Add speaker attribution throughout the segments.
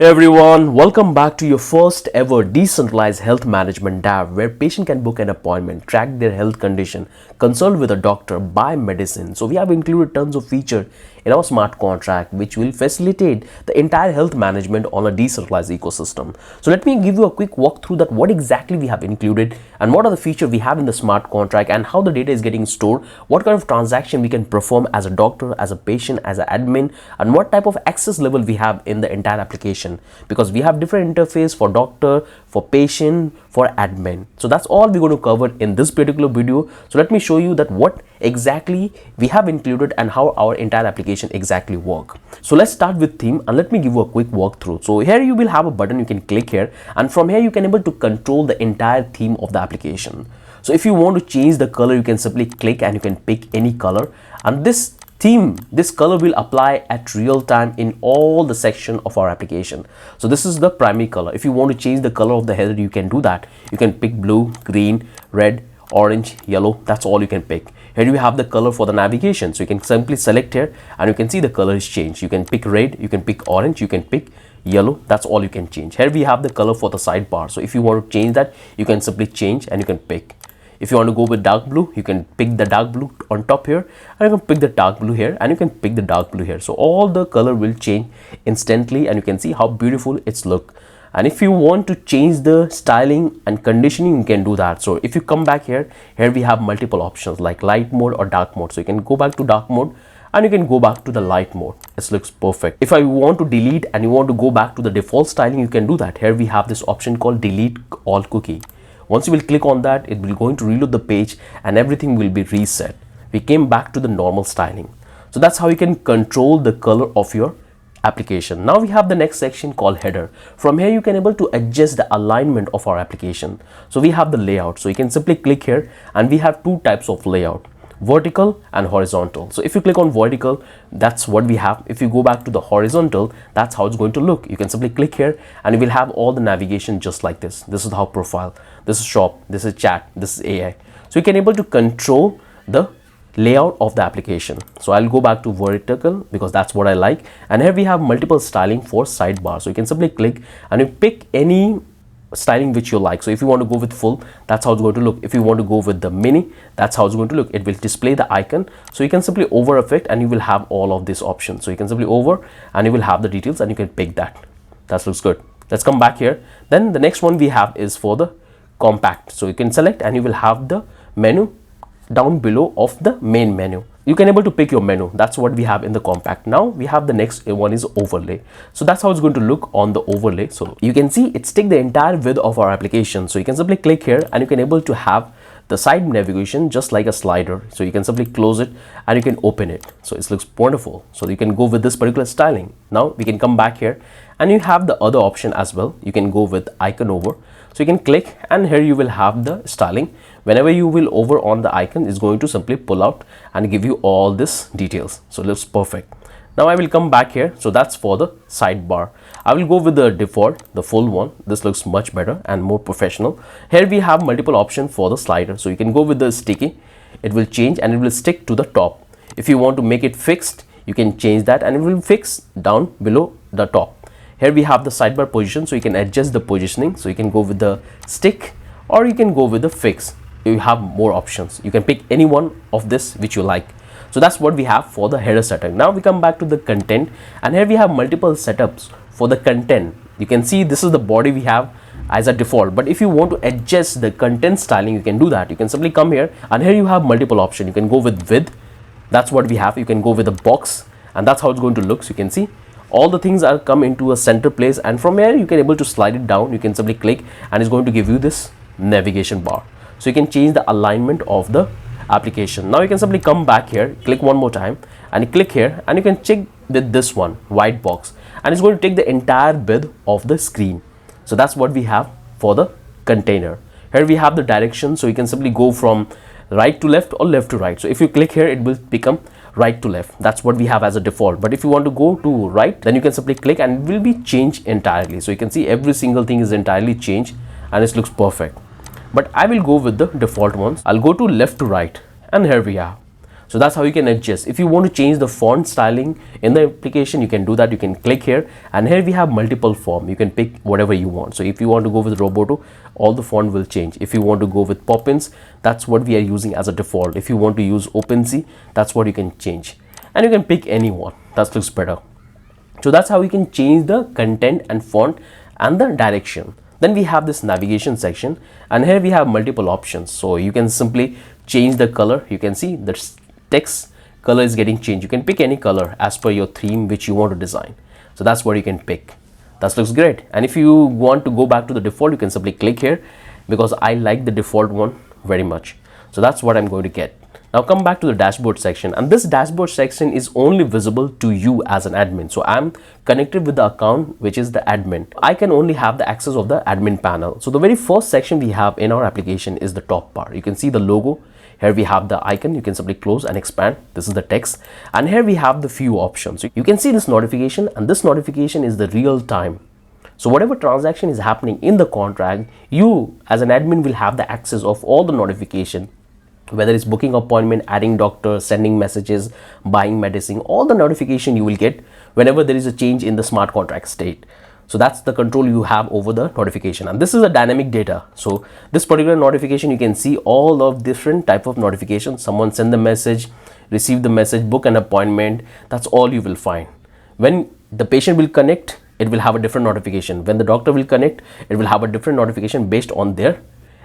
Speaker 1: Hey everyone, welcome back to your first ever decentralized health management DAV where patient can book an appointment, track their health condition, consult with a doctor, buy medicine. So we have included tons of feature in our smart contract which will facilitate the entire health management on a decentralized ecosystem. So let me give you a quick walkthrough that what exactly we have included and what are the features we have in the smart contract and how the data is getting stored, what kind of transaction we can perform as a doctor, as a patient, as an admin, and what type of access level we have in the entire application, because we have different interface for doctor, for patient, for admin. So that's all we're going to cover in this particular video. So let me show you that what exactly we have included and how our entire application exactly work. So let's start with theme and let me give you a quick walkthrough. So here you will have a button, you can click here, and from here you can able to control the entire theme of the application. So if you want to change the color, you can simply click and you can pick any color, and this color will apply at real time in all the section of our application. So this is the primary color. If you want to change the color of the header, you can do that. You can pick blue, green, red, orange, yellow. That's all you can pick. Here you have the color for the navigation, so you can simply select here and you can see the color is changed. You can pick red, you can pick orange, you can pick yellow. That's all you can change. Here we have the color for the sidebar, so if you want to change that, you can simply change and you can pick. If you want to go with dark blue, you can pick the dark blue on top here, and you can pick the dark blue here, and you can pick the dark blue here. So all the color will change instantly and you can see how beautiful it's look. And if you want to change the styling and conditioning, you can do that. So if you come back here we have multiple options like light mode or dark mode. So you can go back to dark mode and you can go back to the light mode. It looks perfect. If I want to delete and you want to go back to the default styling, you can do that. Here we have this option called delete all cookie. Once you will click on that, it will going to reload the page and everything will be reset. We came back to the normal styling. So that's how you can control the color of your application. Now we have the next section called header. From here you can able to adjust the alignment of our application. So we have the layout. So you can simply click here and we have two types of layout, vertical and horizontal. So if you click on vertical, that's what we have. If you go back to the horizontal, that's how it's going to look. You can simply click here and you will have all the navigation just like this. This is how profile, this is shop, this is chat, this is AI. So you can able to control the layout of the application. So I'll go back to vertical because that's what I like. And here we have multiple styling for sidebar. So you can simply click and you pick any styling which you like. So if you want to go with full, that's how it's going to look. If you want to go with the mini, that's how it's going to look. It will display the icon. So you can simply over effect and you will have all of these options. So you can simply over and you will have the details and you can pick that. That looks good. Let's come back here. Then the next one we have is for the compact. So you can select and you will have the menu down below of the main menu. You can able to pick your menu. That's what we have in the compact. Now we have the next one is overlay. So that's how it's going to look on the overlay. So you can see it's take the entire width of our application. So you can simply click here and you can able to have the side navigation just like a slider. So you can simply close it and you can open it. So it looks wonderful. So you can go with this particular styling. Now we can come back here and you have the other option as well. You can go with icon over. So you can click and here you will have the styling. Whenever you will over on the icon, is going to simply pull out and give you all this details. So it looks perfect. Now I will come back here. So that's for the sidebar. I will go with the default, the full one. This looks much better and more professional. Here we have multiple options for the slider. So you can go with the sticky. It will change and it will stick to the top. If you want to make it fixed, you can change that and it will fix down below the top. Here we have the sidebar position, so you can adjust the positioning. So you can go with the stick or you can go with the fix. You have more options. You can pick any one of this which you like. So that's what we have for the header setup. Now we come back to the content and here we have multiple setups for the content. You can see this is the body we have as a default, but if you want to adjust the content styling, you can do that. You can simply come here and here you have multiple options. You can go with width. That's what we have. You can go with the box and that's how it's going to look. So you can see all the things are come into a center place, and from here you can able to slide it down. You can simply click and it's going to give you this navigation bar. So you can change the alignment of the application. Now you can simply come back here, click one more time and you click here and you can check with this one white box and it's going to take the entire width of the screen. So that's what we have for the container. Here we have the direction, so you can simply go from right to left or left to right. So if you click here, it will become right to left. That's what we have as a default. But if you want to go to right, then you can simply click and it will be changed entirely. So you can see every single thing is entirely changed and it looks perfect. But I will go with the default ones. I'll go to left to right and here we are. So that's how you can adjust. If you want to change the font styling in the application, you can do that. You can click here, and here we have multiple form. You can pick whatever you want. So if you want to go with Roboto, all the font will change. If you want to go with Poppins, that's what we are using as a default. If you want to use OpenSea, that's what you can change, and you can pick any one that looks better. So that's how you can change the content and font and the direction. Then we have this navigation section, and here we have multiple options. So you can simply change the color. You can see the text color is getting changed. You can pick any color as per your theme which you want to design. So that's what you can pick. That looks great. And if you want to go back to the default, you can simply click here, because I like the default one very much. So that's what I'm going to get. Now come back to the dashboard section, and this dashboard section is only visible to you as an admin. So I'm connected with the account which is the admin. I can only have the access of the admin panel. So the very first section we have in our application is the top bar. You can see the logo. Here we have the icon. You can simply close and expand. This is the text, and here we have the few options. So you can see this notification, and this notification is the real time. So whatever transaction is happening in the contract, you as an admin will have the access of all the notification, whether it's booking appointment, adding doctor, sending messages, buying medicine, all the notification you will get whenever there is a change in the smart contract state. So that's the control you have over the notification, and this is a dynamic data. So this particular notification, you can see all of different type of notifications. Someone send the message, receive the message, book an appointment. That's all you will find. When the patient will connect, it will have a different notification. When the doctor will connect, it will have a different notification based on their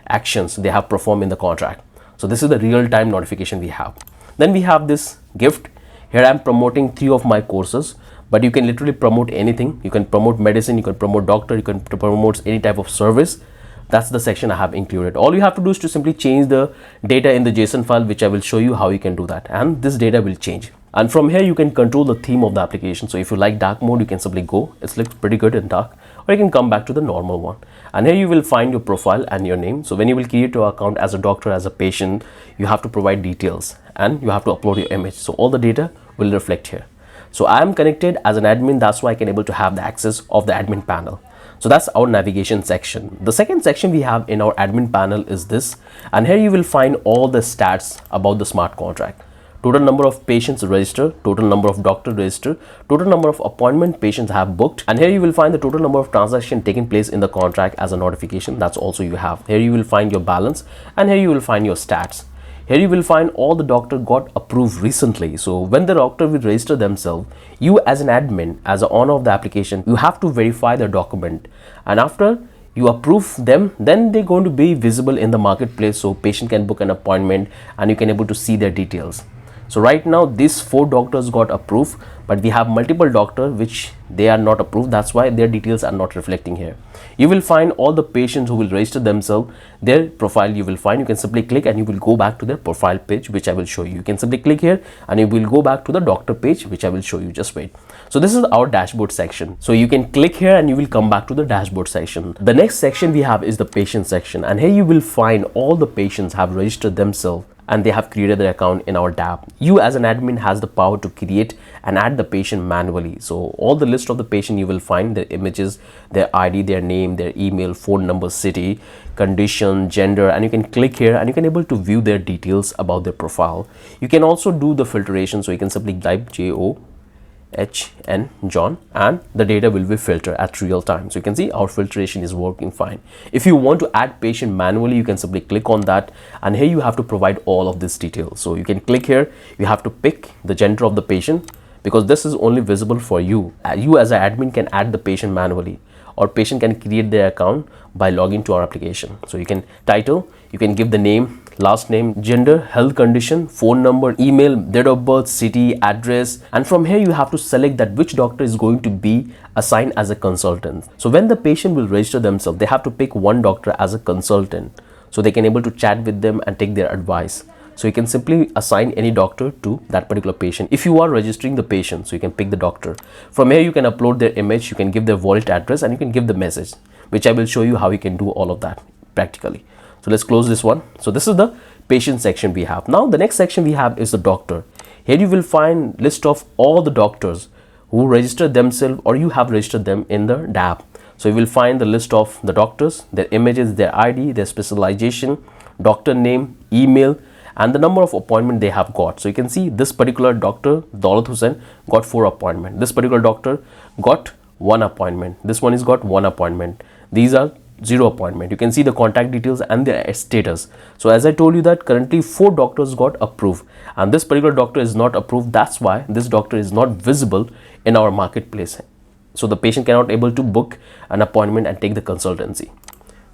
Speaker 1: actions they have performed in the contract. So this is the real-time notification we have. Then we have this gift. Here I am promoting 3 of my courses, but you can literally promote anything. You can promote medicine, you can promote doctor, you can promote any type of service. That's the section I have included. All you have to do is to simply change the data in the JSON file, which I will show you how you can do that, and this data will change. And from here you can control the theme of the application. So if you like dark mode, you can simply go. It looks pretty good in dark, or you can come back to the normal one. And here you will find your profile and your name. So when you will create your account as a doctor, as a patient, you have to provide details and you have to upload your image. So all the data will reflect here. So I am connected as an admin. That's why I can able to have the access of the admin panel. So that's our navigation section. The second section we have in our admin panel is this, and here you will find all the stats about the smart contract. Total number of patients registered, total number of doctors registered, total number of appointment patients have booked, and here you will find the total number of transactions taking place in the contract as a notification. That's also you have. Here you will find your balance, and here you will find your stats. Here you will find all the doctor got approved recently. So when the doctor will register themselves, you as an admin, as an owner of the application, you have to verify the document, and after you approve them, then they're going to be visible in the marketplace, so patient can book an appointment and you can able to see their details. So right now these 4 doctors got approved, but we have multiple doctors which they are not approved. That's why their details are not reflecting here. You will find all the patients who will register themselves, their profile you will find. You can simply click and you will go back to their profile page, which I will show you. You can simply click here and you will go back to the doctor page, which I will show you. Just wait. So this is our dashboard section. So you can click here and you will come back to the dashboard section. The next section we have is the patient section, and here you will find all the patients have registered themselves and they have created their account in our tab. You as an admin has the power to create and add the patient manually. So all the list of the patient you will find their images, their ID, their name, their email, phone number, city, condition, gender, and you can click here and you can able to view their details about their profile. You can also do the filtration, so you can simply type JOHN John and the data will be filtered at real time. So you can see our filtration is working fine. If you want to add patient manually, you can simply click on that, and here you have to provide all of this detail. So you can click here, you have to pick the gender of the patient, because this is only visible for you. You as an admin can add the patient manually, or patient can create their account by logging to our application. So you can title, you can give the name, last name, gender, health condition, phone number, email, date of birth, city, address, and from here you have to select that which doctor is going to be assigned as a consultant. So when the patient will register themselves, they have to pick one doctor as a consultant, so they can able to chat with them and take their advice. So you can simply assign any doctor to that particular patient. If you are registering the patient, so you can pick the doctor. From here you can upload their image, you can give their wallet address, and you can give the message, which I will show you how you can do all of that practically. So let's close this one. So this is the patient section we have. Now the next section we have is the doctor. Here you will find list of all the doctors who registered themselves or you have registered them in the DAP. So you will find the list of the doctors, their images, their ID, their specialization, doctor name, email, and the number of appointment they have got. So you can see this particular doctor, Daulat Hussain, got 4 appointment. This particular doctor got 1 appointment. This one is got 1 appointment. These are 0 appointment. You can see the contact details and their status. So as I told you that currently 4 doctors got approved, and this particular doctor is not approved. That's why this doctor is not visible in our marketplace. So the patient cannot able to book an appointment and take the consultancy.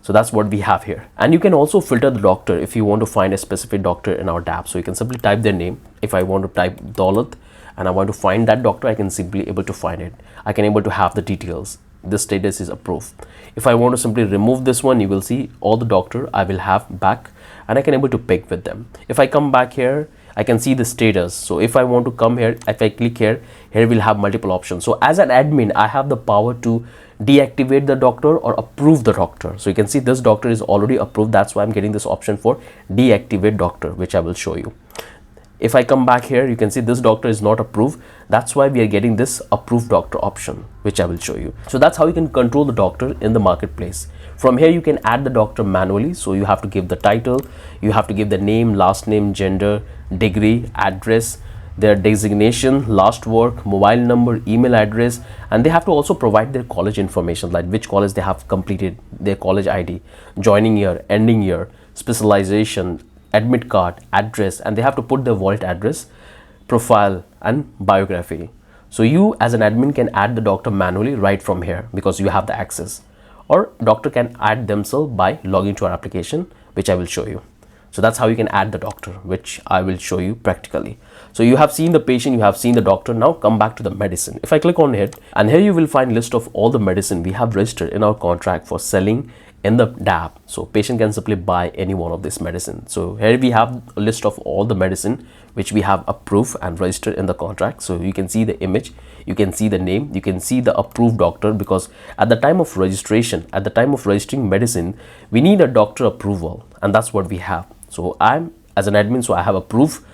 Speaker 1: So that's what we have here. And you can also filter the doctor if you want to find a specific doctor in our DAP. So you can simply type their name. If I want to type Daulat and I want to find that doctor, I can simply able to find it. I can able to have the details. This status is approved. If I want to simply remove this one, you will see all the doctor I will have back, and I can able to pick with them. If I come back here, I can see the status. So if I want to come here, if I click here, here we'll have multiple options. So as an admin, I have the power to deactivate the doctor or approve the doctor. So you can see this doctor is already approved. That's why I'm getting this option for deactivate doctor, which I will show you. If I come back here, you can see this doctor is not approved. That's why we are getting this approved doctor option, which I will show you. So that's how you can control the doctor in the marketplace. From here, you can add the doctor manually. So you have to give the title, you have to give the name, last name, gender, degree, address, their designation, last work, mobile number, email address, and they have to also provide their college information, like which college they have completed, their college ID, joining year, ending year, specialization, admit card, address, and they have to put their wallet address, profile, and biography. So you as an admin can add the doctor manually right from here because you have the access, or doctor can add themselves by logging to our application, which I will show you. So that's how you can add the doctor, which I will show you practically. So you have seen the patient, you have seen the doctor. Now come back to the medicine. If I click on it, and here you will find list of all the medicine we have registered in our contract for selling in the DAP. So patient can simply buy any one of this medicine. So here we have a list of all the medicine which we have approved and registered in the contract. So you can see the image, you can see the name, you can see the approved doctor, because at the time of registration, at the time of registering medicine, we need a doctor approval, and that's what we have. So I'm as an admin, so I have approved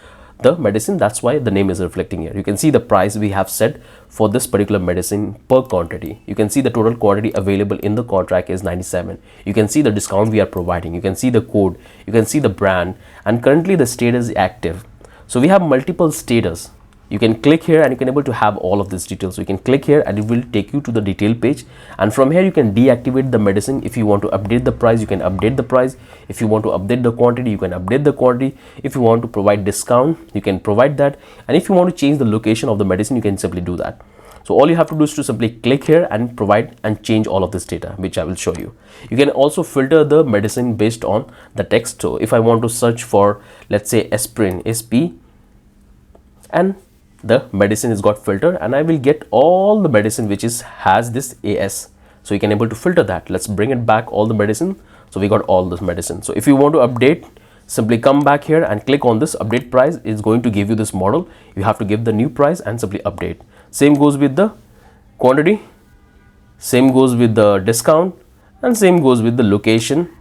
Speaker 1: the medicine. That's why the name is reflecting here. You can see the price we have set for this particular medicine per quantity. You can see the total quantity available in the contract is 97. You can see the discount we are providing. You can see the code, you can see the brand, and currently the status is active. So we have multiple status. You can click here and you can able to have all of these details. So you can click here and it will take you to the detail page, and from here you can deactivate the medicine. If you want to update the price, you can update the price. If you want to update the quantity, you can update the quantity. If you want to provide discount, you can provide that, and if you want to change the location of the medicine, you can simply do that. So all you have to do is to simply click here and provide and change all of this data, which I will show you. You can also filter the medicine based on the text. So if I want to search for, let's say, aspirin, SP, and the medicine is got filtered, and I will get all the medicine which is has this AS. So you can able to filter that. Let's bring it back all the medicine. So we got all this medicine. So if you want to update, simply come back here and click on this update price. It's going to give you this model. You have to give the new price and simply update. Same goes with the quantity, same goes with the discount, and same goes with the location.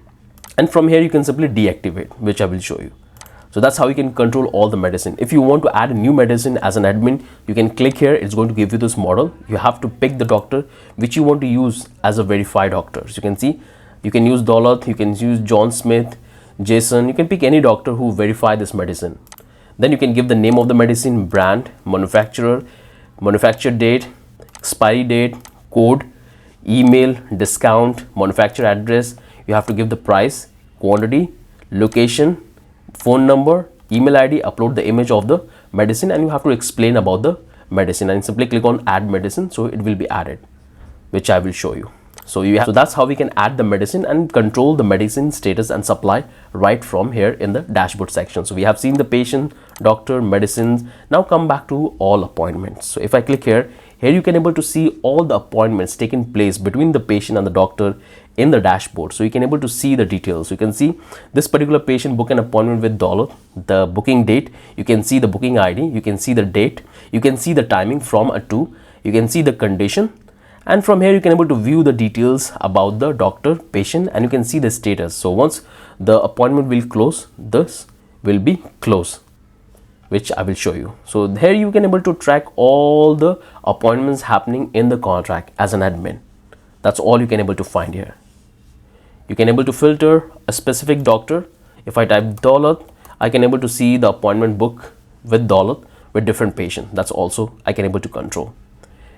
Speaker 1: And from here you can simply deactivate, which I will show you. So that's how you can control all the medicine. If you want to add a new medicine as an admin, you can click here. It's going to give you this model. You have to pick the doctor which you want to use as a verified doctor. So you can see, you can use Daulat, you can use John Smith, Jason. You can pick any doctor who verify this medicine. Then you can give the name of the medicine, brand, manufacturer, manufacture date, expiry date, code, email, discount, manufacturer address. You have to give the price, quantity, location, phone number, email ID, upload the image of the medicine, and you have to explain about the medicine, and simply click on add medicine. So it will be added, which I will show you. So that's how we can add the medicine and control the medicine status and supply right from here in the dashboard section. So we have seen the patient, doctor, medicines. Now come back to all appointments. So if I click here, you can able to see all the appointments taking place between the patient and the doctor in the dashboard. So you can able to see the details. You can see this particular patient book an appointment with Daulat, the booking date, you can see the booking ID, you can see the date, you can see the timing from a to, you can see the condition, and from here you can able to view the details about the doctor, patient, and you can see the status. So once the appointment will close, this will be closed, which I will show you. So here you can able to track all the appointments happening in the contract as an admin. That's all you can able to find here. You can able to filter a specific doctor. If I type Daulat, I can able to see the appointment book with Daulat with different patient. That's also I can able to control.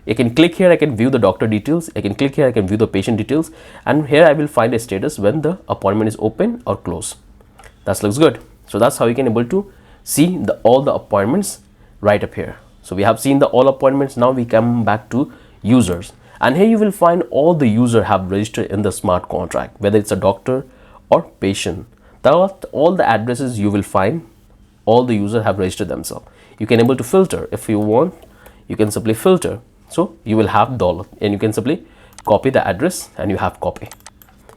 Speaker 1: I can click here, I can view the doctor details. I can click here, I can view the patient details, and here I will find a status when the appointment is open or closed. That looks good. So that's how you can able to see all the appointments right up here. So we have seen the all appointments. Now we come back to users, and here you will find all the user have registered in the smart contract, whether it's a doctor or patient. That all the addresses you will find all the user have registered themselves. You can able to filter if you want. You can simply filter. So you will have Daulat, and you can simply copy the address and you have copy.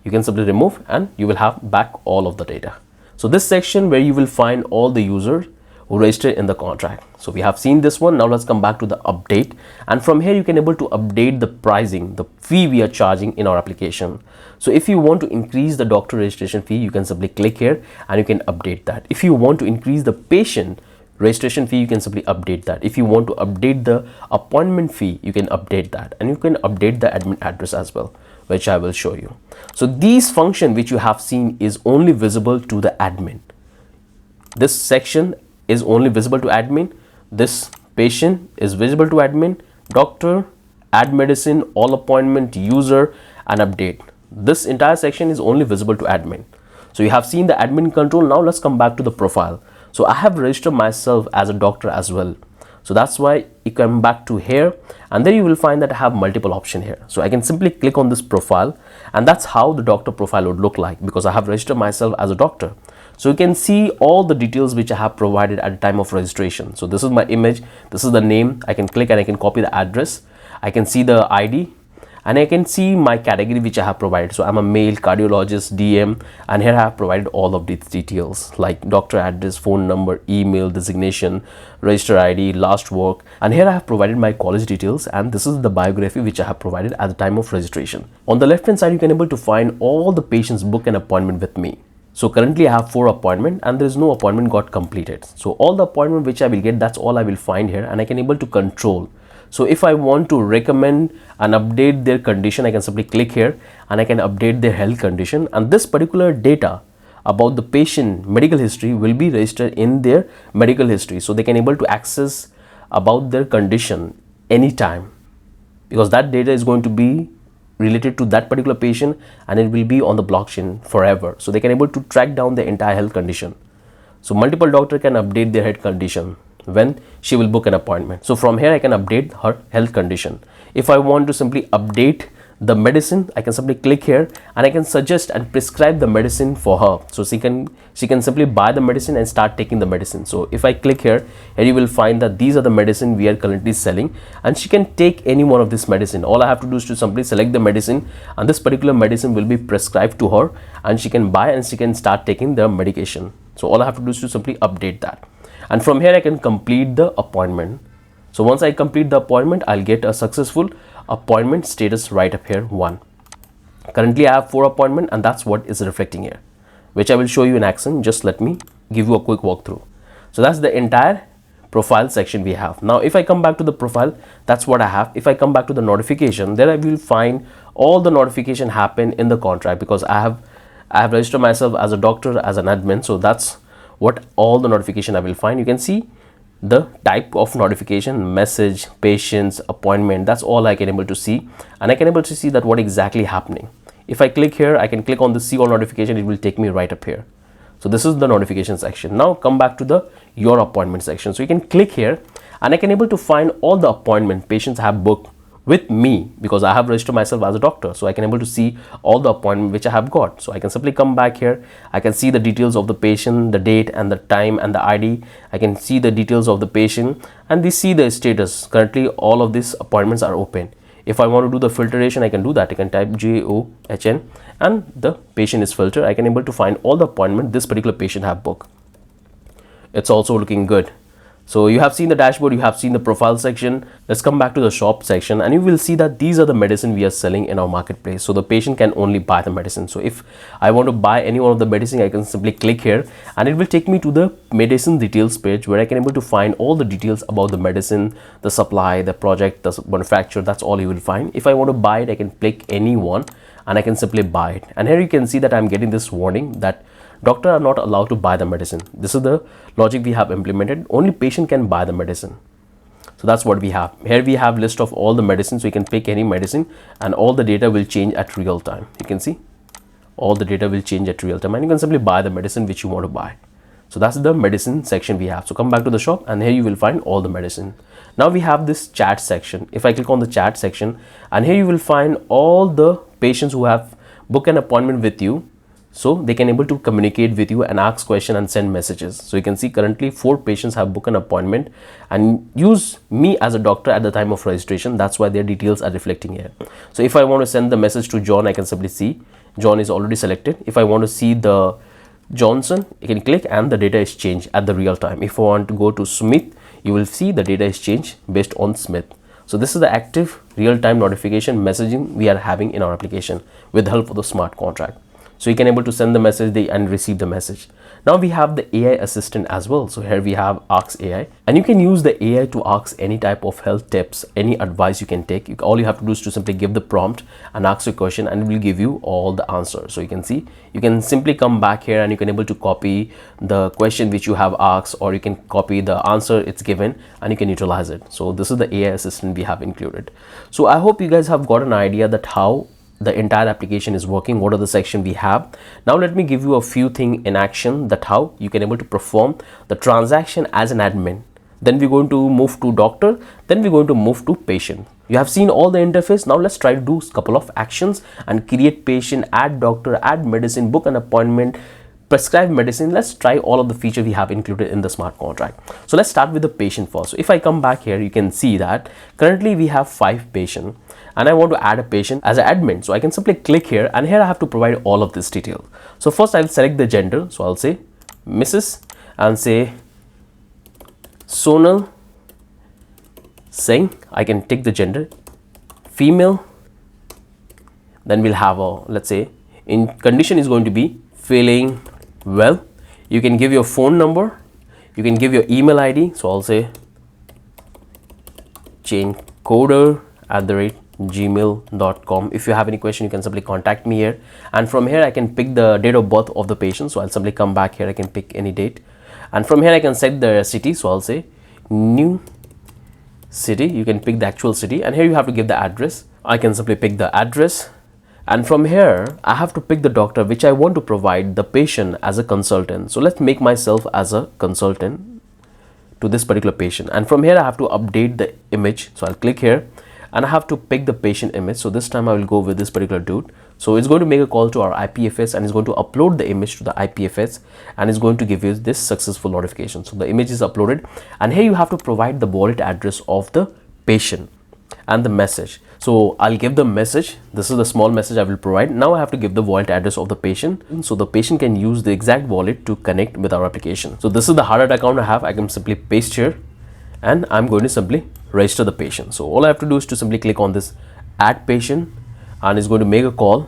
Speaker 1: You can simply remove and you will have back all of the data. So this section where you will find all the users who registered in the contract. So we have seen this one. Now let's come back to the update, and from here you can able to update the pricing, the fee we are charging in our application. So if you want to increase the doctor registration fee, you can simply click here and you can update that. If you want to increase the patient registration fee, you can simply update that. If you want to update the appointment fee, you can update that, and you can update the admin address as well, which I will show you. So these function which you have seen is only visible to the admin. This section is only visible to admin. This patient is visible to admin, doctor, add medicine, all appointment, user, and update. This entire section is only visible to admin. So you have seen the admin control. Now let's come back to the profile. So I have registered myself as a doctor as well. So that's why you come back to here, and then you will find that I have multiple options here. So I can simply click on this profile, and that's how the doctor profile would look like, because I have registered myself as a doctor. So you can see all the details which I have provided at the time of registration. So this is my image, this is the name. I can click and I can copy the address. I can see the ID, and I can see my category which I have provided. So I'm a male, cardiologist, DM, and here I have provided all of these details like doctor address, phone number, email, designation, register ID, last work, and here I have provided my college details, and this is the biography which I have provided at the time of registration. On the left hand side, you can able to find all the patients book an appointment with me. So currently I have 4 appointments and there is no appointment got completed. So all the appointment which I will get, that's all I will find here, and I can able to control. So if I want to recommend and update their condition, I can simply click here and I can update their health condition, and this particular data about the patient medical history will be registered in their medical history, so they can able to access about their condition anytime, because that data is going to be related to that particular patient and it will be on the blockchain forever, so they can able to track down the entire health condition. So multiple doctor can update their health condition when she will book an appointment. So from here I can update her health condition. If I want to simply update the medicine, I can simply click here and I can suggest and prescribe the medicine for her. So she can simply buy the medicine and start taking the medicine. So if I click here, you will find that these are the medicine we are currently selling, and she can take any one of this medicine. All I have to do is to simply select the medicine, and this particular medicine will be prescribed to her and she can buy and she can start taking the medication. So all I have to do is to simply update that, and from here I can complete the appointment. So once I complete the appointment, I'll get a successful appointment status right up here, 1. Currently I have 4 appointments, and that's what is reflecting here, which I will show you in action. Just let me give you a quick walkthrough. So that's the entire profile section we have. Now if I come back to the profile, that's what I have. If I come back to the notification, then I will find all the notification happen in the contract, because I have registered myself as a doctor, as an admin. So that's what all the notification I will find. You can see the type of notification, message, patients, appointment, that's all I can able to see, and I can able to see that what exactly happening. If I click here, I can click on the see all notification, it will take me right up here. So this is the notification section. Now come back to the your appointment section. So you can click here and I can able to find all the appointment patients have booked with me, because I have registered myself as a doctor. So I can able to see all the appointment which I have got. So I can simply come back here. I can see the details of the patient, the date and the time and the ID. I can see the details of the patient and they see the status. Currently all of these appointments are open. If I want to do the filtration, I can do that. I can type JOHN and the patient is filtered. I can able to find all the appointment this particular patient have booked. It's also looking good. So you have seen the dashboard, you have seen the profile section. Let's come back to the shop section, and you will see that these are the medicine we are selling in our marketplace. So the patient can only buy the medicine. So if I want to buy any one of the medicine, I can simply click here and it will take me to the medicine details page, where I can able to find all the details about the medicine, the supply, the project, the manufacturer. That's all you will find. If I want to buy it, I can click any one and I can simply buy it. And here you can see that I'm getting this warning that Doctor are not allowed to buy the medicine. This is the logic we have implemented. Only patient can buy the medicine. So that's what we have. Here we have list of all the medicines. So you can pick any medicine and all the data will change at real time. You can see all the data will change at real time and you can simply buy the medicine which you want to buy. So that's the medicine section we have. So come back to the shop and here you will find all the medicine. Now we have this chat section. If I click on the chat section, and here you will find all the patients who have booked an appointment with you, so they can able to communicate with you and ask questions and send messages. So you can see currently 4 patients have booked an appointment and use me as a doctor at the time of registration. That's why their details are reflecting here. So if I want to send the message to John, I can simply see John is already selected. If I want to see the Johnson, you can click and the data is changed at the real time. If I want to go to Smith, you will see the data is changed based on Smith. So this is the active real-time notification messaging we are having in our application with the help of the smart contract. So you can able to send the message and receive the message. Now we have the AI assistant as well. So here we have Ask AI, and you can use the AI to ask any type of health tips, any advice you can take. All you have to do is to simply give the prompt and ask a question and it will give you all the answers. So you can see, you can simply come back here and you can able to copy the question which you have asked, or you can copy the answer it's given and you can utilize it. So this is the AI assistant we have included. So I hope you guys have got an idea that how the entire application is working, what are the section we have. Now let me give you a few things in action that how you can able to perform the transaction as an admin. Then we're going to move to doctor, then we're going to move to patient. You have seen all the interface. Now let's try to do a couple of actions and create patient, add doctor, add medicine, book an appointment, prescribe medicine. Let's try all of the features we have included in the smart contract. So let's start with the patient first. So if I come back here, you can see that currently we have 5 patients and I want to add a patient as an admin. So I can simply click here and here I have to provide all of this detail. So first I'll select the gender. So I'll say Mrs. and say Sonal Singh. I can take the gender, female. Then we'll have a, let's say in condition is going to be feeling well. You can give your phone number, you can give your email ID. So I'll say chaincoder@gmail.com. If you have any question, you can simply contact me here, and from here I can pick the date of birth of the patient. So I'll simply come back here, I can pick any date, and from here I can set the city. So I'll say new city. You can pick the actual city, and here you have to give the address. I can simply pick the address, and from here I have to pick the doctor which I want to provide the patient as a consultant. So let's make myself as a consultant to this particular patient, and from here I have to update the image. So I'll click here and I have to pick the patient image. So this time I will go with this particular dude. So it's going to make a call to our IPFS and it's going to upload the image to the IPFS and it's going to give you this successful notification. So the image is uploaded, and here you have to provide the wallet address of the patient and the message. So I'll give the message. This is the small message I will provide. Now I have to give the wallet address of the patient, so the patient can use the exact wallet to connect with our application. So this is the hard account I have. I can simply paste here and I'm going to simply register the patient. So all I have to do is to simply click on this add patient and it's going to make a call.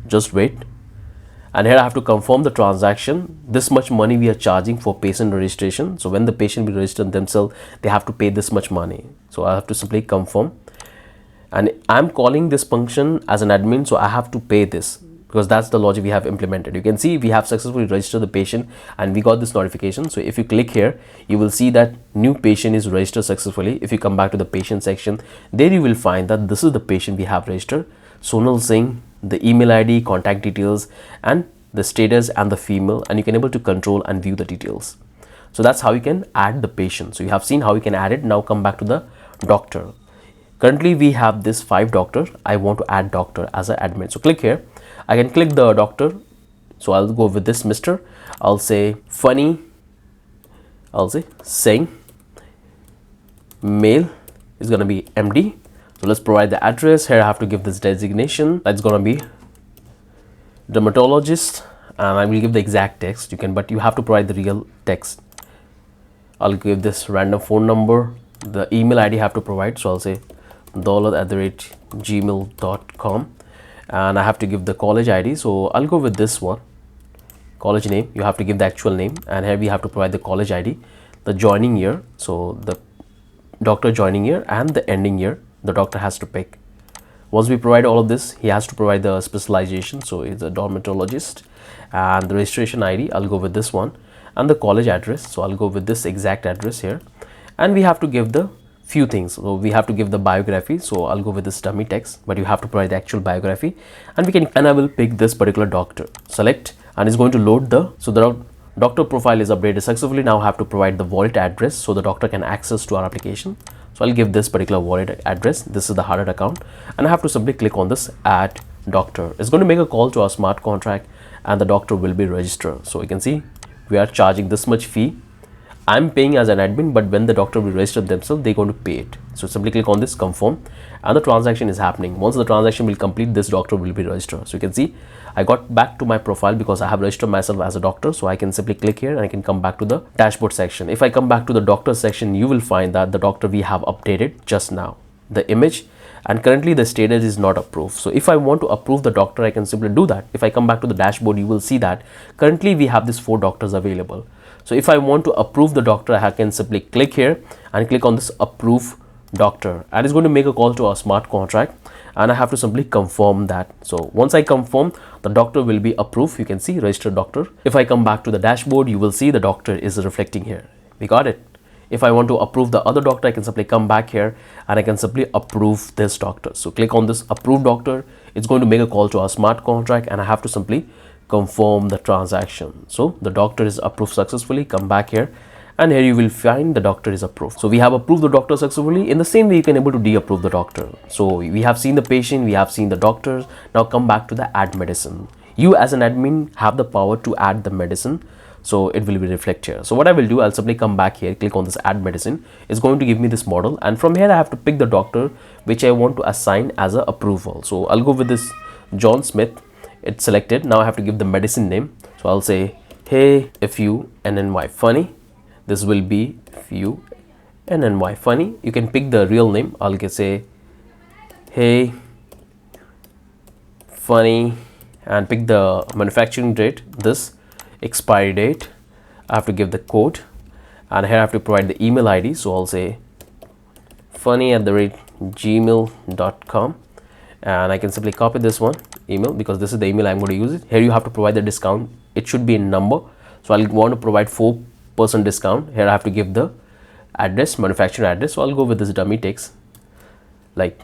Speaker 1: Just wait, and here I have to confirm the transaction. This much money we are charging for patient registration. So when the patient will register themselves, they have to pay this much money. So I have to simply confirm, and I'm calling this function as an admin, so I have to pay this because that's the logic we have implemented. You can see we have successfully registered the patient and we got this notification. So if you click here, you will see that new patient is registered successfully. If you come back to the patient section, there you will find that this is the patient we have registered, Sonal Singh, the email ID, contact details, and the status and the female, and you can able to control and view the details. So that's how you can add the patient. So you have seen how you can add it. Now come back to the doctor. Currently we have this 5 doctor. I want to add doctor as an admin. So click here. I can click the doctor. So I'll go with this Mr. I'll say funny. I'll say Singh. Male is gonna be MD. So let's provide the address. Here I have to give this designation. That's gonna be dermatologist, and I will give the exact text. You can, but you have to provide the real text. I'll give this random phone number. The email ID I have to provide. So I'll say daulat@gmail.com, and I have to give the college ID. So I'll go with this one, college name. You have to give the actual name, and here we have to provide the college ID, the joining year, so the doctor joining year, and the ending year the doctor has to pick. Once we provide all of this, he has to provide the specialization. So he's a dermatologist, and the registration ID, I'll go with this one, and the college address. So I'll go with this exact address here, and we have to give the few things. So we have to give the biography. So I'll go with this dummy text, but you have to provide the actual biography, and I will pick this particular doctor, select, and it's going to load the doctor profile is updated successfully. Now I have to provide the wallet address so the doctor can access to our application. So I'll give this particular wallet address. This is the Harded account, and I have to simply click on this add doctor. It's going to make a call to our smart contract, and the doctor will be registered. So you can see we are charging this much fee. I'm paying as an admin, but when the doctor will register themselves, they're going to pay it. So simply click on this confirm, and the transaction is happening. Once the transaction will complete, this doctor will be registered. So you can see I got back to my profile because I have registered myself as a doctor. So I can simply click here and I can come back to the dashboard section. If I come back to the doctor section, you will find that the doctor we have updated just now, the image, and currently the status is not approved. So if I want to approve the doctor, I can simply do that. If I come back to the dashboard, you will see that currently we have these 4 doctors available. So if I want to approve the doctor, I can simply click here and click on this approve doctor, and it's going to make a call to our smart contract, and I have to simply confirm that. So once I confirm, the doctor will be approved. You can see registered doctor. If I come back to the dashboard, you will see the doctor is reflecting here. We got it. If I want to approve the other doctor, I can simply come back here and I can simply approve this doctor. So click on this approve doctor. It's going to make a call to our smart contract, and I have to simply confirm the transaction. So the doctor is approved successfully. Come back here, and here you will find the doctor is approved. So we have approved the doctor successfully. In the same way, you can able to de-approve the doctor. So we have seen the patient, we have seen the doctors. Now come back to the add medicine. You as an admin have the power to add the medicine, so it will be reflect here. So what I will do, I'll simply come back here, click on this add medicine. It's going to give me this model, and from here I have to pick the doctor which I want to assign as a approval. So I'll go with this John Smith. It's selected. Now I have to give the medicine name. So I'll say, hey, FUNNY funny. This will be FUNNY funny. You can pick the real name. I'll say, hey, funny, and pick the manufacturing date, this expiry date. I have to give the code, and here I have to provide the email ID. So I'll say funny@gmail.com, and I can simply copy this one email because this is the email I'm going to use it. Here you have to provide the discount. It should be in number. So I'll want to provide 4% discount. Here I have to give the address, manufacturer address. So I'll go with this dummy text like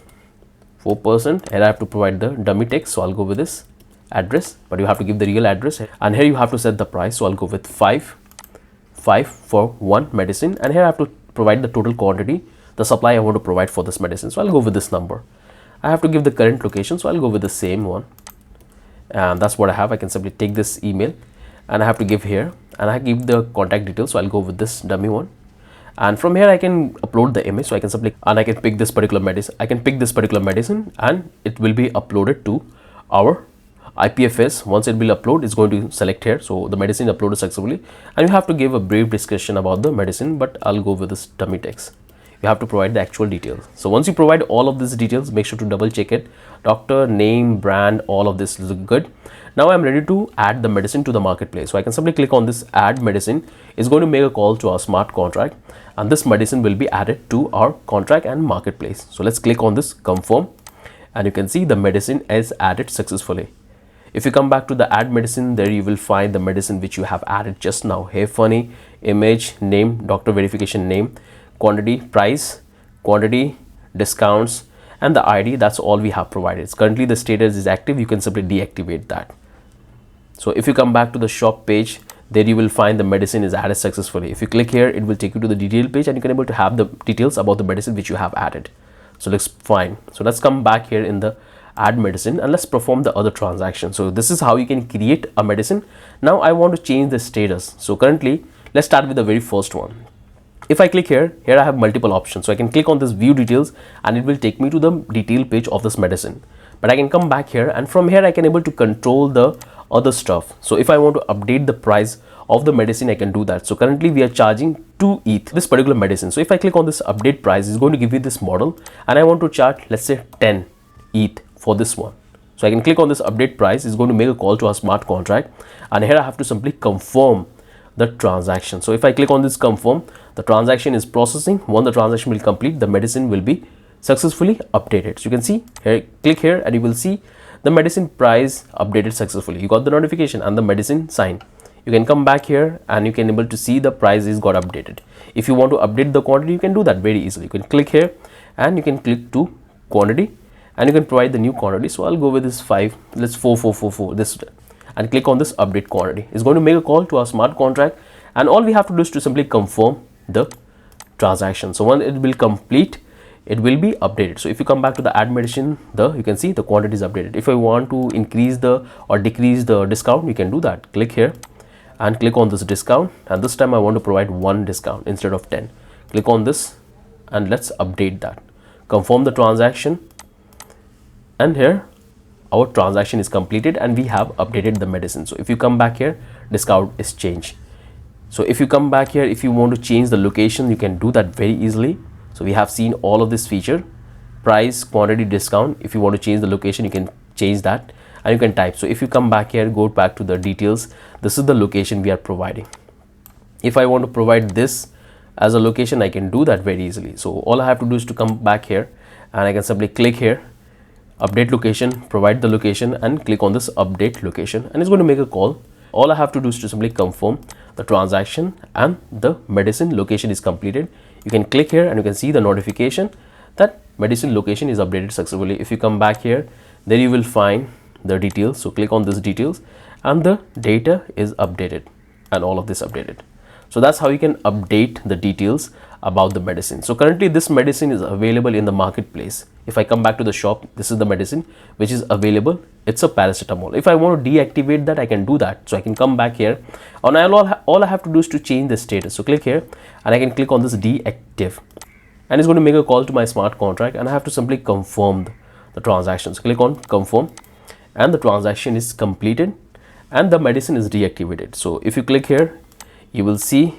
Speaker 1: 4%. Here I have to provide the dummy text. So I'll go with this address, but you have to give the real address, and here you have to set the price. So I'll go with 5 for one medicine, and here I have to provide the total quantity, the supply I want to provide for this medicine. So I'll go with this number. I have to give the current location, so I'll go with the same one, and that's what I have. I can simply take this email and I have to give here, and I give the contact details. So I'll go with this dummy one, and from here I can upload the image. So I can simply, and I can pick this particular medicine. I can pick this particular medicine, and it will be uploaded to our IPFS. Once it will upload, it's going to select here. So the medicine uploaded successfully, and you have to give a brief description about the medicine, but I'll go with this dummy text. You have to provide the actual details. So once you provide all of these details, make sure to double check it. Doctor, name, brand, all of this is good. Now I'm ready to add the medicine to the marketplace. So I can simply click on this add medicine. It's going to make a call to our smart contract, and this medicine will be added to our contract and marketplace. So let's click on this confirm, and you can see the medicine is added successfully. If you come back to the add medicine, there you will find the medicine which you have added just now. Hey funny, image, name, doctor verification name, quantity, price, quantity, discounts, and the ID. That's all we have provided. Currently the status is active. You can simply deactivate that. So if you come back to the shop page, there you will find the medicine is added successfully. If you click here, it will take you to the detail page, and you can able to have the details about the medicine which you have added. So looks fine. So let's come back here in the add medicine, and let's perform the other transaction. So this is how you can create a medicine. Now I want to change the status. So currently, let's start with the very first one. If I click here I have multiple options. So I can click on this view details, and it will take me to the detail page of this medicine. But I can come back here, and from here I can able to control the other stuff. So if I want to update the price of the medicine, I can do that. So currently we are charging 2 ETH this particular medicine. So if I click on this update price, it's going to give me this model, and I want to charge, let's say 10 ETH for this one. So I can click on this update price. It's going to make a call to our smart contract, and here I have to simply confirm the transaction. So if I click on this confirm, the transaction is processing. Once the transaction will complete, the medicine will be successfully updated. So you can see here, click here and you will see the medicine price updated successfully. You got the notification and the medicine sign. You can come back here and you can able to see the price is got updated. If you want to update the quantity, you can do that very easily. You can click here and you can click to quantity and you can provide the new quantity. So I'll go with this 5, let's 4444 this, and click on this update quantity. It's going to make a call to our smart contract, and all we have to do is to simply confirm the transaction. So when it will complete, it will be updated. So if you come back to the add medicine, you can see the quantity is updated. If I want to increase the or decrease the discount, you can do that. Click here and click on this discount, and this time I want to provide 1 discount instead of 10. Click on this and let's update that. Confirm the transaction, and here our transaction is completed and we have updated the medicine. So if you come back here, discount is changed. So if you come back here, if you want to change the location, you can do that very easily. So we have seen all of this feature, price, quantity, discount. If you want to change the location, you can change that and you can type. So if you come back here, go back to the details, this is the location we are providing. If I want to provide this as a location, I can do that very easily. So all I have to do is to come back here and I can simply click here, update location, provide the location, and click on this update location, and it's going to make a call. All I have to do is to simply confirm the transaction and the medicine location is completed. You can click here and you can see the notification that medicine location is updated successfully. If you come back here, then you will find the details. So click on this details and the data is updated and all of this updated. So that's how you can update the details about the medicine. So currently this medicine is available in the marketplace. If I come back to the shop, this is the medicine which is available. It's a paracetamol. If I want to deactivate that, I can do that. So I can come back here and all I have to do is to change the status. So click here and I can click on this deactive, and it's going to make a call to my smart contract, and I have to simply confirm the transactions. Click on confirm and the transaction is completed and the medicine is deactivated. So if you click here, you will see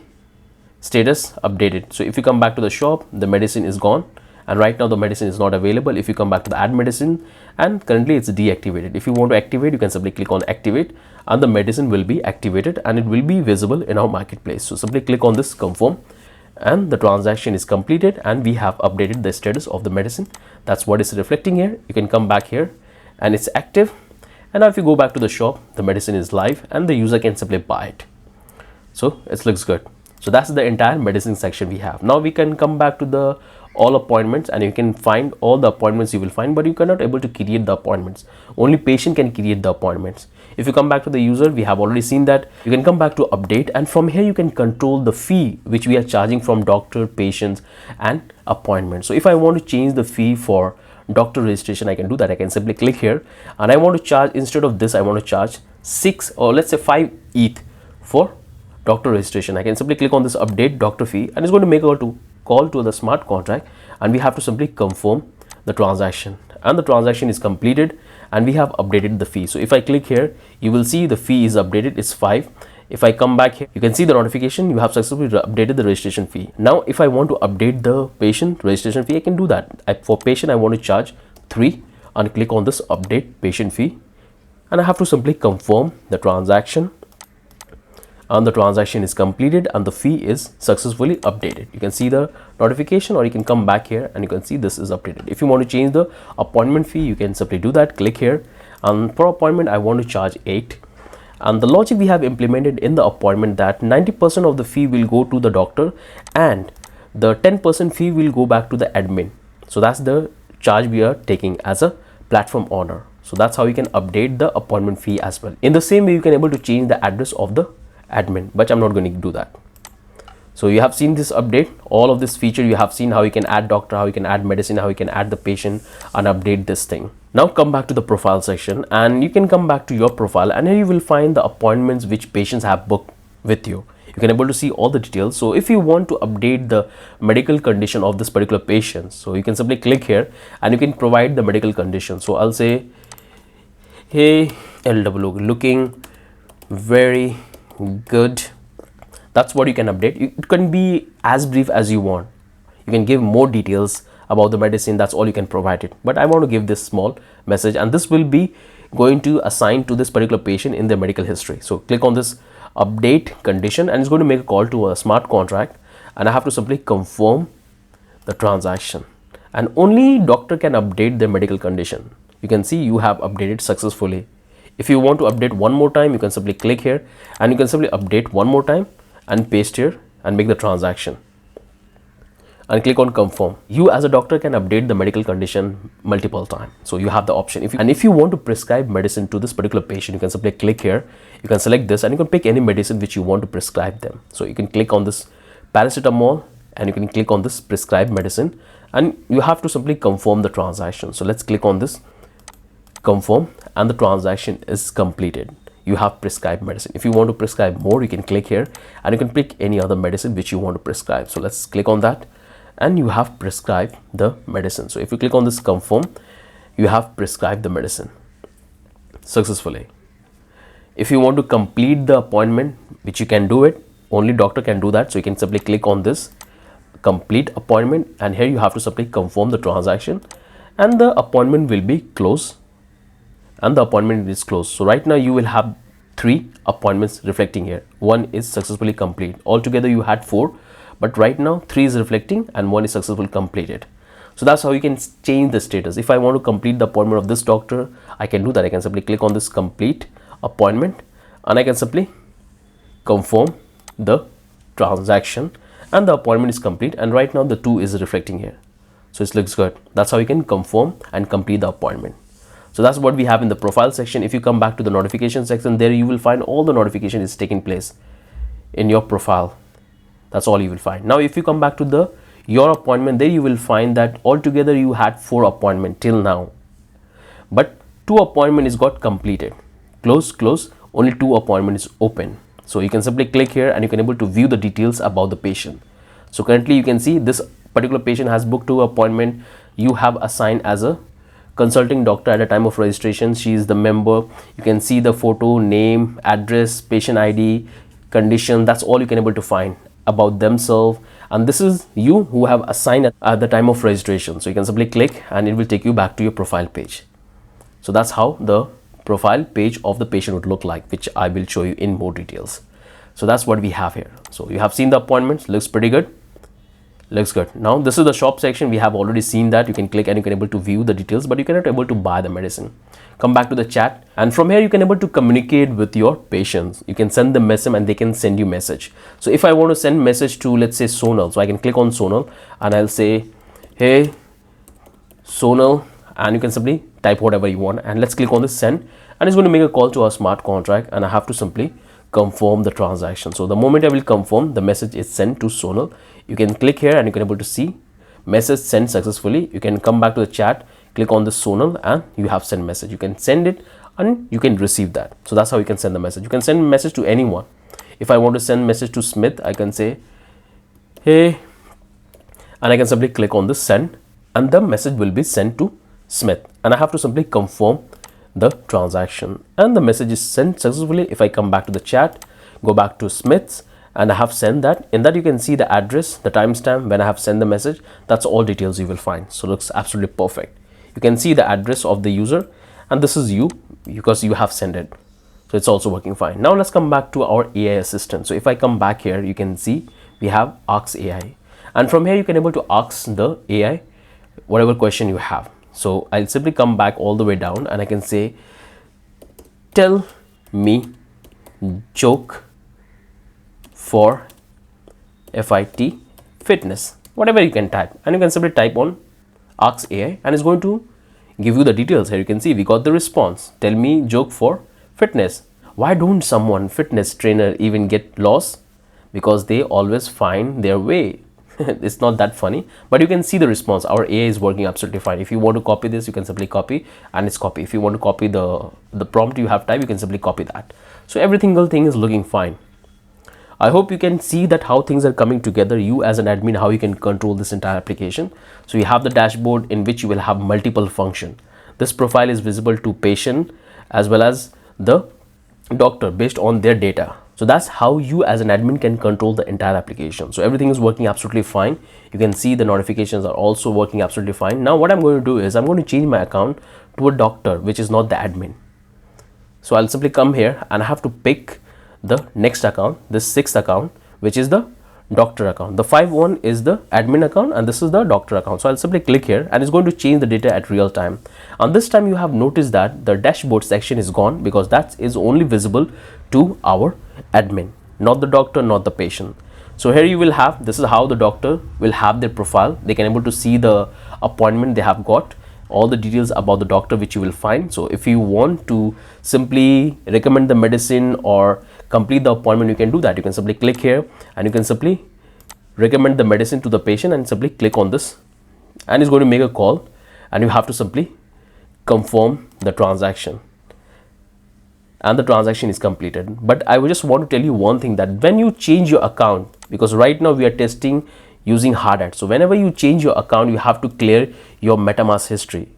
Speaker 1: status updated. So if you come back to the shop, the medicine is gone and right now the medicine is not available. If you come back to the add medicine, and currently it's deactivated. If you want to activate, you can simply click on activate and the medicine will be activated and it will be visible in our marketplace. So simply click on this confirm and the transaction is completed and we have updated the status of the medicine. That's what is reflecting here. You can come back here and it's active, and now if you go back to the shop, the medicine is live and the user can simply buy it. So it looks good. So that's the entire medicine section we have. Now we can come back to the all appointments, and you can find all the appointments you will find, but you cannot able to create the appointments. Only patient can create the appointments. If you come back to the user, we have already seen that. You can come back to update, and from here you can control the fee which we are charging from doctor, patients and appointments. So if I want to change the fee for doctor registration, I can do that. I can simply click here and I want to charge, instead of this I want to charge 6 or let's say 5 ETH for doctor registration. I can simply click on this update doctor fee and it's going to make a call to the smart contract, and we have to simply confirm the transaction, and the transaction is completed and we have updated the fee. So if I click here, you will see the fee is updated, it's 5. If I come back here, you can see the notification, you have successfully updated the registration fee. Now if I want to update the patient registration fee, I can do that. For patient I want to charge 3 and click on this update patient fee, and I have to simply confirm the transaction, and the transaction is completed and the fee is successfully updated. You can see the notification, or you can come back here and you can see this is updated. If you want to change the appointment fee, you can simply do that. Click here, and per appointment I want to charge 8, and the logic we have implemented in the appointment that 90% of the fee will go to the doctor and the 10% fee will go back to the admin. So that's the charge we are taking as a platform owner. So that's how you can update the appointment fee as well. In the same way, you can able to change the address of the admin, but I'm not going to do that. So you have seen this update, all of this feature. You have seen how you can add doctor, how you can add medicine, how you can add the patient and update this thing. Now come back to the profile section, and you can come back to your profile, and here you will find the appointments which patients have booked with you. You can able to see all the details. So if you want to update the medical condition of this particular patient, so you can simply click here and you can provide the medical condition. So I'll say, hey LW, looking very good. That's what you can update. It can be as brief as you want. You can give more details about the medicine. That's all you can provide it, but I want to give this small message, and this will be going to assign to this particular patient in their medical history. So click on this update condition, and it's going to make a call to a smart contract, and I have to simply confirm the transaction, and only doctor can update their medical condition. You can see you have updated successfully. If you want to update one more time, you can simply click here and you can simply update one more time and paste here and make the transaction and click on confirm. You as a doctor can update the medical condition multiple times. So you have the option. If you want to prescribe medicine to this particular patient, you can simply click here. You can select this and you can pick any medicine which you want to prescribe them. So you can click on this paracetamol and you can click on this prescribed medicine and you have to simply confirm the transaction. So let's click on this confirm and the transaction is completed. You have prescribed medicine. If you want to prescribe more, you can click here and you can pick any other medicine which you want to prescribe. So let's click on that and you have prescribed the medicine. So if you click on this confirm, you have prescribed the medicine successfully. If you want to complete the appointment, which you can do it, only doctor can do that. So you can simply click on this complete appointment and here you have to simply confirm the transaction and the appointment will be closed and the appointment is closed. So right now you will have 3 appointments reflecting here. 1 is successfully complete. Altogether you had 4, but right now 3 is reflecting and 1 is successfully completed. So that's how you can change the status. If I want to complete the appointment of this doctor, I can do that. I can simply click on this complete appointment and I can simply confirm the transaction and the appointment is complete, and right now the 2 is reflecting here. So it looks good. That's how you can confirm and complete the appointment. So that's what we have in the profile section. If you come back to the notification section, there you will find all the notification is taking place in your profile. That's all you will find. Now if you come back to your appointment, there you will find that altogether you had 4 appointments till now, but 2 appointment is got completed. Close, only 2 appointment is open. So you can simply click here and you can able to view the details about the patient. So currently you can see this particular patient has booked 2 appointment. You have assigned as a consulting doctor at the time of registration. She is the member. You can see the photo, name, address, patient ID, condition. That's all you can able to find about themselves, and this is you who have assigned at the time of registration. So you can simply click and it will take you back to your profile page. So that's how the profile page of the patient would look like, which I will show you in more details. So that's what we have here. So you have seen the appointments. Looks pretty good. Looks good. Now this is the shop section. We have already seen that. You can click and you can able to view the details, but you cannot able to buy the medicine. Come back to the chat and from here you can able to communicate with your patients. You can send them message and they can send you message. So if I want to send message to, let's say, Sonal, so I can click on Sonal and I'll say, hey Sonal, and you can simply type whatever you want and let's click on this send, and it's going to make a call to our smart contract and I have to simply confirm the transaction. So the moment I will confirm, the message is sent to Sonal. You can click here and you can able to see message sent successfully. You can come back to the chat, click on the Sonal and you have sent message. You can send it and you can receive that. So that's how you can send the message. You can send message to anyone. If I want to send message to Smith, I can say hey, and I can simply click on the send and the message will be sent to Smith and I have to simply confirm the transaction and the message is sent successfully. If I come back to the chat, go back to Smith's and I have sent that. In that you can see the address, the timestamp when I have sent the message. That's all details you will find. So it looks absolutely perfect. You can see the address of the user and this is you because you have sent it. So it's also working fine. Now let's come back to our AI assistant. So if I come back here, you can see we have Ask AI and from here you can able to ask the AI whatever question you have. So I'll simply come back all the way down and I can say, tell me joke for FIT fitness, whatever you can type, and you can simply type on Ask AI and it's going to give you the details. Here you can see we got the response. Tell me joke for fitness. Why don't someone fitness trainer even get lost? Because they always find their way. It's not that funny, but you can see the response. Our AI is working absolutely fine. If you want to copy this, you can simply copy and it's copy. If you want to copy the prompt you have typed, you can simply copy that. So every single thing is looking fine. I hope you can see that how things are coming together. You as an admin, how you can control this entire application. So you have the dashboard in which you will have multiple function. This profile is visible to patient as well as the doctor based on their data. So that's how you as an admin can control the entire application. So everything is working absolutely fine. You can see the notifications are also working absolutely fine. Now what I'm going to do is I'm going to change my account to a doctor, which is not the admin. So I'll simply come here and I have to pick the next account, this 6th account, which is the doctor account. The 5 one is the admin account and this is the doctor account. So I'll simply click here and it's going to change the data at real time. And this time you have noticed that the dashboard section is gone because that is only visible to our admin, not the doctor, not the patient. So here you will have, this is how the doctor will have their profile. They can able to see the appointment they have got, all the details about the doctor which you will find. So if you want to simply recommend the medicine or complete the appointment, you can do that. You can simply click here and you can simply recommend the medicine to the patient and simply click on this and it's going to make a call and you have to simply confirm the transaction and the transaction is completed. But I would just want to tell you one thing, that when you change your account, because right now we are testing using hard hat, so whenever you change your account you have to clear your MetaMask history.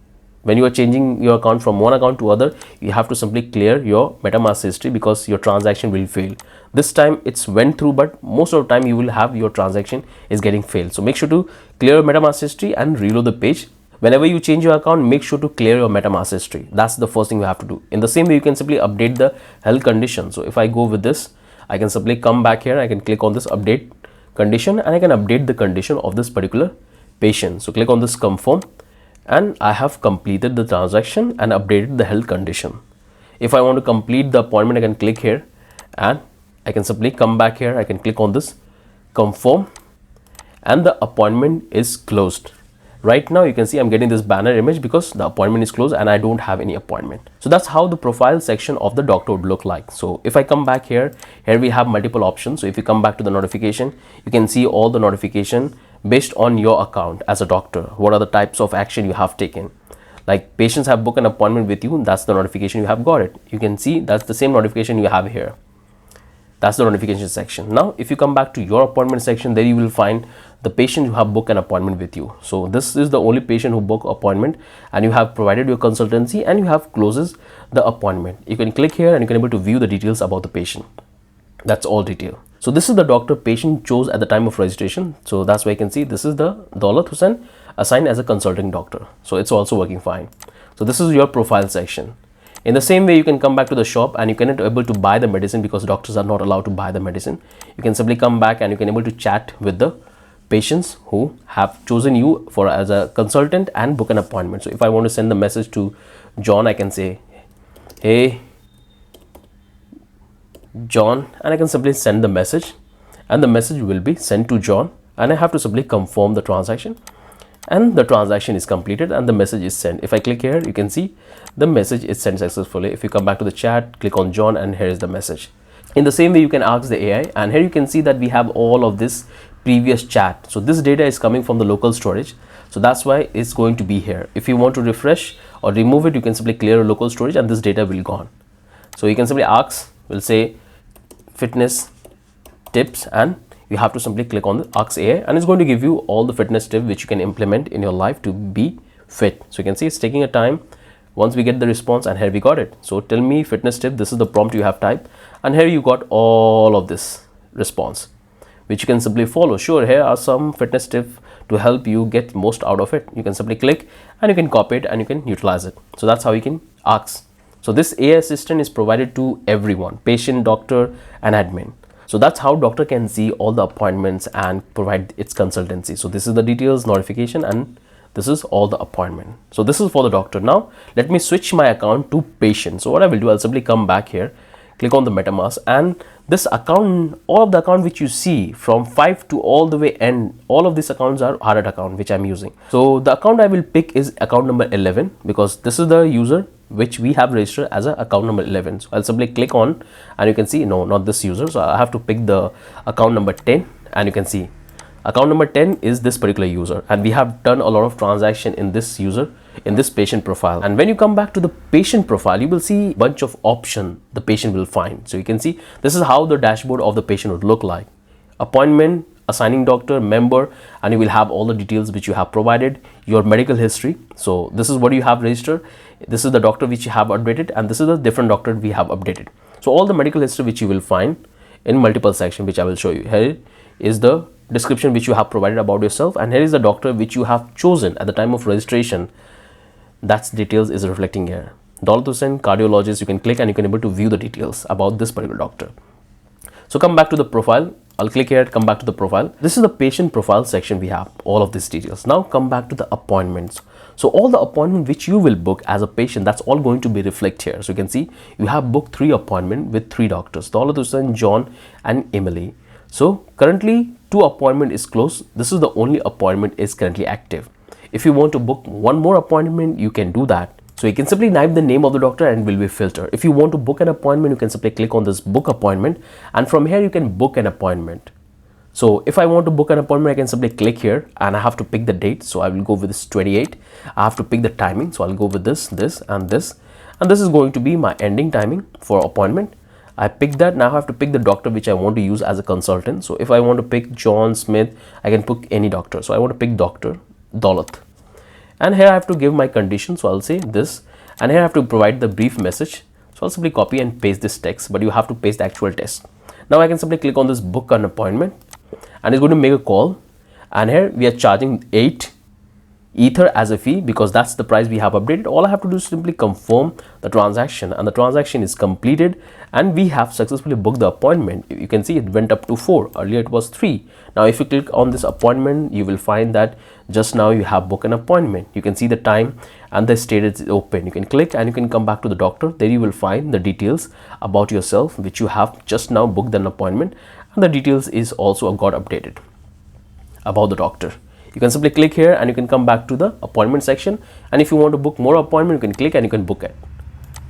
Speaker 1: When you are changing your account from one account to other, you have to simply clear your MetaMask history because your transaction will fail. This time it's went through, but most of the time you will have your transaction is getting failed. So make sure to clear your MetaMask history and reload the page. Whenever you change your account, make sure to clear your MetaMask history. That's the first thing you have to do. In the same way, you can simply update the health condition. So if I go with this, I can simply come back here. I can click on this update condition and I can update the condition of this particular patient. So click on this confirm and I have completed the transaction and updated the health condition. If I want to complete the appointment, I can click here and I can simply come back here. I can click on this confirm and the appointment is closed. Right now you can see I'm getting this banner image because the appointment is closed and I don't have any appointment. So that's how the profile section of the doctor would look like. So if I come back here we have multiple options. So if you come back to the notification, you can see all the notification based on your account as a doctor. What are the types of action you have taken? Like patients have booked an appointment with you, that's the notification you have got it. You can see that's the same notification you have here. That's the notification section. Now if you come back to your appointment section, there you will find the patient who have booked an appointment with you. So this is the only patient who booked appointment and you have provided your consultancy and you have closes the appointment. You can click here and you can able to view the details about the patient. That's all detail. So this is the doctor patient chose at the time of registration. So that's why you can see this is the Daulat Hussain assigned as a consulting doctor. So it's also working fine. So this is your profile section. In the same way, you can come back to the shop and you cannot able to buy the medicine because doctors are not allowed to buy the medicine. You can simply come back and you can able to chat with the patients who have chosen you for as a consultant and book an appointment. So if I want to send the message to John, I can say, hey John, and I can simply send the message and the message will be sent to John and I have to simply confirm the transaction and the transaction is completed and the message is sent. If I click here, you can see the message is sent successfully. If you come back to the chat, click on John and here is the message. In the same way, you can ask the AI and here you can see that we have all of this previous chat. So this data is coming from the local storage. So that's why it's going to be here. If you want to refresh or remove it, you can simply clear a local storage and this data will gone. So you can simply ask, we'll say fitness tips and you have to simply click on the Ask AI and it's going to give you all the fitness tips which you can implement in your life to be fit. So you can see it's taking a time. Once we get the response and here we got it. So tell me fitness tip, this is the prompt you have typed and here you got all of this response which you can simply follow. Sure, here are some fitness tips to help you get most out of it. You can simply click and you can copy it and you can utilize it. So that's how you can ask. So this AI assistant is provided to everyone, patient, doctor and admin. So that's how doctor can see all the appointments and provide its consultancy. So this is the details, notification and this is all the appointment. So this is for the doctor. Now let me switch my account to patient. So what I will do, I'll simply come back here, click on the MetaMask and this account, all of the account which you see from 5 to all the way end, all of these accounts are hard hat account which I'm using. So the account I will pick is account number 11 because this is the user which we have registered as a account number 11. So I'll simply click on and you can see no, not this user. So I have to pick the account number 10 and you can see account number 10 is this particular user and we have done a lot of transaction in this user, in this patient profile. And when you come back to the patient profile, you will see bunch of option the patient will find. So you can see this is how the dashboard of the patient would look like. Appointment, assigning doctor, member, and you will have all the details which you have provided, your medical history. So this is what you have registered. This is the doctor which you have updated and this is the different doctor we have updated. So all the medical history which you will find in multiple section which I will show you. Here is the description which you have provided about yourself and here is the doctor which you have chosen at the time of registration. That's details is reflecting here. Daulat Hussain cardiologist, you can click and you can able to view the details about this particular doctor. So come back to the profile. I'll click here, come back to the profile. This is the patient profile section. We have all of these details. Now come back to the appointments. So all the appointment which you will book as a patient, that's all going to be reflect here. So you can see you have booked 3 appointments with 3 doctors, Daulat Hussain, John and Emily. So currently 2 appointment is closed. This is the only appointment is currently active. If you want to book one more appointment, you can do that. So you can simply type the name of the doctor and will be filtered. If you want to book an appointment, you can simply click on this book appointment, and from here you can book an appointment. So if I want to book an appointment, I can simply click here and I have to pick the date. So I will go with this 28. I have to pick the timing. So I'll go with this, and this. And this is going to be my ending timing for appointment. I pick that. Now I have to pick the doctor which I want to use as a consultant. So if I want to pick John Smith, I can pick any doctor. So I want to pick Dr. Daulat. And here I have to give my condition. So I'll say this. And here I have to provide the brief message. So I'll simply copy and paste this text, but you have to paste the actual text. Now I can simply click on this book an appointment, and it's going to make a call. And here we are charging 8 Ether as a fee because that's the price we have updated. All I have to do is simply confirm the transaction, and the transaction is completed and we have successfully booked the appointment. You can see it went up to 4. Earlier it was 3. Now if you click on this appointment, you will find that just now you have booked an appointment. You can see the time and the status is open. You can click and you can come back to the doctor. There you will find the details about yourself which you have just now booked an appointment, and the details is also got updated about the doctor. You can simply click here and you can come back to the appointment section, and if you want to book more appointment, you can click and you can book it.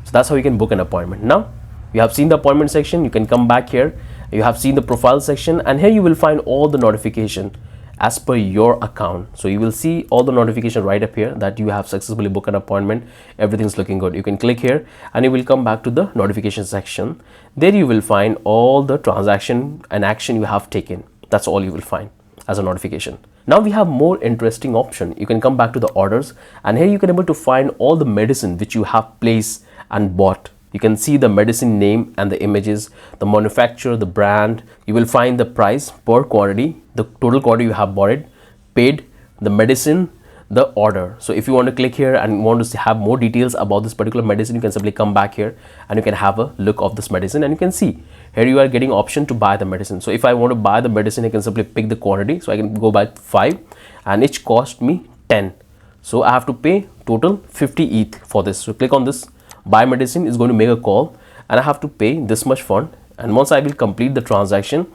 Speaker 1: So that's how you can book an appointment. Now you have seen the appointment section. You can come back here. You have seen the profile section, and here you will find all the notification as per your account. So you will see all the notification right up here that you have successfully booked an appointment. Everything's looking good. You can click here and you will come back to the notification section. There you will find all the transaction and action you have taken. That's all you will find as a notification. Now we have more interesting option. You can come back to the orders, and here you can able to find all the medicine which you have placed and bought. You can see the medicine name and the images, the manufacturer, the brand. You will find the price per quantity, the total quantity you have bought it, paid, the medicine, the order. So if you want to click here and want to have more details about this particular medicine, you can simply come back here and you can have a look of this medicine, and you can see here you are getting option to buy the medicine. So if I want to buy the medicine, I can simply pick the quantity. So I can go by 5 and it cost me 10. So I have to pay total 50 ETH for this. So click on this buy medicine, is going to make a call, and I have to pay this much fund. And once I will complete the transaction,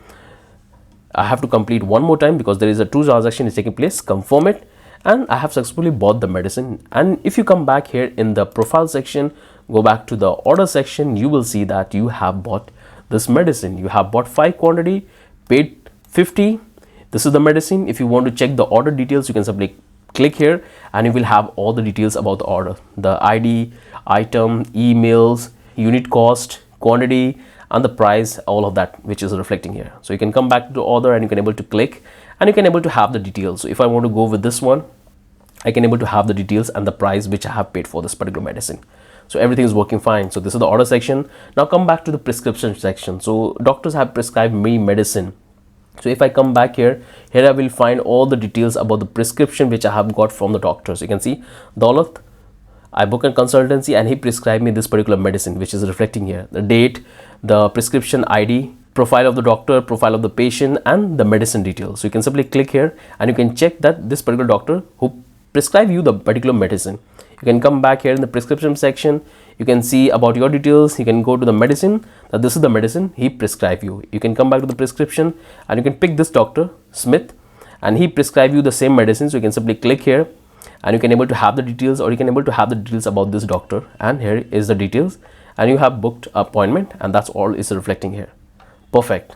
Speaker 1: I have to complete one more time because there is a 2 transaction is taking place, confirm it, and I have successfully bought the medicine. And if you come back here in the profile section, go back to the order section, you will see that you have bought this medicine. You have bought 5 quantity, paid 50. This is the medicine. If you want to check the order details, you can simply click here and you will have all the details about the order, the ID, item, emails, unit cost, quantity, and the price, all of that which is reflecting here. So you can come back to the order and you can able to click and you can able to have the details. So if I want to go with this one, I can able to have the details and the price which I have paid for this particular medicine. So everything is working fine. So this is the order section. Now come back to the prescription section. So doctors have prescribed me medicine. So if I come back here I will find all the details about the prescription which I have got from the doctors. You can see Daulat, I booked a consultancy and he prescribed me this particular medicine which is reflecting here. The date, the prescription ID, profile of the doctor, profile of the patient, and the medicine details. So you can simply click here and you can check that this particular doctor who prescribe you the particular medicine. You can come back here in the prescription section. You can see about your details. You can go to the medicine, that this is the medicine he prescribed you. You can come back to the prescription and you can pick this Dr. Smith and he prescribed you the same medicine. So you can simply click here and you can able to have the details, or you can able to have the details about this doctor, and here is the details, and you have booked appointment, and that's all is reflecting here. Perfect.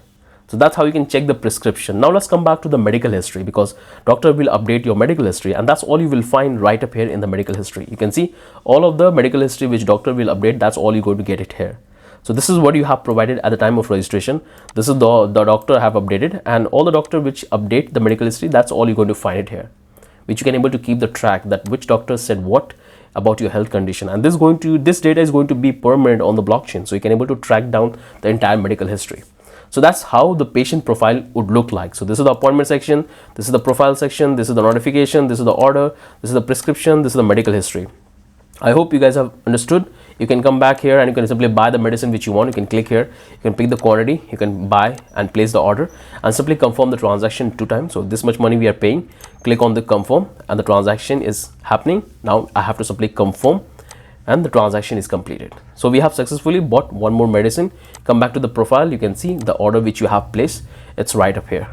Speaker 1: So that's how you can check the prescription. Now let's come back to the medical history, because doctor will update your medical history, and that's all you will find right up here in the medical history. You can see all of the medical history which doctor will update. That's all you're going to get it here. So this is what you have provided at the time of registration. This is the doctor have updated, and all the doctor which update the medical history, that's all you're going to find it here, which you can able to keep the track that which doctor said what about your health condition. And this data is going to be permanent on the blockchain, so you can able to track down the entire medical history. So that's how the patient profile would look like. So this is the appointment section, this is the profile section, this is the notification, this is the order, this is the prescription, this is the medical history. I hope you guys have understood. You can come back here and you can simply buy the medicine which you want. You can click here, you can pick the quantity, you can buy and place the order and simply confirm the transaction 2 times. So this much money we are paying, click on the confirm and the transaction is happening. Now I have to simply confirm and the transaction is completed. So we have successfully bought one more medicine. Come back to the profile, you can see the order which you have placed, it's right up here.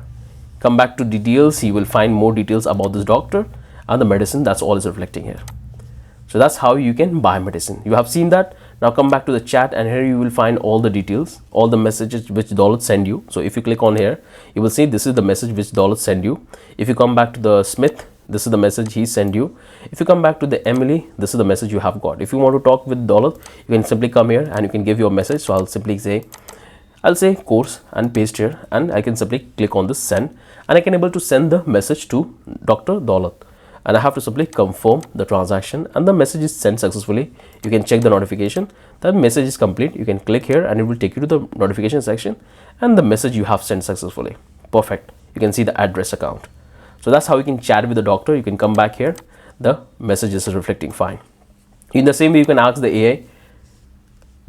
Speaker 1: Come back to details, you will find more details about this doctor and the medicine. That's all is reflecting here. So that's how you can buy medicine. You have seen that. Now come back to the chat and here you will find all the details, all the messages which Daulat send you. So if you click on here, you will see this is the message which Daulat send you. If you come back to the Smith, this is the message he sent you. If you come back to the Emily, this is the message you have got. If you want to talk with Daulat, you can simply come here and you can give your message. So I'll simply say, course and paste here and I can simply click on this send and I can able to send the message to Dr. Daulat. And I have to simply confirm the transaction and the message is sent successfully. You can check the notification. The message is complete. You can click here and it will take you to the notification section and the message you have sent successfully. Perfect. You can see the address account. So that's how you can chat with the doctor. You can come back here. The message is reflecting fine. In the same way, you can ask the AI.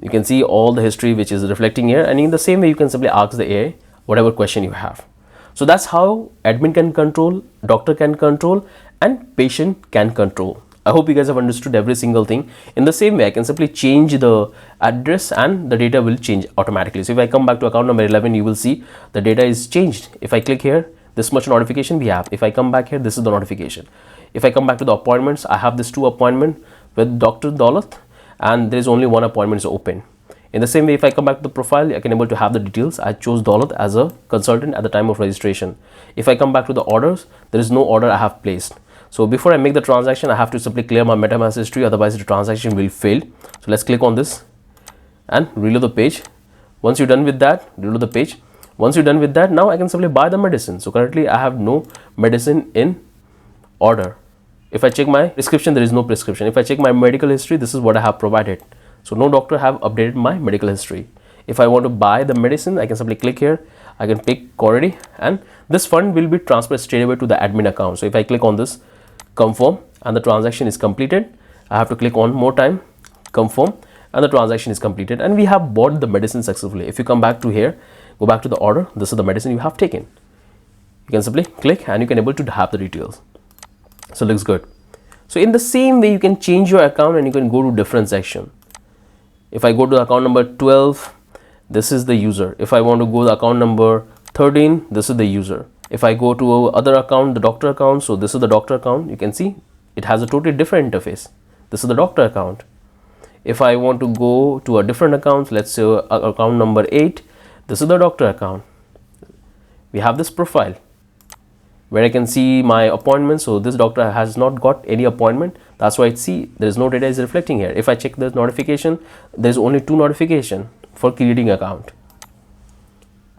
Speaker 1: You can see all the history which is reflecting here. And in the same way, you can simply ask the AI whatever question you have. So that's how admin can control, doctor can control, and patient can control. I hope you guys have understood every single thing. In the same way, I can simply change the address and the data will change automatically. So if I come back to account number 11, you will see the data is changed. If I click here, this much notification we have. If I come back here, this is the notification. If I come back to the appointments, I have this 2 appointment with Dr. Daulat and there is only 1 appointment is open. In the same way, if I come back to the profile, I can able to have the details. I chose Daulat as a consultant at the time of registration. If I come back to the orders, there is no order I have placed. So before I make the transaction, I have to simply clear my MetaMask history, otherwise the transaction will fail. So let's click on this and reload the page. Once you're done with that, reload the page. Once you're done with that, now I can simply buy the medicine. So currently I have no medicine in order. If I check my prescription, there is no prescription. If I check my medical history, this is what I have provided. So no doctor have updated my medical history. If I want to buy the medicine, I can simply click here. I can pick quantity and this fund will be transferred straight away to the admin account. So if I click on this, confirm and the transaction is completed. I have to click on more time, confirm and the transaction is completed and we have bought the medicine successfully. If you come back to here, go back to the order, this is the medicine you have taken. You can simply click and you can able to have the details. So looks good. So in the same way, you can change your account and you can go to different section. If I go to account number 12, this is the user. If I want to go to account number 13, this is the user. If I go to other account, the doctor account, so this is the doctor account, you can see it has a totally different interface. This is the doctor account. If I want to go to a different account, let's say account number 8, this is the doctor account. We have this profile where I can see my appointments. So this doctor has not got any appointment. That's why there is no data is reflecting here. If I check the notification, there's only 2 notification for creating account.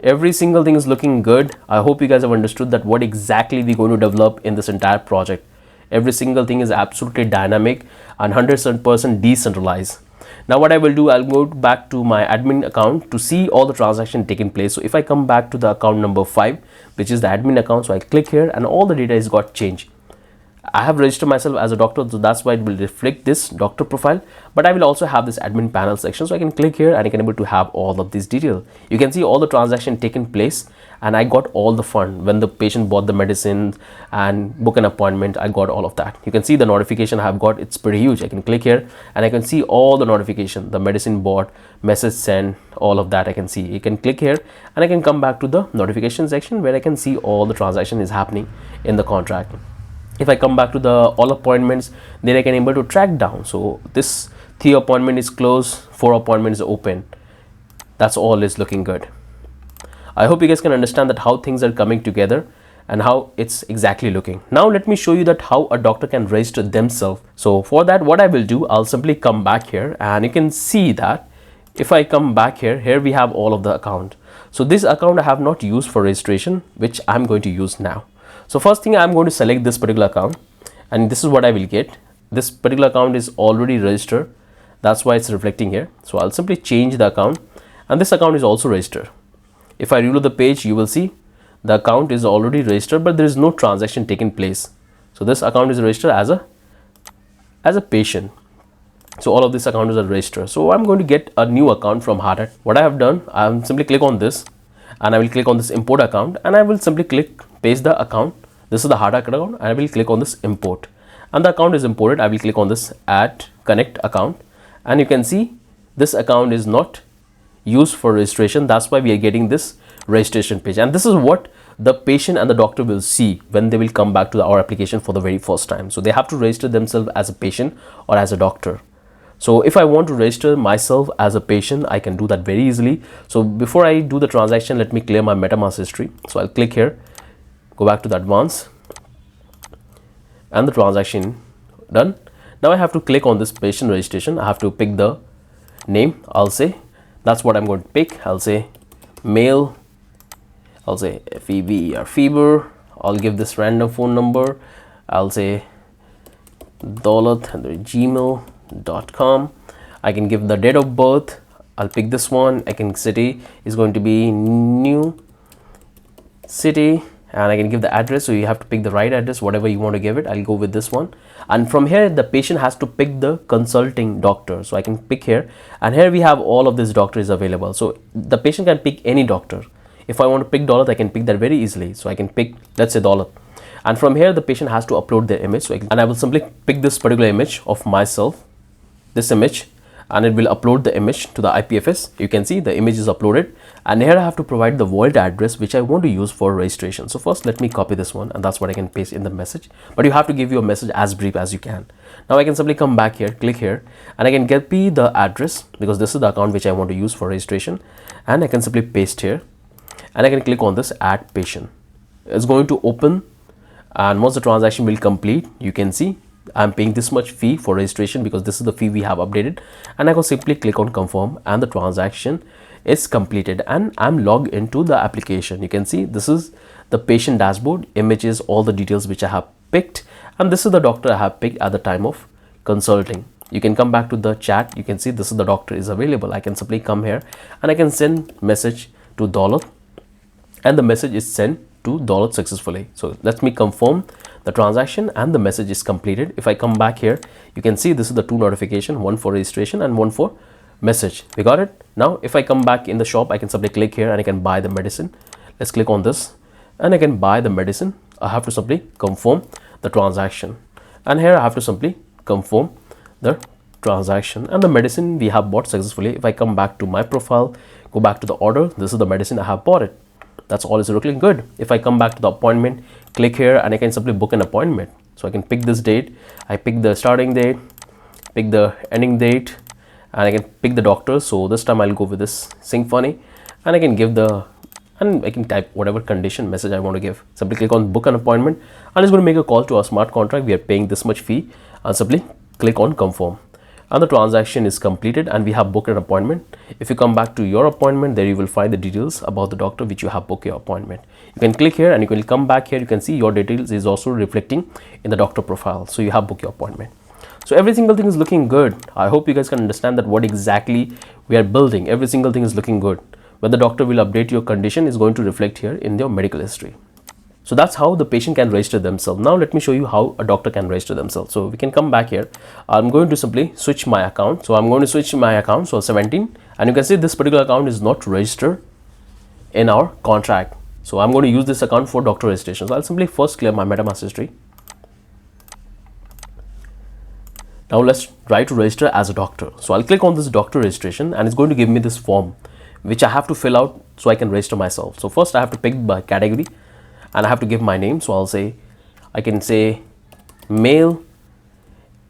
Speaker 1: Every single thing is looking good. I hope you guys have understood that what exactly we're going to develop in this entire project. Every single thing is absolutely dynamic and 100% decentralized. Now what I will do, I'll go back to my admin account to see all the transactions taking place. So if I come back to the account number 5, which is the admin account, so I click here and all the data is got changed. I have registered myself as a doctor, so that's why it will reflect this doctor profile, but I will also have this admin panel section, so I can click here and I can able to have all of these details. You can see all the transaction taken place and I got all the fund when the patient bought the medicine and book an appointment. I got all of that. You can see the notification I have got, it's pretty huge. I can click here and I can see all the notification, the medicine bought, message sent, all of that I can see. You can click here and I can come back to the notification section where I can see all the transaction is happening in the contract. If I come back to the all appointments, then I can able to track down. So this 3 appointment is closed, 4 appointments open. That's all is looking good. I hope you guys can understand that how things are coming together and how it's exactly looking. Now let me show you that how a doctor can register themselves. So for that, what I will do, I'll simply come back here and you can see that if I come back here we have all of the account. So this account I have not used for registration, which I'm going to use now. So first thing, I'm going to select this particular account and this is what I will get. This particular account is already registered. That's why it's reflecting here. So I'll simply change the account and this account is also registered. If I reload the page, you will see the account is already registered, but there is no transaction taking place. So this account is registered as a patient. So all of this account is a register. So I'm going to get a new account from Hardhat. What I have done, I'm simply click on this and I will click on this import account and I will simply click paste the account. This is the Hardhat account and I will click on this import and the account is imported. I will click on this add connect account and you can see this account is not used for registration. That's why we are getting this registration page, and this is what the patient and the doctor will see when they will come back to our application for the very first time. So they have to register themselves as a patient or as a doctor. So if I want to register myself as a patient, I can do that very easily. So before I do the transaction, let me clear my MetaMask history. So I'll click here, go back to the advanced and the transaction done. Now I have to click on this patient registration. I have to pick the name. I'll say that's what I'm going to pick. I'll say male, I'll say FEV or fever. I'll give this random phone number. I'll say daulat@gmail.com. I can give the date of birth. I'll pick this one. I can city is going to be New City and I can give the address. So you have to pick the right address, whatever you want to give it. I'll go with this one. And from here, the patient has to pick the consulting doctor. So I can pick here and here we have all of these doctors available. So the patient can pick any doctor. If I want to pick Daulat, I can pick that very easily. So I can pick, let's say Daulat. And from here, the patient has to upload their image. So I will simply pick this particular image of myself, this image, and it will upload the image to the IPFS. You can see the image is uploaded. And here I have to provide the wallet address, which I want to use for registration. So first, let me copy this one, and that's what I can paste in the message. But you have to give your message as brief as you can. Now I can simply come back here, click here, and I can copy the address because this is the account which I want to use for registration. And I can simply paste here. And I can click on this add patient. It's going to open, and once the transaction will complete, you can see I'm paying this much fee for registration because this is the fee we have updated, and I can simply click on confirm and the transaction is completed and I'm logged into the application. You can see this is the patient dashboard, images, all the details which I have picked, and this is the doctor I have picked at the time of consulting. You can come back to the chat. You can see this is the doctor is available. I can simply come here and I can send message to Daulat, and the message is sent to Daulat successfully. So let me confirm the transaction and the message is completed. If I come back here, you can see this is the two notification, one for registration and one for message. We got it. Now if I come back in the shop, I can simply click here and I can buy the medicine. Let's click on this and I can buy the medicine. I have to simply confirm the transaction, and here I have to simply confirm the transaction and the medicine we have bought successfully. If I come back to my profile, go back to the order, this is the medicine I have bought it. That's all is looking good. If I come back to the appointment, click here and I can simply book an appointment. So I can pick this date. I pick the starting date, pick the ending date, and I can pick the doctor. So this time I'll go with this Symphony, and I can give and I can type whatever condition message I want to give. Simply click on book an appointment and it's going to make a call to our smart contract. We are paying this much fee, and simply click on confirm. And the transaction is completed and we have booked an appointment. If you come back to your appointment, there you will find the details about the doctor which you have booked your appointment. You can click here and you can come back here. You can see your details is also reflecting in the doctor profile. So you have booked your appointment. So every single thing is looking good. I hope you guys can understand that what exactly we are building. Every single thing is looking good. When the doctor will update your condition is going to reflect here in your medical history. So that's how the patient can register themselves. Now let me show you how a doctor can register themselves. So we can come back here. I'm going to simply switch my account. So I'm going to switch my account. So 17, and you can see this particular account is not registered in our contract. So I'm going to use this account for doctor registration. So I'll simply first clear my MetaMask history. Now let's try to register as a doctor. So I'll click on this doctor registration and it's going to give me this form which I have to fill out so I can register myself. So first I have to pick by category and I have to give my name. So I can say male,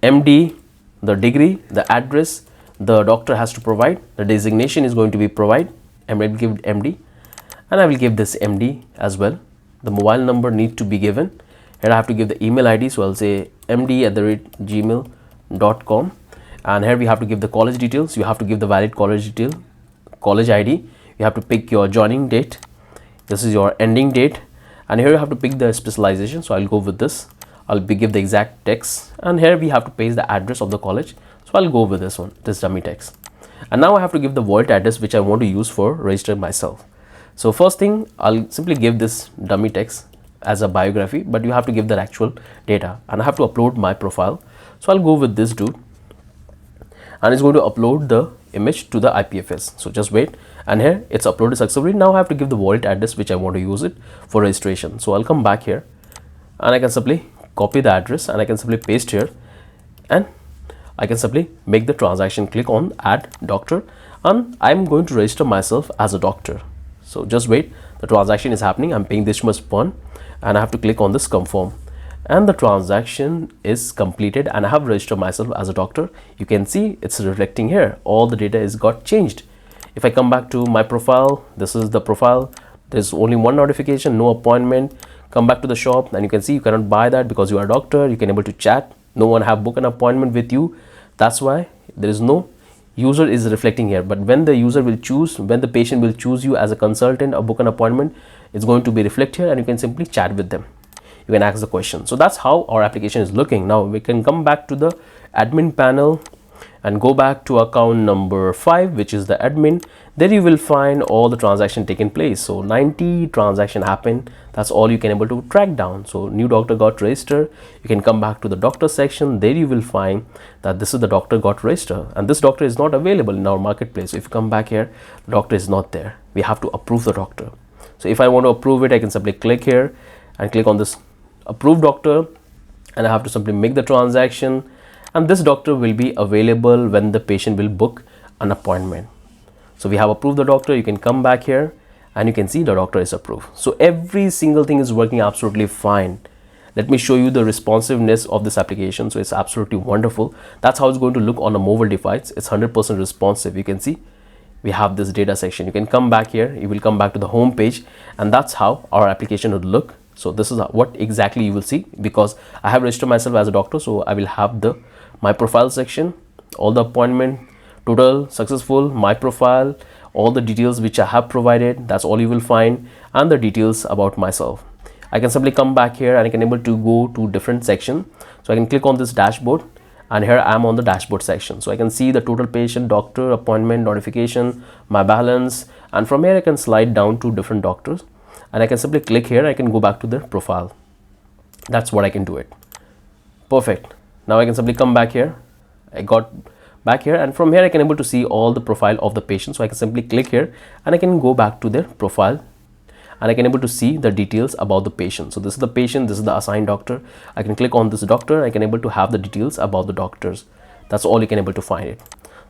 Speaker 1: MD, the degree, the address the doctor has to provide, the designation is going to be provide, and I will give MD, and I will give this MD as well. The mobile number need to be given, and I have to give the email ID. So I'll say md@gmail.com, and here we have to give the college details. You have to give the valid college detail, college ID. You have to pick your joining date. This is your ending date. And here you have to pick the specialization. So I'll go with this. I'll give the exact text, and here we have to paste the address of the college. So I'll go with this one, this dummy text. And now I have to give the wallet address which I want to use for registering myself. So first thing, I'll simply give this dummy text as a biography, but you have to give the actual data, and I have to upload my profile. So I'll go with this dude, and it's going to upload the image to the IPFS. So just wait, and here it's uploaded successfully. Now I have to give the wallet address which I want to use it for registration. So I'll come back here and I can simply copy the address and I can simply paste here, and I can simply make the transaction. Click on add doctor, and I'm going to register myself as a doctor. So just wait, the transaction is happening. I'm paying this much per, and I have to click on this confirm, and the transaction is completed and I have registered myself as a doctor. You can see it's reflecting here, all the data is got changed. If I come back to my profile, this is the profile, there's only one notification, no appointment. Come back to the shop and you can see you cannot buy that because you are a doctor. You can able to chat, no one have booked an appointment with you. That's why there is no user is reflecting here. But when the user will choose, when the patient will choose you as a consultant or book an appointment, it's going to be reflect here, and you can simply chat with them. You can ask the question. So that's how our application is looking. Now we can come back to the admin panel and go back to account number 5, which is the admin. There you will find all the transaction taking place. So 90 transaction happened. That's all you can able to track down. So new doctor got registered. You can come back to the doctor section. There you will find that this is the doctor got registered, and this doctor is not available in our marketplace. So if you come back here, the doctor is not there. We have to approve the doctor. So if I want to approve it, I can simply click here and click on this approve doctor, and I have to simply make the transaction, and this doctor will be available when the patient will book an appointment. So we have approved the doctor. You can come back here and you can see the doctor is approved. So every single thing is working absolutely fine. Let me show you the responsiveness of this application. So it's absolutely wonderful. That's how it's going to look on a mobile device. It's 100% responsive. You can see we have this data section. You can come back here, you will come back to the home page, and that's how our application would look. So this is what exactly you will see, because I have registered myself as a doctor. So I will have the my profile section, all the appointment total successful, my profile, all the details which I have provided, that's all you will find, and the details about myself. I can simply come back here and I can able to go to different section. So I can click on this dashboard, and here I am on the dashboard section. So I can see the total patient, doctor, appointment, notification, my balance, and from here I can slide down to different doctors, and I can simply click here. I can go back to the profile. That's what I can do it. Perfect. Now I can simply come back here. I got back here, and from here I can able to see all the profile of the patient. So I can simply click here and I can go back to their profile, and I can able to see the details about the patient. So this is the patient, this is the assigned doctor. I can click on this doctor. I can able to have the details about the doctors. That's all you can able to find it.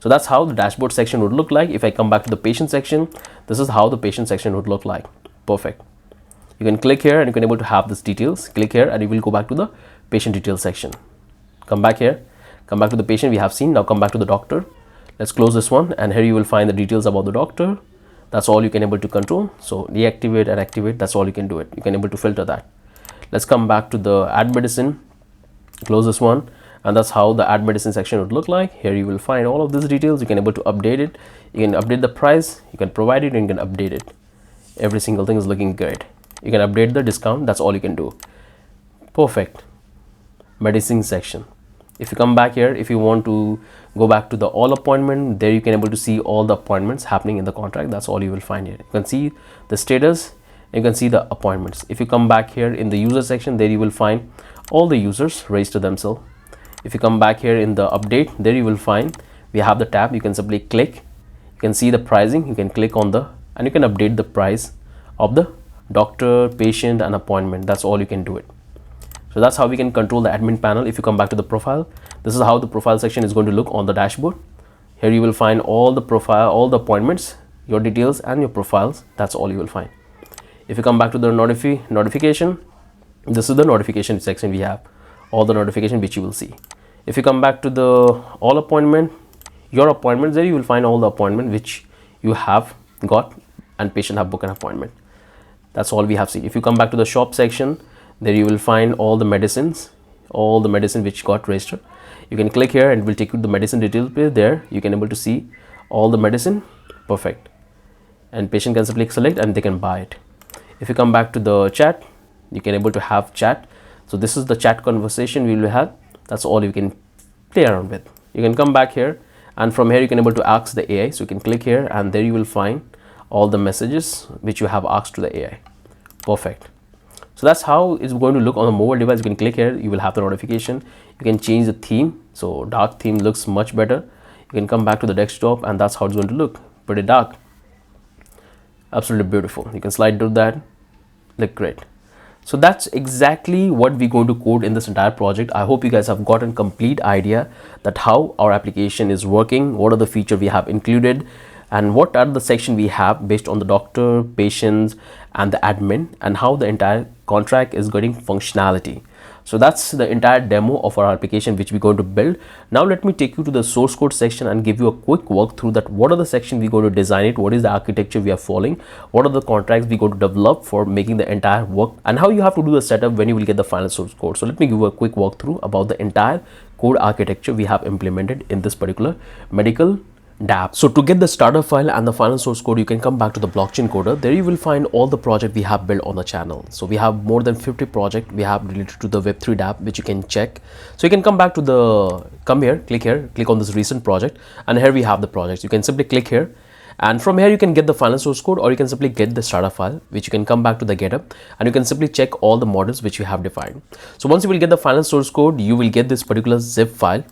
Speaker 1: So that's how the dashboard section would look like. If I come back to the patient section, this is how the patient section would look like. Perfect. You can click here and you can able to have this details. Click here and you will go back to the patient details section. Come back here, come back to the patient we have seen. Now come back to the doctor. Let's close this one, and here you will find the details about the doctor. That's all you can able to control. So deactivate and activate, that's all you can do it. You can able to filter that. Let's come back to the add medicine, close this one, and that's how the add medicine section would look like. Here you will find all of these details. You can able to update it. You can update the price, you can provide it, and you can update it. Every single thing is looking good. You can update the discount, that's all you can do. Perfect. Medicine section. If you come back here, if you want to go back to the all appointment, there you can able to see all the appointments happening in the contract. That's all you will find here. You can see the status, you can see the appointments. If you come back here in the user section, there you will find all the users register themselves. If you come back here in the update, there you will find we have the tab. You can simply click, you can see the pricing, you can click on the, and you can update the price of the doctor, patient, and appointment. That's all you can do it. So that's how we can control the admin panel. If you come back to the profile, this is how the profile section is going to look on the dashboard. Here you will find all the profile, all the appointments, your details, and your profiles. That's all you will find. If you come back to the notification, this is the notification section. We have all the notification which you will see. If you come back to the all appointment, your appointments, there you will find all the appointment which you have got and patient have booked an appointment. That's all we have seen. If you come back to the shop section, there you will find all the medicines, all the medicine which got registered. You can click here and it will take you to the medicine details page. There you can able to see all the medicine. Perfect. And patient can simply select and they can buy it. If you come back to the chat, you can able to have chat. So this is the chat conversation we will have. That's all you can play around with. You can come back here, and from here you can able to ask the AI. So you can click here and there you will find all the messages which you have asked to the AI. Perfect. So that's how it's going to look on a mobile device. You can click here, you will have the notification. You can change the theme. So dark theme looks much better. You can come back to the desktop and that's how it's going to look. Pretty dark. Absolutely beautiful. You can slide to that. Look great. So that's exactly what we're going to code in this entire project. I hope you guys have gotten complete idea that how our application is working, what are the features we have included, and what are the section we have based on the doctor, patients, and the admin, and how the entire contract is getting functionality. So that's the entire demo of our application which we're going to build. Now let me take you to the source code section and give you a quick walkthrough that what are the section we're going to design it, what is the architecture we are following, what are the contracts we're going to develop for making the entire work, and how you have to do the setup when you will get the final source code. So let me give you a quick walkthrough about the entire code architecture we have implemented in this particular medical dApp. So to get the starter file and the final source code, you can come back to the blockchain coder. There you will find all the project we have built on the channel. So we have more than 50 project we have related to the Web3 dApp, which you can check. So you can come back to the, click on this recent project, and here we have the projects. You can simply click here, and from here you can get the final source code, or you can simply get the starter file, which you can come back to the GitHub, and you can simply check all the models which you have defined. So once you will get the final source code, you will get this particular zip file,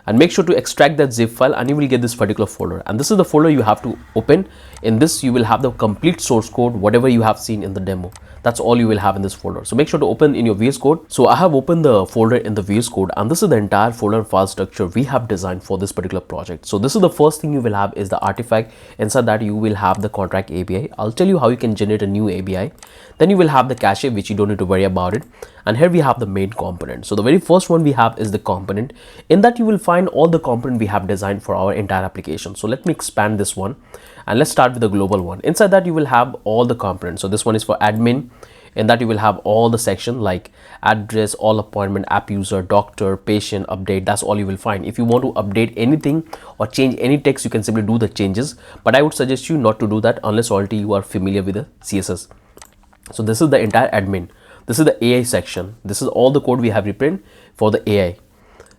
Speaker 1: and make sure to extract that zip file, and you will get this particular folder, and this is the folder you have to open. In this you will have the complete source code, whatever you have seen in the demo. That's all you will have in this folder. So make sure to open in your VS Code. So I have opened the folder in the VS Code, and this is the entire folder and file structure we have designed for this particular project. So this is the first thing you will have is the artifact. Inside that you will have the contract API. I'll tell you how you can generate a new API. Then you will have the cache, which you don't need to worry about it. And here we have the main component. So the very first one we have is the component. In that you will find all the component we have designed for our entire application. So let me expand this one, and let's start with the global one. Inside that you will have all the components. So this one is for admin. In that you will have all the section like address, all appointment, app user, doctor, patient, update. That's all you will find. If you want to update anything or change any text, you can simply do the changes, but I would suggest you not to do that unless already you are familiar with the CSS. So this is the entire admin. This is the AI section. This is all the code we have written for the AI.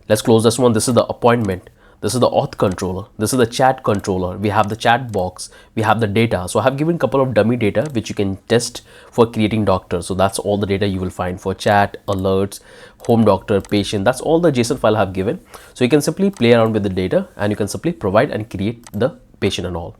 Speaker 1: Let's close this one. This is the appointment. This is the auth controller. This is the chat controller. We have the chat box. We have the data. So I have given a couple of dummy data which you can test for creating doctors. So that's all the data you will find for chat, alerts, home doctor, patient. That's all the JSON file I have given. So you can simply play around with the data, and you can simply provide and create the patient and all.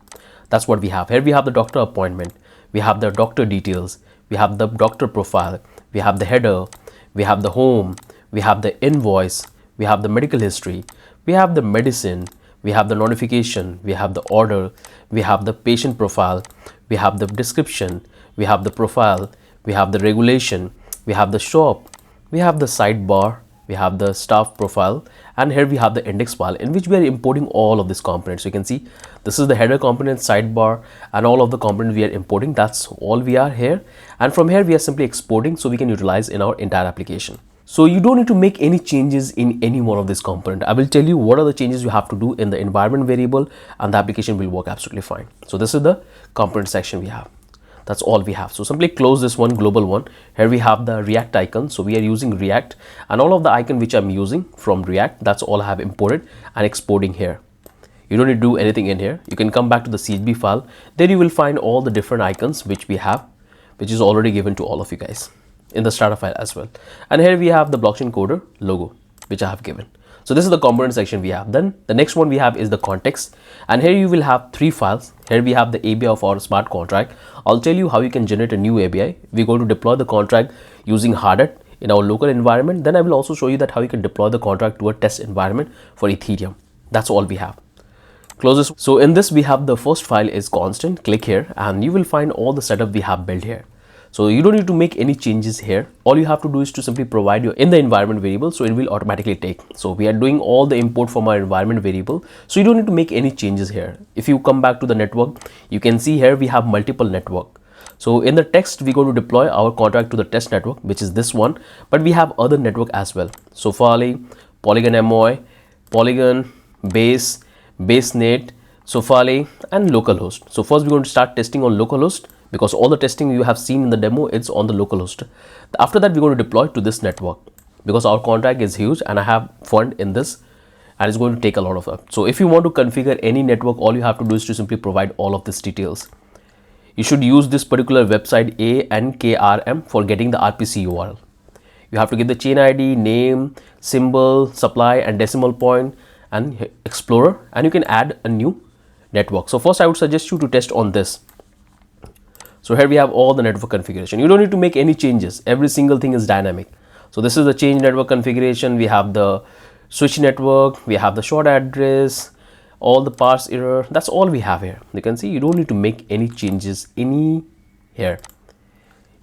Speaker 1: That's what we have. Here we have the doctor appointment. We have the doctor details. We have the doctor profile. We have the header. We have the home. We have the invoice. We have the medical history. We have the medicine, we have the notification, we have the order, we have the patient profile, we have the description, we have the profile, we have the regulation, we have the shop, we have the sidebar, we have the staff profile, and here we have the index file in which we are importing all of these components. So you can see this is the header component, sidebar, and all of the components we are importing. That's all we are here, and from here we are simply exporting so we can utilize in our entire application. So you don't need to make any changes in any one of this component. I will tell you what are the changes you have to do in the environment variable, and the application will work absolutely fine. So this is the component section we have. That's all we have. So simply close this one, global one. Here we have the React icon. So we are using React, and all of the icon which I'm using from React, that's all I have imported and exporting here. You don't need to do anything in here. You can come back to the CSV file. There you will find all the different icons which we have, which is already given to all of you guys in the starter file as well. And here we have the blockchain coder logo which I have given. So this is the component section we have. Then the next one we have is the context, and here you will have 3 files. Here we have the API of our smart contract. I'll tell you how you can generate a new API. We're going to deploy the contract using Hardhat in our local environment. Then I will also show you that how you can deploy the contract to a test environment for Ethereum. That's all we have. Close this. So in this we have the first file is constant. Click here and you will find all the setup we have built here. So you don't need to make any changes here. All you have to do is to simply provide your in the environment variable, so it will automatically take. So we are doing all the import from our environment variable, so you don't need to make any changes here. If you come back to the network, you can see here we have multiple network. So in the text, we're going to deploy our contract to the test network, which is this one, but we have other network as well. So Sofali, Polygon MOI, Polygon, Base, BaseNet, Sofali, and localhost. So first we're going to start testing on localhost, because all the testing you have seen in the demo, it's on the localhost. After that, we're going to deploy to this network because our contract is huge and I have fund in this and it's going to take a lot of that. So if you want to configure any network, all you have to do is to simply provide all of these details. You should use this particular website ANKRM for getting the RPC URL. You have to get the chain ID, name, symbol, supply, and decimal point, and Explorer, and you can add a new network. So first I would suggest you to test on this. So here we have all the network configuration. You don't need to make any changes. Every single thing is dynamic. So this is the change network configuration. We have the switch network, we have the short address, all the parse error. That's all we have here. You can see you don't need to make any changes here.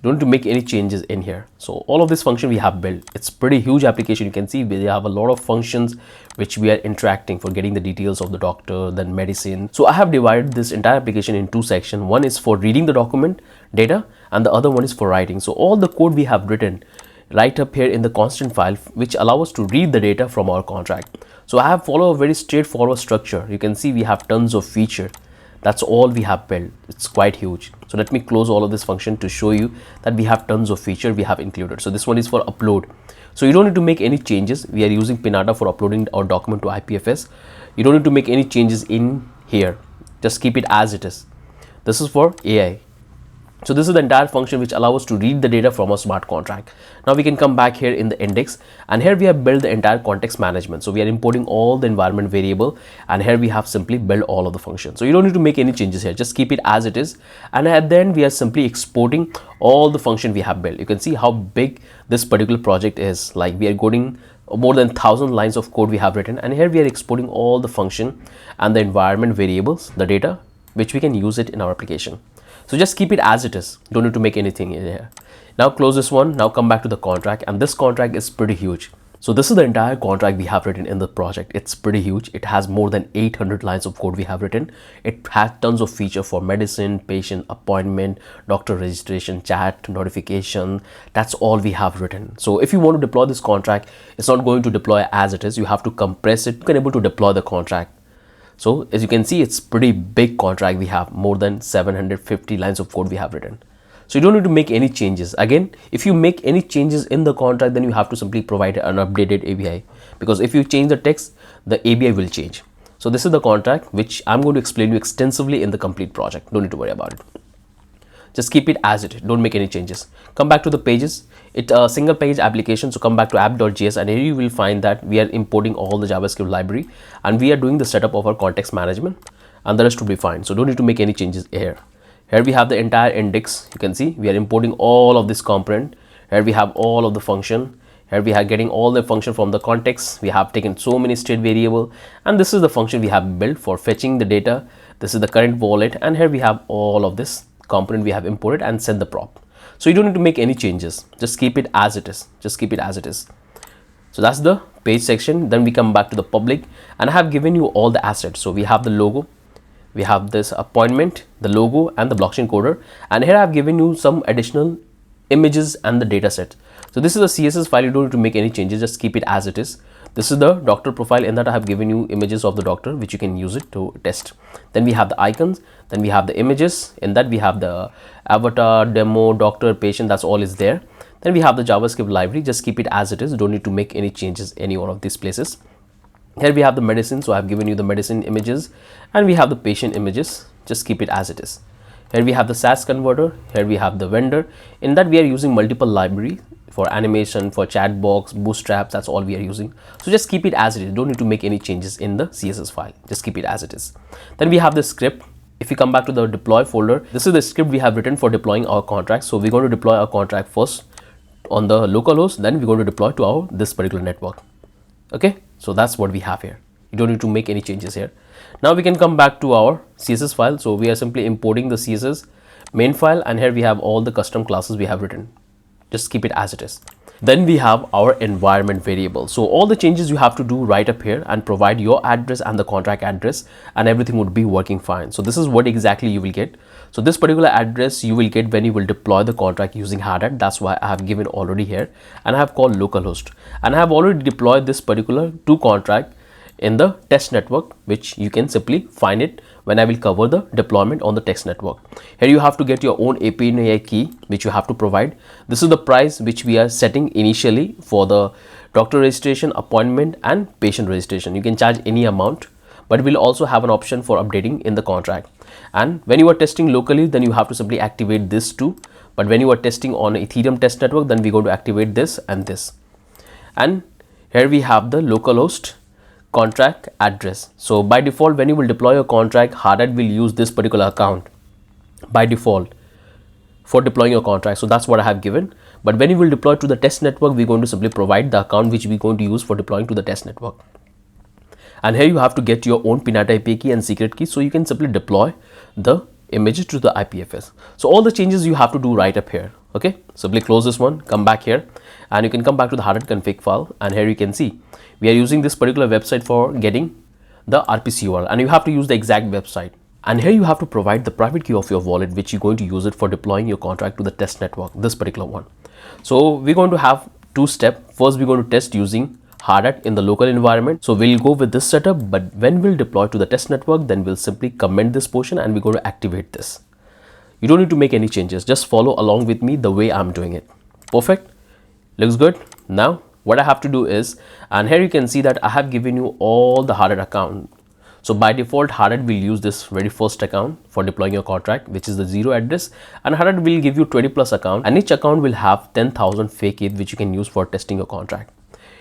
Speaker 1: You don't need to make any changes in here. So all of this function we have built. It's pretty huge application. You can see we have a lot of functions which we are interacting for getting the details of the doctor, then medicine. So I have divided this entire application in two sections. One is for reading the document data and the other one is for writing. So all the code we have written right up here in the constant file, which allow us to read the data from our contract. So I have followed a very straightforward structure. You can see we have tons of feature. That's all we have built. It's quite huge. So let me close all of this function to show you that we have tons of feature we have included. So this one is for upload. So you don't need to make any changes. We are using Pinata for uploading our document to IPFS. You don't need to make any changes in here. Just keep it as it is. This is for AI. So this is the entire function which allows us to read the data from a smart contract. Now we can come back here in the index, and here we have built the entire context management. So we are importing all the environment variable, and here we have simply built all of the functions. So you don't need to make any changes here. Just keep it as it is. And at the end, we are simply exporting all the function we have built. You can see how big this particular project is. Like we are going more than 1,000 lines of code we have written, and here we are exporting all the function and the environment variables, the data, which we can use it in our application. So just keep it as it is. Don't need to make anything in here. Now close this one. Now come back to the contract, and this contract is pretty huge. So this is the entire contract we have written in the project. It's pretty huge. It has more than 800 lines of code we have written. It has tons of feature for medicine, patient appointment, doctor registration, chat, notification. That's all we have written. So if you want to deploy this contract, it's not going to deploy as it is. You have to compress it. You can able to deploy the contract. So as you can see, it's pretty big contract. We have more than 750 lines of code we have written. So you don't need to make any changes. Again, if you make any changes in the contract, then you have to simply provide an updated API, because if you change the text, the API will change. So this is the contract which I'm going to explain you extensively in the complete project. Don't need to worry about it. Just keep it as it is. Don't make any changes. Come back to the pages. It's a single page application. So come back to app.js, and here you will find that we are importing all the JavaScript library, and we are doing the setup of our context management, and the rest will be fine. So don't need to make any changes here. Here we have the entire index. You can see we are importing all of this component. Here we have all of the function. Here we are getting all the function from the context. We have taken so many state variable, and this is the function we have built for fetching the data. This is the current wallet, and here we have all of this component we have imported and set the prop. So you don't need to make any changes. Just keep it as it is. Just keep it as it is. So that's the page section. Then we come back to the public, and I have given you all the assets. So we have the logo, we have this appointment, the logo, and the blockchain coder, and here I have given you some additional images and the data set. So this is a CSS file. You don't need to make any changes. Just keep it as it is. This is the doctor profile. In that I have given you images of the doctor, which you can use it to test. Then we have the icons. Then we have the images. In that we have the avatar, demo, doctor, patient. That's all is there. Then we have the JavaScript library. Just keep it as it is. Don't need to make any changes any one of these places. Here we have the medicine. So I have given you the medicine images, and we have the patient images. Just keep it as it is. Here we have the SAS converter. Here we have the vendor. In that we are using multiple library for animation, for chat box, bootstrap. That's all we are using. So just keep it as it is. Don't need to make any changes in the CSS file. Just keep it as it is. Then we have the script. If you come back to the deploy folder, this is the script we have written for deploying our contract. So we're going to deploy our contract first on the localhost, then we're going to deploy to our this particular network. Okay, so that's what we have here. You don't need to make any changes here. Now we can come back to our CSS file. So we are simply importing the CSS main file, and here we have all the custom classes we have written. Just keep it as it is. Then we have our environment variable. So all the changes you have to do right up here and provide your address and the contract address, and everything would be working fine. So this is what exactly you will get. So this particular address you will get when you will deploy the contract using Hardhat. That's why I have given already here, and I have called localhost, and I have already deployed this particular to contract in the test network, which you can simply find it when I will cover the deployment on the test network. Here you have to get your own API key, which you have to provide. This is the price which we are setting initially for the doctor registration, appointment, and patient registration. You can charge any amount, but we'll also have an option for updating in the contract. And when you are testing locally, then you have to simply activate this too. But when you are testing on Ethereum test network, then we're going to activate this and this. And here we have the localhost contract address. So by default, when you will deploy your contract, Hard Hat will use this particular account by default for deploying your contract. So that's what I have given. But when you will deploy to the test network, we're going to simply provide the account which we're going to use for deploying to the test network. And here you have to get your own Pinata API key and secret key, so you can simply deploy the images to the IPFS. So all the changes you have to do right up here. Okay, simply close this one, come back here, and you can come back to the Hard Hat config file, and here you can see we are using this particular website for getting the RPC URL, and you have to use the exact website. And here you have to provide the private key of your wallet, which you're going to use it for deploying your contract to the test network, this particular one. So we're going to have two steps. First, we're going to test using Hard Hat in the local environment. So we'll go with this setup, but when we'll deploy to the test network, then we'll simply comment this portion and we're going to activate this. You don't need to make any changes. Just follow along with me the way I'm doing it. Perfect. Looks good. Now what I have to do is, and here you can see that I have given you all the Hard Hat account. So by default, Hard Hat will use this very first account for deploying your contract, which is the 0 address, and Hard Hat will give you 20+ account, and each account will have 10,000 fake ETH, which you can use for testing your contract.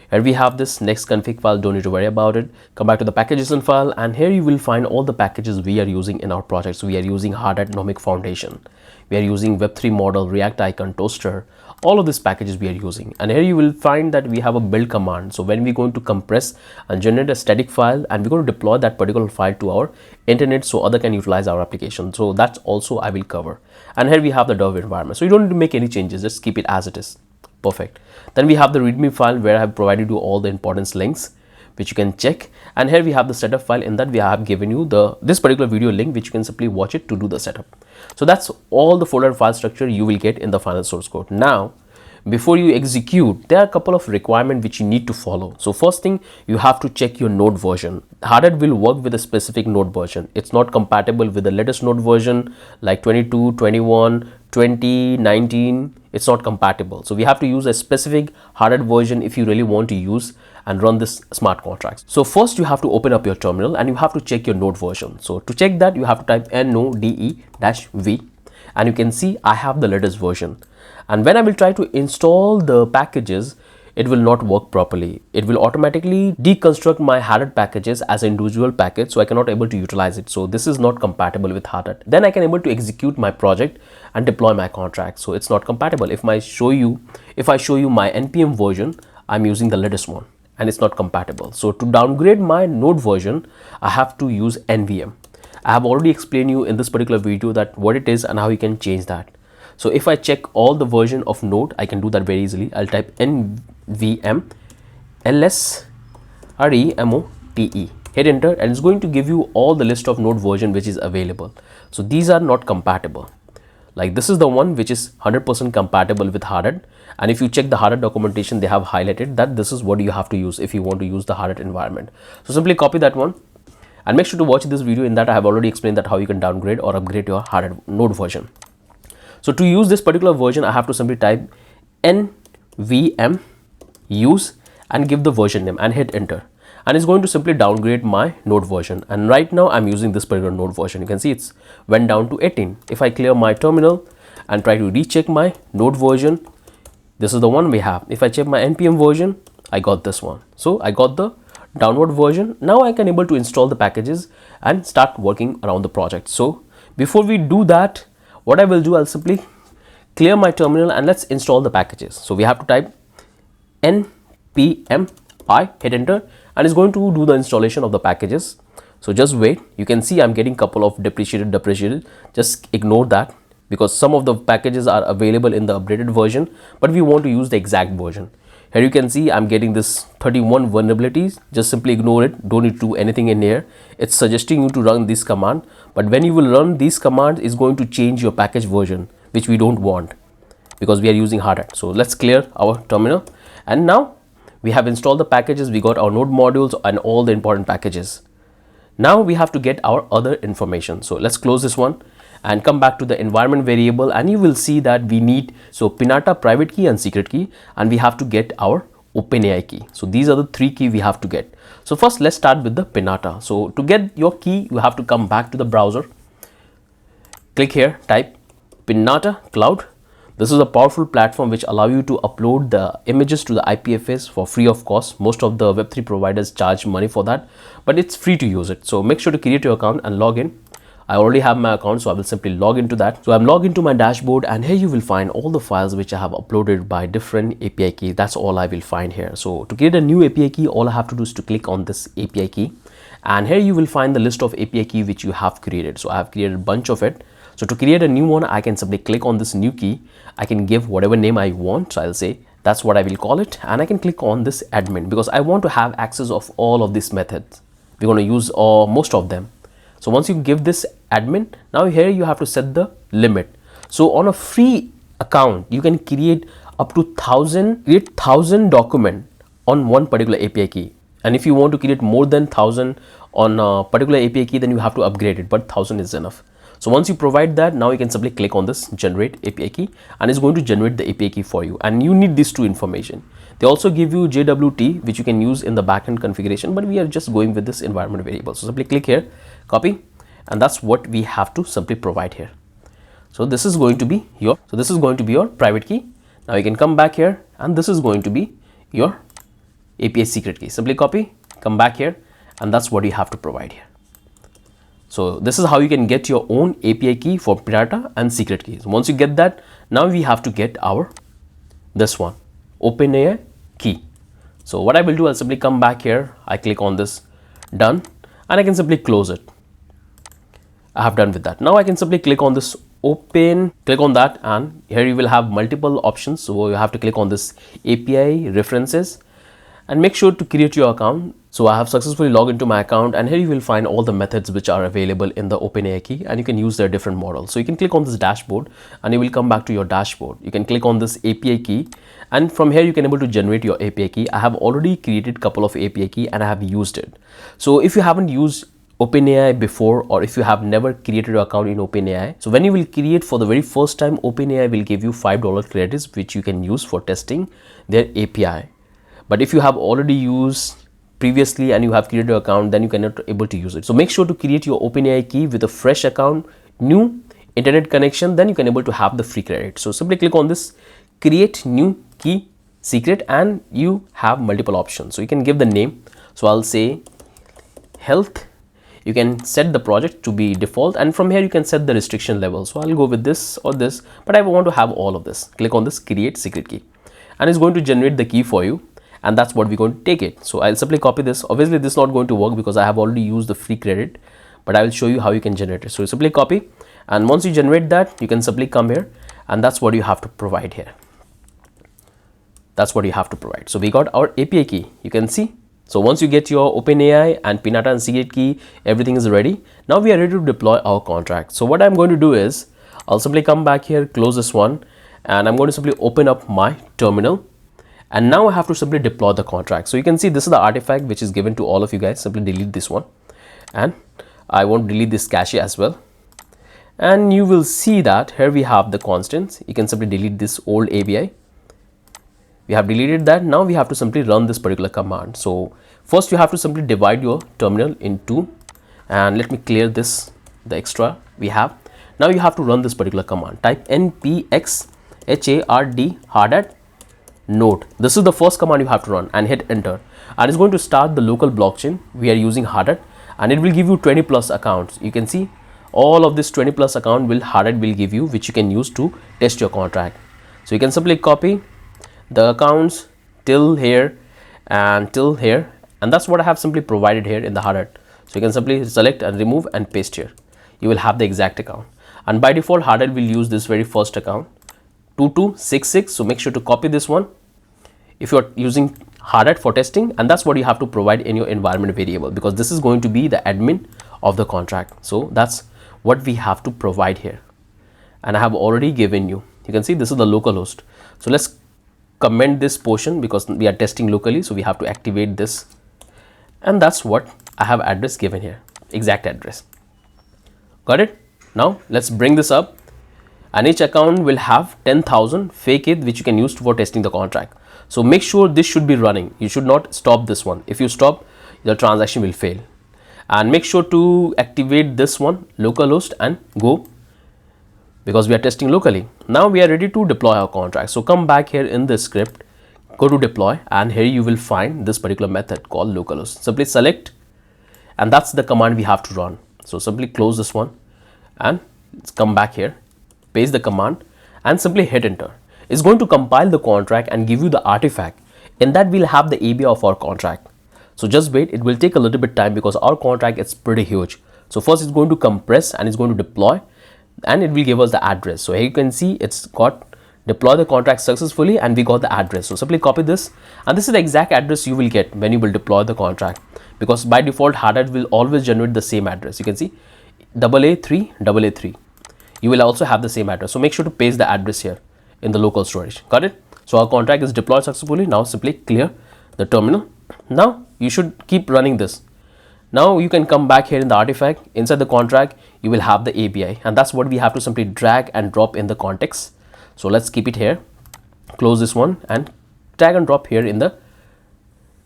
Speaker 1: Here we have this next config file, don't need to worry about it. Come back to the package.json file, and here you will find all the packages we are using in our project. So we are using Hard Hat Nomic Foundation, we are using Web3 model, React icon, Toaster, all of these packages we are using. And here you will find that we have a build command. So when we're going to compress and generate a static file, and we're going to deploy that particular file to our internet so other can utilize our application. So that's also I will cover. And here we have the Dove environment. So you don't need to make any changes, just keep it as it is. Perfect. Then we have the readme file where I have provided you all the importance links which you can check, and here we have the setup file. In that we have given you this particular video link which you can simply watch it to do the setup. So that's all the folder file structure you will get in the final source code. Now before you execute, there are a couple of requirements which you need to follow. So first thing, you have to check your node version. Hard Hat will work with a specific node version. It's not compatible with the latest node version like 22, 21, 20, 19. It's not compatible. So we have to use a specific Hard Hat version if you really want to use and run this smart contracts. So first you have to open up your terminal and you have to check your node version. So to check that, you have to type node-v, and you can see I have the latest version. And when I will try to install the packages, it will not work properly. It will automatically deconstruct my Hard Hat packages as an individual package, so I cannot able to utilize it. So this is not compatible with Hard Hat. Then I can able to execute my project and deploy my contract. So it's not compatible. If I show you my npm version, I'm using the latest one and it's not compatible. So to downgrade my node version, I have to use nvm. I have already explained you in this particular video that what it is and how you can change that. So if I check all the version of node, I can do that very easily. I'll type nvm lsremote, hit enter, and it's going to give you all the list of node version which is available. So these are not compatible. Like this is the one which is 100% compatible with Hard Hat, and if you check the Hard Hat documentation, they have highlighted that this is what you have to use if you want to use the Hard Hat environment. So simply copy that one and make sure to watch this video. In that I have already explained that how you can downgrade or upgrade your Hard Hat node version. So to use this particular version, I have to simply type nvm use and give the version name and hit enter, and it's going to simply downgrade my node version. And right now I'm using this particular node version. You can see it's went down to 18. If I clear my terminal and try to recheck my node version, this is the one we have. If I check my npm version, I got this one. So I got the download version. Now I can able to install the packages and start working around the project. So before we do that, what I will do, I'll simply clear my terminal and let's install the packages. So we have to type npm I, hit enter, and it's going to do the installation of the packages. So just wait. You can see I'm getting couple of depreciated. Just ignore that because some of the packages are available in the updated version, but we want to use the exact version. Here you can see I'm getting this 31 vulnerabilities. Just simply ignore it. Don't need to do anything in here. It's suggesting you to run this command, but when you will run these commands, it's going to change your package version, which we don't want because we are using Hard Hat. So let's clear our terminal, and now we have installed the packages. We got our node modules and all the important packages. Now we have to get our other information. So let's close this one and come back to the environment variable, and you will see that we need Pinata private key and secret key, and we have to get our OpenAI key. So these are the three keys we have to get. So first let's start with the Pinata. So to get your key, you have to come back to the browser, click here, type Pinata Cloud. This is a powerful platform which allow you to upload the images to the IPFS for free of cost. Most of the Web3 providers charge money for that, but it's free to use it. So make sure to create your account and log in. I already have my account, so I will simply log into that. So I'm logged into my dashboard, and here you will find all the files which I have uploaded by different API keys. That's all I will find here. So to create a new API key, all I have to do is to click on this API key, and here you will find the list of API key which you have created. So I have created a bunch of it. So to create a new one, I can simply click on this new key. I can give whatever name I want. So I'll say that's what I will call it, and I can click on this admin because I want to have access of all of these methods. We're going to use most of them. So once you give this admin, now here you have to set the limit. So on a free account, you can create up to 1,000 document on one particular API key. And if you want to create more than 1,000 on a particular API key, then you have to upgrade it, but 1,000 is enough. So once you provide that, now you can simply click on this generate API key, and it's going to generate the API key for you. And you need these two information. They also give you JWT, which you can use in the backend configuration, but we are just going with this environment variable. So simply click here, copy, and that's what we have to simply provide here. So this is going to be your private key. Now you can come back here, and this is going to be your API secret key. Simply copy, come back here, and that's what you have to provide here. So this is how you can get your own API key for Pinata and secret keys. Once you get that, now we have to get this one, OpenAI key. So what I will do, I'll simply come back here. I click on this done, and I can simply close it. I have done with that. Now I can simply click on this open, click on that, and here you will have multiple options. So you have to click on this API references and make sure to create your account. So I have successfully logged into my account, and here you will find all the methods which are available in the OpenAI key, and you can use their different models. So you can click on this dashboard, and you will come back to your dashboard. You can click on this API key, and from here you can able to generate your API key. I have already created a couple of API key and I have used it. So if you haven't used OpenAI before, or if you have never created your account in OpenAI, so when you will create for the very first time, OpenAI will give you $5 credits which you can use for testing their API. But if you have already used previously and you have created your account, then you cannot able to use it. So make sure to create your OpenAI key with a fresh account, new internet connection, then you can able to have the free credit. So simply click on this create new key secret, and you have multiple options. So you can give the name. So I'll say health. You can set the project to be default, and from here you can set the restriction level. So I'll go with this or this, but I want to have all of this. Click on this create secret key, and it's going to generate the key for you. And that's what we're going to take it. So I'll simply copy this. Obviously this is not going to work because I have already used the free credit, but I will show you how you can generate it. So you simply copy, and once you generate that, you can simply come here, and that's what you have to provide here. That's what you have to provide. So we got our API key, you can see. So once you get your OpenAI and Pinata and secret key, everything is ready. Now we are ready to deploy our contract. So what I'm going to do is I'll simply come back here, close this one, and I'm going to simply open up my terminal. And now I have to simply deploy the contract. So you can see this is the artifact which is given to all of you guys. Simply delete this one, and I won't delete this cache as well. And you will see that here we have the constants. You can simply delete this old API. We have deleted that. Now we have to simply run this particular command. So first you have to simply divide your terminal in two, and let me clear this, the extra we have. Now you have to run this particular command. Type npx hard node. This is the first command you have to run, and hit enter, and it's going to start the local blockchain. We are using Hardhat, and it will give you 20 plus accounts. You can see all of this 20 plus account will Hardhat will give you, which you can use to test your contract. So you can simply copy the accounts till here and till here, and that's what I have simply provided here in the Hardhat. So you can simply select and remove and paste here. You will have the exact account, and by default Hardhat will use this very first account 2266. So make sure to copy this one if you are using Hardhat for testing, and that's what you have to provide in your environment variable, because this is going to be the admin of the contract. So that's what we have to provide here, and I have already given you. You can see this is the local host. So let's comment this portion because we are testing locally, so we have to activate this, and that's what I have address given here, exact address. Got it? Now let's bring this up, and each account will have 10,000 fake ETH which you can use for testing the contract. So make sure this should be running. You should not stop this one. If you stop, the transaction will fail. And make sure to activate this one, localhost, and go because we are testing locally. Now we are ready to deploy our contract. So come back here in the script, go to deploy, and here you will find this particular method called localhost. Simply select, and that's the command we have to run. So simply close this one and come back here, paste the command and simply hit enter. It's going to compile the contract and give you the artifact. In that we'll have the ABI of our contract. So just wait, it will take a little bit time because our contract is pretty huge. So first it's going to compress and it's going to deploy, and it will give us the address. So here you can see it's got deploy the contract successfully and we got the address. So simply copy this, and this is the exact address you will get when you will deploy the contract, because by default hard drive will always generate the same address. You can see AA3 AA3. You will also have the same address. So make sure to paste the address here in the local storage. Got it? So our contract is deployed successfully. Now simply clear the terminal. Now you should keep running this. Now you can come back here in the artifact. Inside the contract you will have the ABI, and that's what we have to simply drag and drop in the context. So let's keep it here, close this one and drag and drop here in the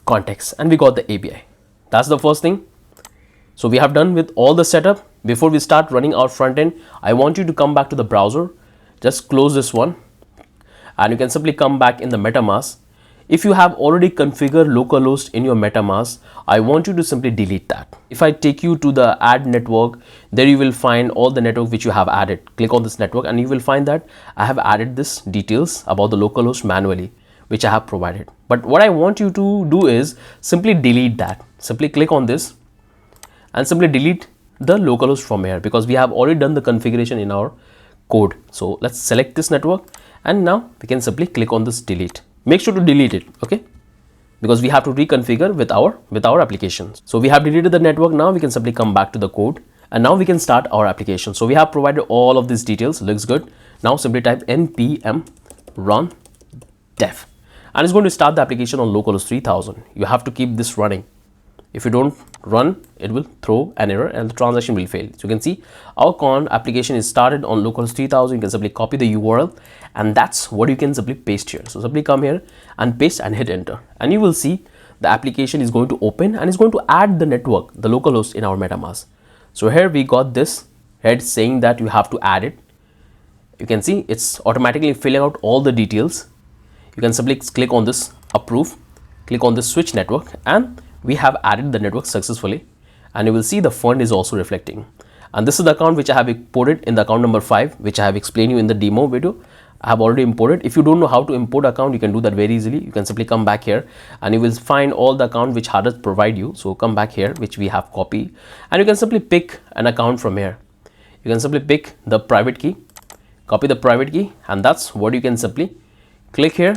Speaker 1: context, and we got the ABI. That's the first thing. So we have done with all the setup. Before we start running our front end, I want you to come back to the browser, just close this one, and you can simply come back in the MetaMask. If you have already configured localhost in your MetaMask, I want you to simply delete that. If I take you to the add network, there you will find all the network which you have added. Click on this network and you will find that I have added this details about the localhost manually, which I have provided. But what I want you to do is simply delete that. Simply click on this and simply delete the localhost from here, because we have already done the configuration in our code. So let's select this network, and now we can simply click on this delete. Make sure to delete it, okay, because we have to reconfigure with our applications. So we have deleted the network. Now we can simply come back to the code, and now we can start our application. So we have provided all of these details. Looks good. Now simply type npm run dev, and it's going to start the application on localhost 3000. You have to keep this running. If you don't run, it will throw an error and the transaction will fail. So you can see our application is started on localhost 3000. You can simply copy the URL, and that's what you can simply paste here. So simply come here and paste and hit enter, and you will see the application is going to open and it's going to add the network, the localhost in our MetaMask. So here we got this head saying that you have to add it. You can see it's automatically filling out all the details. You can simply click on this approve, click on this switch network, and we have added the network successfully, and you will see the fund is also reflecting. And this is the account which I have imported in the account number 5, which I have explained you in the demo video. I have already imported. If you don't know how to import account, you can do that very easily. You can simply come back here and you will find all the account which Hardest provide you. So come back here, which we have copied, and you can simply pick an account from here. You can simply pick the private key, copy the private key, and that's what you can simply click here,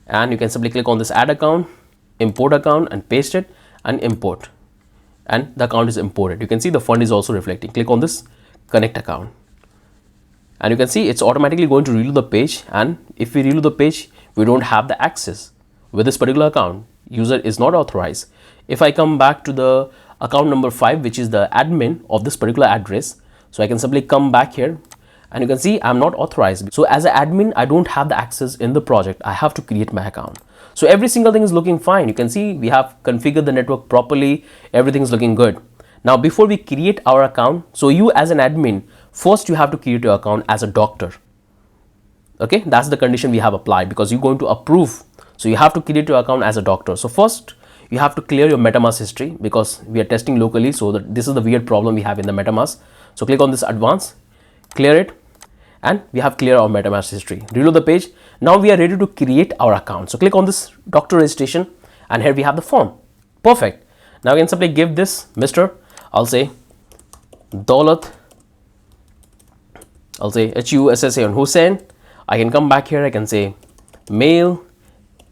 Speaker 1: and you can simply click on this add account, import account, and paste it and import, and the account is imported. You can see the fund is also reflecting. Click on this connect account, and you can see it's automatically going to reload the page, and if we reload the page, we don't have the access with this particular account. User is not authorized. If I come back to the account number 5, which is the admin of this particular address, so I can simply come back here, and you can see I'm not authorized. So as an admin, I don't have the access in the project. I have to create my account. So every single thing is looking fine. You can see we have configured the network properly. Everything is looking good. Now before we create our account, so you as an admin, first you have to create your account as a doctor. Okay, that's the condition we have applied, because you're going to approve. So you have to create your account as a doctor. So first you have to clear your MetaMask history, because we are testing locally. So this is the weird problem we have in the MetaMask. So click on this advanced, clear it, and we have cleared our MetaMask history. Reload the page. Now we are ready to create our account. So click on this doctor registration, and here we have the form. Perfect. Now I can simply give this Mr. I'll say Daulat, I'll say HUSSA on Hussain. I can come back here, I can say mail,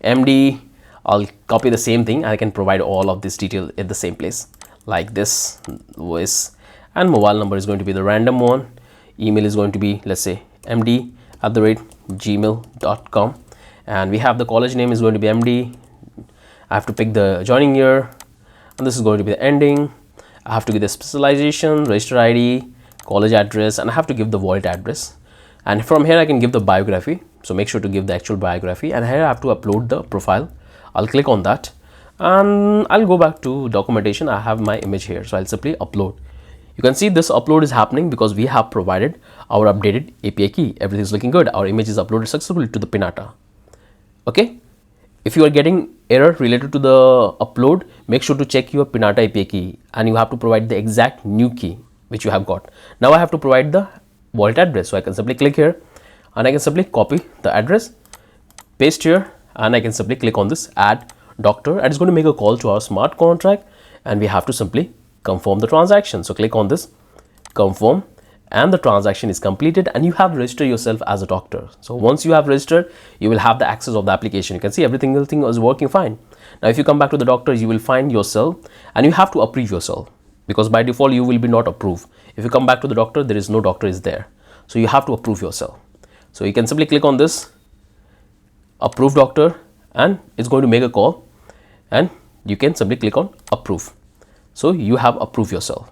Speaker 1: MD. I'll copy the same thing, and I can provide all of this detail at the same place, like this voice, and mobile number is going to be the random one. Email is going to be, let's say, md@gmail.com, and we have the college name is going to be MD. I have to pick the joining year, and this is going to be the ending. I have to give the specialization, register ID, college address, and I have to give the wallet address. And from here I can give the biography. So make sure to give the actual biography, and here I have to upload the profile. I'll click on that, and I'll go back to documentation. I have my image here, so I'll simply upload. You can see this upload is happening because we have provided our updated API key. Everything is looking good. Our image is uploaded successfully to the Pinata. Okay. If you are getting error related to the upload, make sure to check your Pinata API key and you have to provide the exact new key which you have got. Now I have to provide the wallet address. So I can simply click here and I can simply copy the address, paste here, and I can simply click on this add doctor, and it's going to make a call to our smart contract, and we have to simply confirm the transaction. So click on this confirm, and the transaction is completed and you have registered yourself as a doctor. So once you have registered, you will have the access of the application. You can see everything is working fine. Now if you come back to the doctor, you will find yourself and you have to approve yourself, because by default you will be not approved. If you come back to the doctor, there is no doctor is there, so you have to approve yourself. So you can simply click on this approve doctor and it's going to make a call, and you can simply click on approve. So you have approved yourself.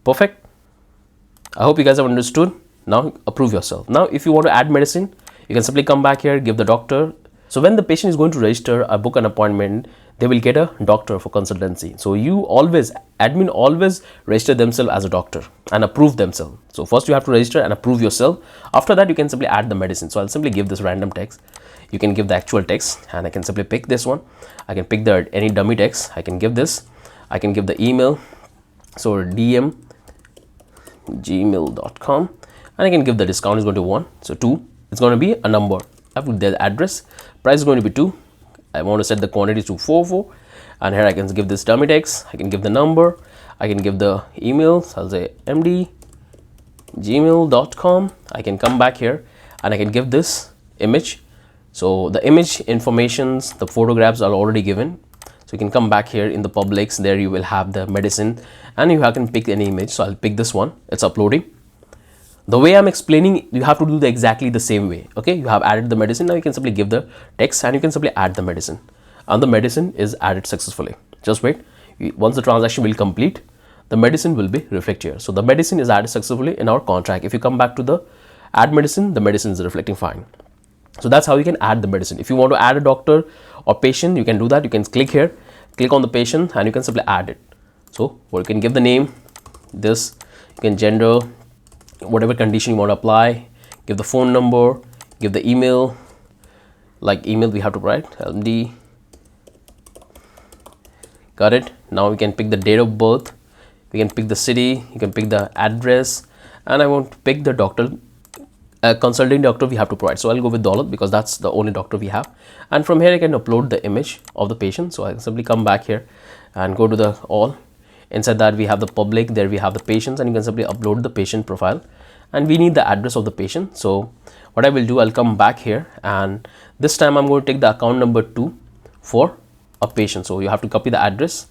Speaker 1: Perfect. I hope you guys have understood. Now approve yourself. Now if you want to add medicine, you can simply come back here, give the doctor. So when the patient is going to register or book an appointment, they will get a doctor for consultancy. So you always, admin always register themselves as a doctor and approve themselves. So first you have to register and approve yourself. After that you can simply add the medicine. So I'll simply give this random text. You can give the actual text, and I can simply pick this one. I can pick the any dummy text. I can give this. I can give the email. So DM gmail.com, and I can give the discount is going to 1. So 2, it's going to be a number. I put the address. Price is going to be 2. I want to set the quantity to 44, and here I can give this dummy text. I can give the number. I can give the email. So I'll say md gmail.com. I can come back here and I can give this image. So the image informations, the photographs are already given. So you can come back here in the publics, there you will have the medicine, and you can pick any image. So I'll pick this one. It's uploading. The way I'm explaining, you have to do exactly the same way. Okay, you have added the medicine. Now you can simply give the text and you can simply add the medicine, and the medicine is added successfully. Just wait. Once the transaction will complete, the medicine will be reflected here. So the medicine is added successfully in our contract. If you come back to the add medicine, the medicine is reflecting fine. So that's how you can add the medicine. If you want to add a doctor or patient, you can do that. You can click here, click on the patient, and you can simply add it. So or you can give the name, this, you can gender, whatever condition you want to apply, give the phone number, give the email, like email we have to write LD. Got it. Now we can pick the date of birth, we can pick the city, you can pick the address, and I want to pick the doctor, consulting doctor we have to provide. So I'll go with Daulat because that's the only doctor we have, and from here I can upload the image of the patient. So I can simply come back here and go to the all. Inside that we have the public, there we have the patients, and you can simply upload the patient profile, and we need the address of the patient. So what I will do, I'll come back here, and this time I'm going to take the account number 2 for a patient. So you have to copy the address,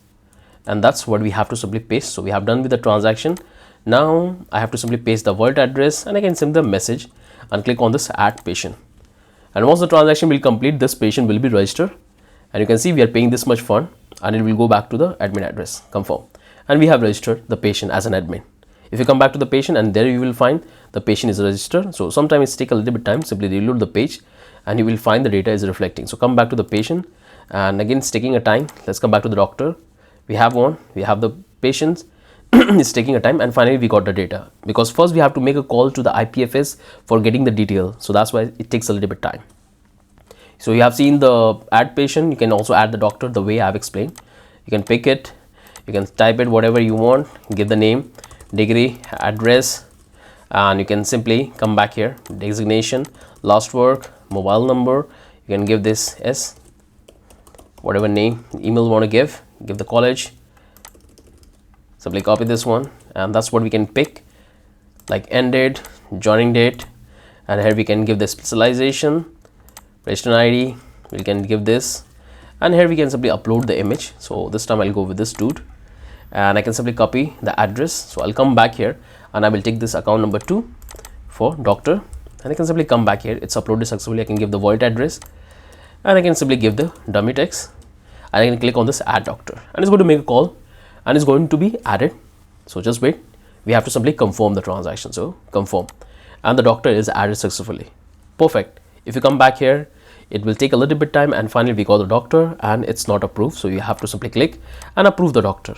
Speaker 1: and that's what we have to simply paste. So we have done with the transaction. Now I have to simply paste the wallet address, and I can send the message and click on this add patient, and once the transaction will complete, this patient will be registered, and you can see we are paying this much fund, and it will go back to the admin address, confirm, and we have registered the patient as an admin. If you come back to the patient, and there you will find the patient is registered. So sometimes it takes a little bit time. Simply reload the page and you will find the data is reflecting. So come back to the patient, and again it's taking a time. Let's come back to the doctor. We have one, we have the patients. It's taking a time, and finally we got the data, because first we have to make a call to the IPFS for getting the detail. So that's why it takes a little bit time. So you have seen the add patient. You can also add the doctor the way I have explained. You can pick it, you can type it whatever you want, give the name, degree, address, and you can simply come back here, designation, last work, mobile number. You can give this S, whatever name, email you want to give the college. Simply copy this one, and that's what we can pick, like end date, joining date, and here we can give the specialization, register ID, we can give this, and here we can simply upload the image. So this time I'll go with this dude, and I can simply copy the address. So I'll come back here and I will take this account number 2 for doctor, and I can simply come back here. It's uploaded successfully. I can give the wallet address, and I can simply give the dummy text, and I can click on this add doctor, and it's going to make a call, and it's going to be added. So just wait, we have to simply confirm the transaction. So confirm, and the doctor is added successfully. Perfect. If you come back here, it will take a little bit time, and finally we got the doctor, and it's not approved. So you have to simply click and approve the doctor.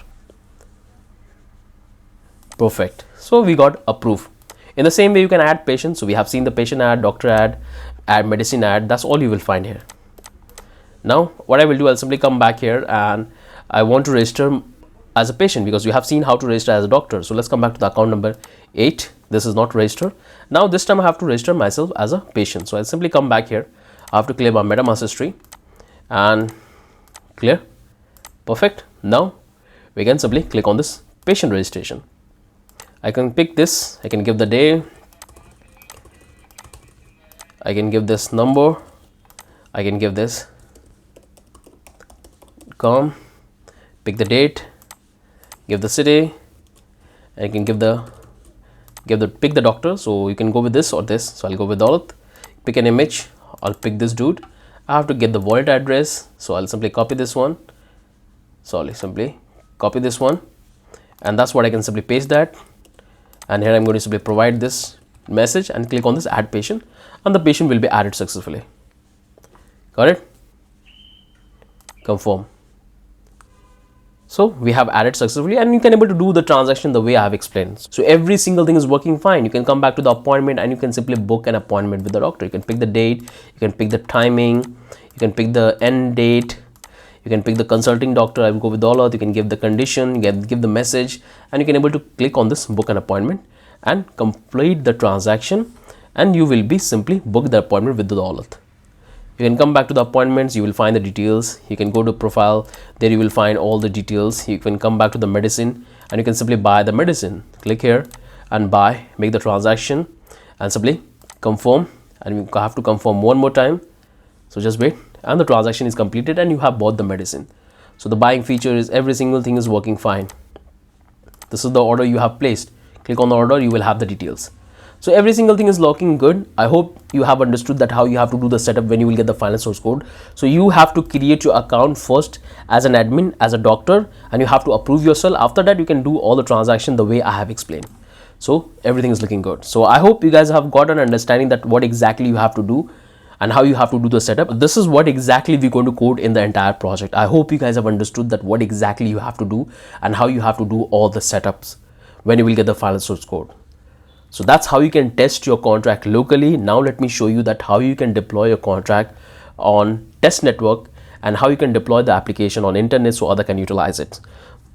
Speaker 1: Perfect. So we got approve. In the same way, you can add patients. So we have seen the patient ad, doctor ad, add medicine ad. That's all you will find here. Now what I will do, I'll simply come back here and I want to register as a patient because we have seen how to register as a doctor. So let's come back to the account number 8. This is not register. Now this time I have to register myself as a patient. So I'll simply come back here. I have to clear my MetaMask history and clear. Perfect. Now we can simply click on this patient registration. I can pick this. I can give the day. I can give this number. I can give this. Come, pick the date, give the city, and you can pick the doctor. So you can go with this or this. So I'll go with Dalit. Pick an image. I'll pick this dude. I have to get the wallet address. So I'll simply copy this one. So I'll simply copy this one, and that's what I can simply paste that. And here I'm going to simply provide this message and click on this add patient, and the patient will be added successfully. Got it? Confirm. So we have added successfully, and you can able to do the transaction the way I have explained. So every single thing is working fine. You can come back to the appointment and you can simply book an appointment with the doctor. You can pick the date, you can pick the timing, you can pick the end date, you can pick the consulting doctor. I will go with Dalit. You can give the condition, give the message, and you can able to click on this book an appointment and complete the transaction, and you will be simply book the appointment with the Dalit. You can come back to the appointments, you will find the details. You can go to profile, there you will find all the details. You can come back to the medicine and you can simply buy the medicine. Click here and buy, make the transaction and simply confirm, and you have to confirm one more time. So just wait, and the transaction is completed and you have bought the medicine. So the buying feature is every single thing is working fine. This is the order you have placed. Click on the order, you will have the details. So every single thing is looking good. I hope you have understood that how you have to do the setup when you will get the final source code. So you have to create your account first as an admin, as a doctor, and you have to approve yourself. After that, you can do all the transaction the way I have explained. So everything is looking good. So I hope you guys have got an understanding that what exactly you have to do and how you have to do the setup. This is what exactly we're going to code in the entire project. I hope you guys have understood that what exactly you have to do and how you have to do all the setups when you will get the final source code. So that's how you can test your contract locally. Now let me show you that how you can deploy your contract on test network and how you can deploy the application on internet so other can utilize it.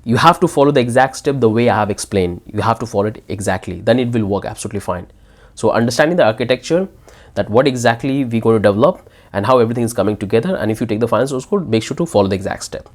Speaker 1: You have to follow the exact step the way I have explained. You have to follow it exactly, then it will work absolutely fine. So understanding the architecture, that what exactly we're going to develop and how everything is coming together, and if you take the final source code, make sure to follow the exact step.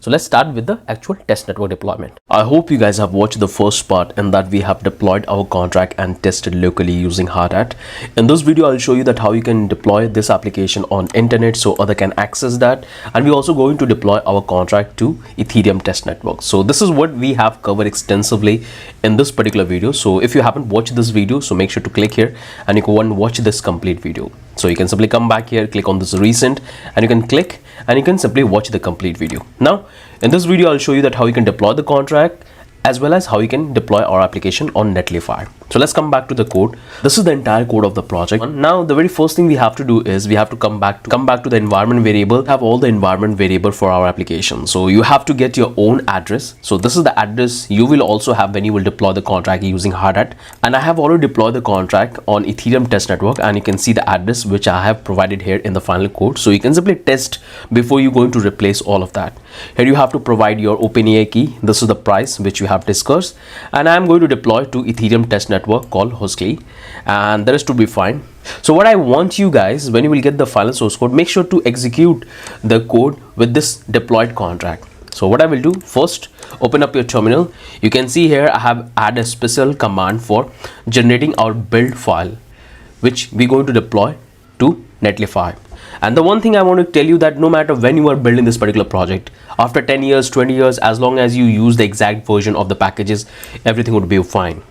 Speaker 1: So let's start with the actual test network deployment. I hope you guys have watched the first part and that we have deployed our contract and tested locally using Hard Hat. In this video, I'll show you that how you can deploy this application on internet so other can access that. And we're also going to deploy our contract to Ethereum test network. So this is what we have covered extensively in this particular video. So if you haven't watched this video, so make sure to click here and you can watch this complete video. So you can simply come back here, click on this recent, and you can click and you can simply watch the complete video. Now in this video, I'll show you that how you can deploy the contract as well as how you can deploy our application on Netlify. So let's come back to the code. This is the entire code of the project. Now the very first thing we have to do is we have to come back to the environment variable, have all the environment variable for our application. So you have to get your own address. So this is the address you will also have when you will deploy the contract using Hard Hat. And I have already deployed the contract on Ethereum test network, and you can see the address which I have provided here in the final code. So you can simply test before you're going to replace all of that. Here you have to provide your OpenAI key. This is the price which you have discussed, and I am going to deploy to Ethereum test network called Hostly, and the rest to be fine. So what I want you guys, when you will get the final source code, make sure to execute the code with this deployed contract. So what I will do, first open up your terminal. You can see here I have added a special command for generating our build file which we're going to deploy to Netlify. And the one thing I want to tell you that no matter when you are building this particular project, after 10 years, 20 years, as long as you use the exact version of the packages, everything would be fine.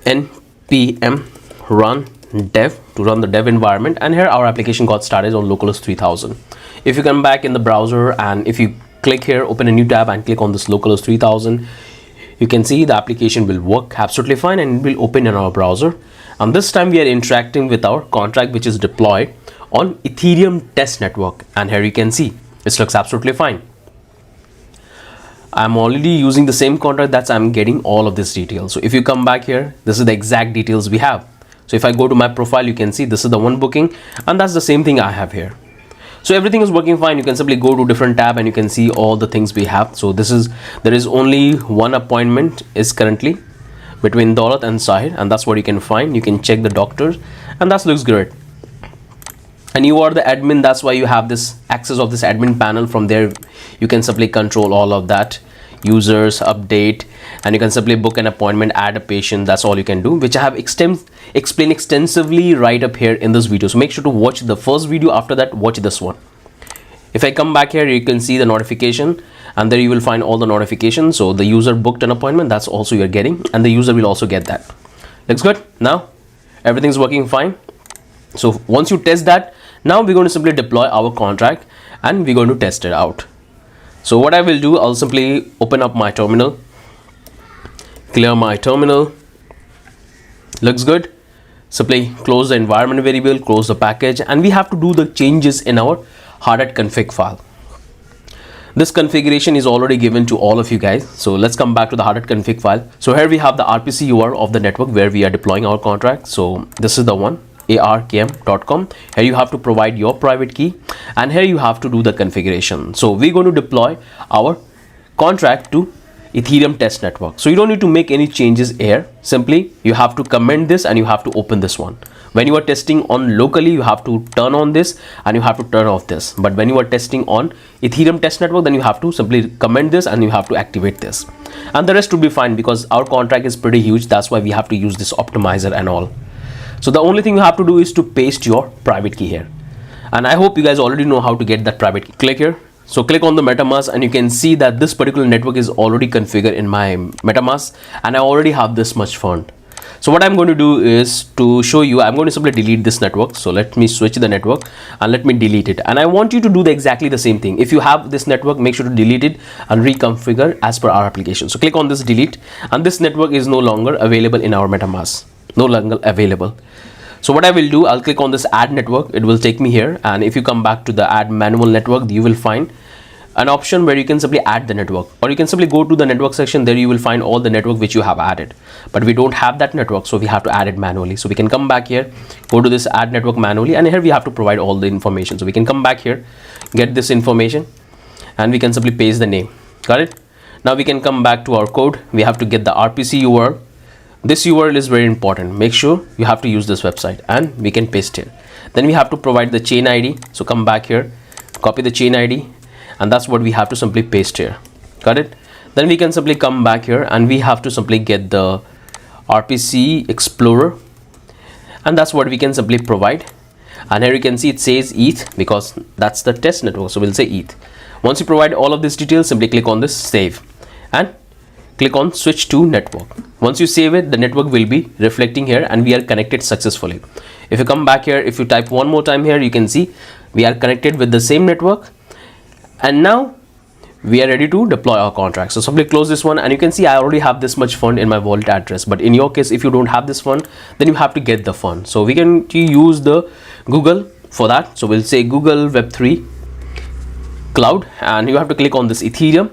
Speaker 1: npm run dev to run the dev environment, and here our application got started on localhost 3000. If you come back in the browser and if you click here, open a new tab and click on this localhost 3000, you can see the application will work absolutely fine and it will open in our browser. And this time we are interacting with our contract which is deployed on Ethereum test network, and here you can see it looks absolutely fine. I'm already using the same contract, that's I'm getting all of this details. So if you come back here, this is the exact details we have. So if I go to my profile, you can see this is the one booking, and that's the same thing I have here. So everything is working fine. You can simply go to different tab and you can see all the things we have. So there is only one appointment is currently between Daulat and Sahir, and that's what you can find. You can check the doctors, and that looks great. And you are the admin, that's why you have this access of this admin panel. From there you can simply control all of that, users, update, and you can simply book an appointment, add a patient. That's all you can do, which I have explained extensively right up here in this video. So make sure to watch the first video, after that watch this one. If I come back here, you can see the notification, and there you will find all the notifications. So the user booked an appointment, that's also you're getting, and the user will also get that. Looks good. Now everything's working fine. So once you test that, now we're going to simply deploy our contract and we're going to test it out. So what I will do, I'll simply open up my terminal, clear my terminal. Looks good. Simply close the environment variable, close the package, and we have to do the changes in our hardhat config file. This configuration is already given to all of you guys. So let's come back to the hardhat config file. So here we have the RPC URL of the network where we are deploying our contract. So this is the one, arkm.com. Here you have to provide your private key, and here you have to do the configuration. So we're going to deploy our contract to Ethereum test network. So you don't need to make any changes here. Simply you have to comment this and you have to open this one. When you are testing on locally, you have to turn on this and you have to turn off this. But when you are testing on Ethereum test network, then you have to simply comment this and you have to activate this, and the rest will be fine because our contract is pretty huge. That's why we have to use this optimizer and all. So the only thing you have to do is to paste your private key here, and I hope you guys already know how to get that private key. Click here. So click on the MetaMask, and you can see that this particular network is already configured in my MetaMask, and I already have this much fund. So what I'm going to do is to show you, I'm going to simply delete this network. So let me switch the network and let me delete it. And I want you to do exactly the same thing. If you have this network, make sure to delete it and reconfigure as per our application. So click on this delete, and this network is no longer available in our MetaMask. No longer available. So what I will do, I'll click on this add network. It will take me here, and if you come back to the add manual network, you will find an option where you can simply add the network, or you can simply go to the network section. There you will find all the network which you have added, but we don't have that network, so we have to add it manually. So we can come back here, go to this add network manually, and here we have to provide all the information. So we can come back here, get this information, and we can simply paste the name. Got it? Now we can come back to our code. We have to get the RPC URL. This URL is very important. Make sure you have to use this website, and we can paste here. Then we have to provide the chain ID. So come back here, copy the chain ID, and that's what we have to simply paste here. Got it? Then we can simply come back here, and we have to simply get the RPC Explorer, and that's what we can simply provide. And here you can see it says ETH because that's the test network, so we'll say ETH. Once you provide all of these details, simply click on this save and click on switch to network. Once you save it, the network will be reflecting here, and we are connected successfully. If you come back here, if you type one more time here, you can see we are connected with the same network, and now we are ready to deploy our contract. So simply close this one, and you can see I already have this much fund in my wallet address. But in your case, if you don't have this fund, then you have to get the fund. So we can use the Google for that. So we'll say Google Web3 Cloud, and you have to click on this Ethereum,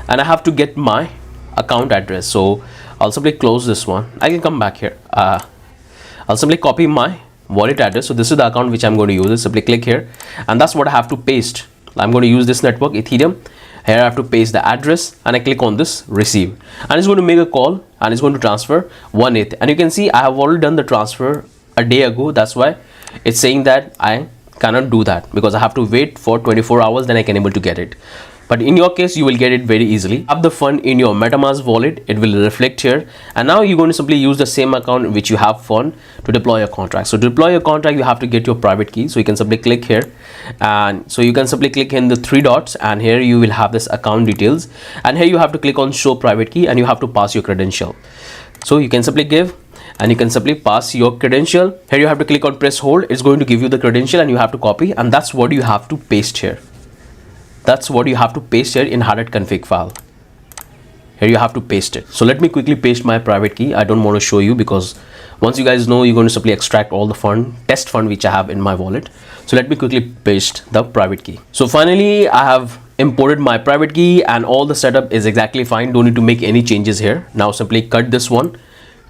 Speaker 1: and I have to get my account address. So I'll simply close this one. I can come back here. I'll simply copy my wallet address. So this is the account which I'm going to use. Simply click here, and that's what I have to paste. I'm going to use this network Ethereum. Here I have to paste the address, and I click on this receive, and it's going to make a call, and it's going to transfer 1 ETH. And you can see I have already done the transfer a day ago. That's why it's saying that I cannot do that, because I have to wait for 24 hours, then I can able to get it. But in your case, you will get it very easily. Have the fund in your MetaMask wallet, it will reflect here, and now you're going to simply use the same account which you have fund to deploy your contract. So to deploy your contract, you have to get your private key. So you can simply click here, and so you can simply click in the 3 dots, and here you will have this account details, and here you have to click on show private key, and you have to pass your credential. So you can simply give, and you can simply pass your credential. Here you have to click on press hold. It's going to give you the credential, and you have to copy, and that's what you have to paste here. That's what you have to paste here in hardhat config file. Here you have to paste it. So let me quickly paste my private key. I don't want to show you, because once you guys know, you're going to simply extract all the fund, test fund which I have in my wallet. So let me quickly paste the private key. So finally I have imported my private key and all the setup is exactly fine. Don't need to make any changes here. Now simply cut this one,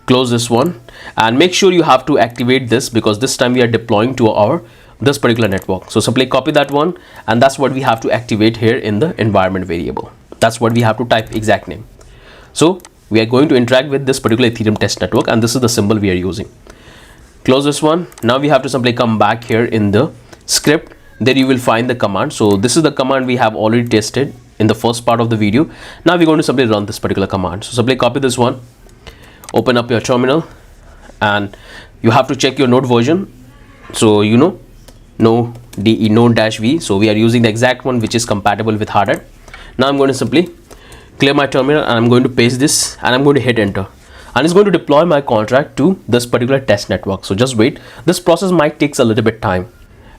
Speaker 1: close this one, and make sure you have to activate this because this time we are deploying to our this particular network. So simply copy that one, and that's what we have to activate here in the environment variable. That's what we have to type exact name. So we are going to interact with this particular Ethereum test network, and this is the symbol we are using. Close this one. Now we have to simply come back here in the script. There you will find the command. So this is the command we have already tested in the first part of the video. Now we're going to simply run this particular command. So simply copy this one, open up your terminal, and you have to check your node version. So you know, no DE node -v. So we are using the exact one which is compatible with hard hat. Now I'm going to simply clear my terminal and I'm going to paste this and I'm going to hit enter, and it's going to deploy my contract to this particular test network. So just wait, this process might take a little bit time.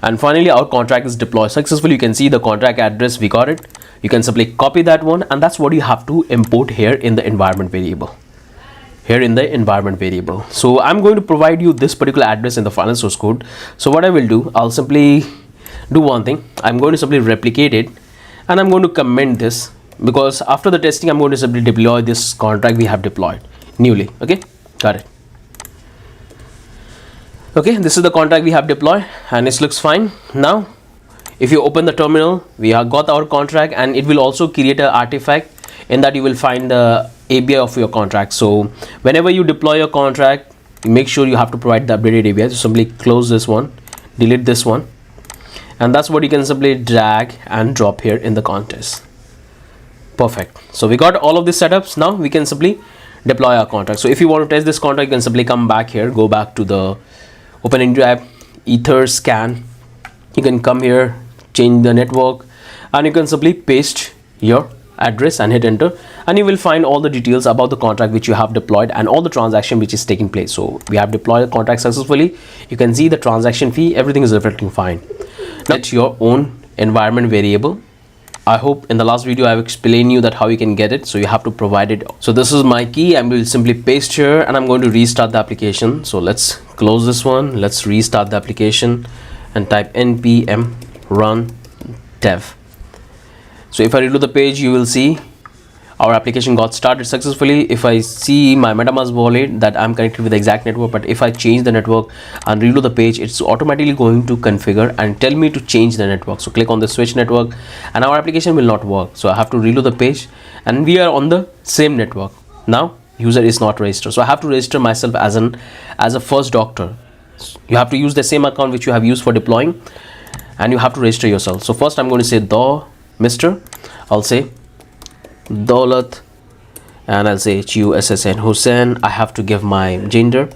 Speaker 1: And finally our contract is deployed successfully. You can see the contract address, we got it. You can simply copy that one, and that's what you have to import here in the environment variable. So I'm going to provide you this particular address in the final source code. So what I will do, I'll simply do one thing. I'm going to simply replicate it and I'm going to comment this, because after the testing I'm going to simply deploy this contract we have deployed newly. Okay, got it. Okay, this is the contract we have deployed and it looks fine. Now if you open the terminal, we have got our contract, and it will also create an artifact in that you will find the API of your contract. So whenever you deploy your contract, make sure you have to provide the updated API. So simply close this one, delete this one, and that's what you can simply drag and drop here in the contest. Perfect. So we got all of these setups. Now we can simply deploy our contract. So if you want to test this contract, you can simply come back here, go back to the OpenIndio app, ether scan. You can come here, change the network, and you can simply paste your address and hit enter, and you will find all the details about the contract which you have deployed and all the transaction which is taking place. So we have deployed the contract successfully. You can see the transaction fee, everything is reflecting fine. Now get your own environment variable. I hope in the last video I've explained you that how you can get it. So you have to provide it. So this is my key. I will simply paste here and I'm going to restart the application. So let's close this one. Let's restart the application and type npm run dev. So if I reload the page, you will see our application got started successfully. If I see my MetaMask wallet that I'm connected with the exact network, but if I change the network and reload the page, it's automatically going to configure and tell me to change the network. So click on the switch network and our application will not work. So I have to reload the page and we are on the same network. Now user is not registered. So I have to register myself as a first doctor. You have to use the same account which you have used for deploying, and you have to register yourself. So first I'm going to say Mr. I'll say Daulat, and I'll say HUSSN Hussain. I have to give my gender,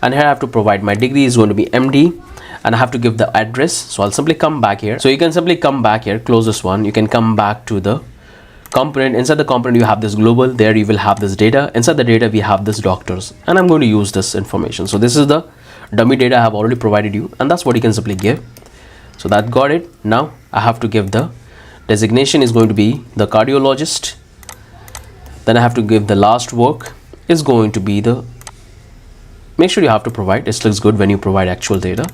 Speaker 1: and here I have to provide my degree is going to be MD, and I have to give the address. So I'll simply come back here. So you can simply come back here, close this one. You can come back to the component. Inside the component you have this global, there you will have this data. Inside the data we have this doctors, and I'm going to use this information. So this is the dummy data I have already provided you, and that's what you can simply give. So that got it. Now I have to give the designation is going to be the cardiologist. Then I have to give the last work is going to be the, make sure you have to provide, it looks good when you provide actual data.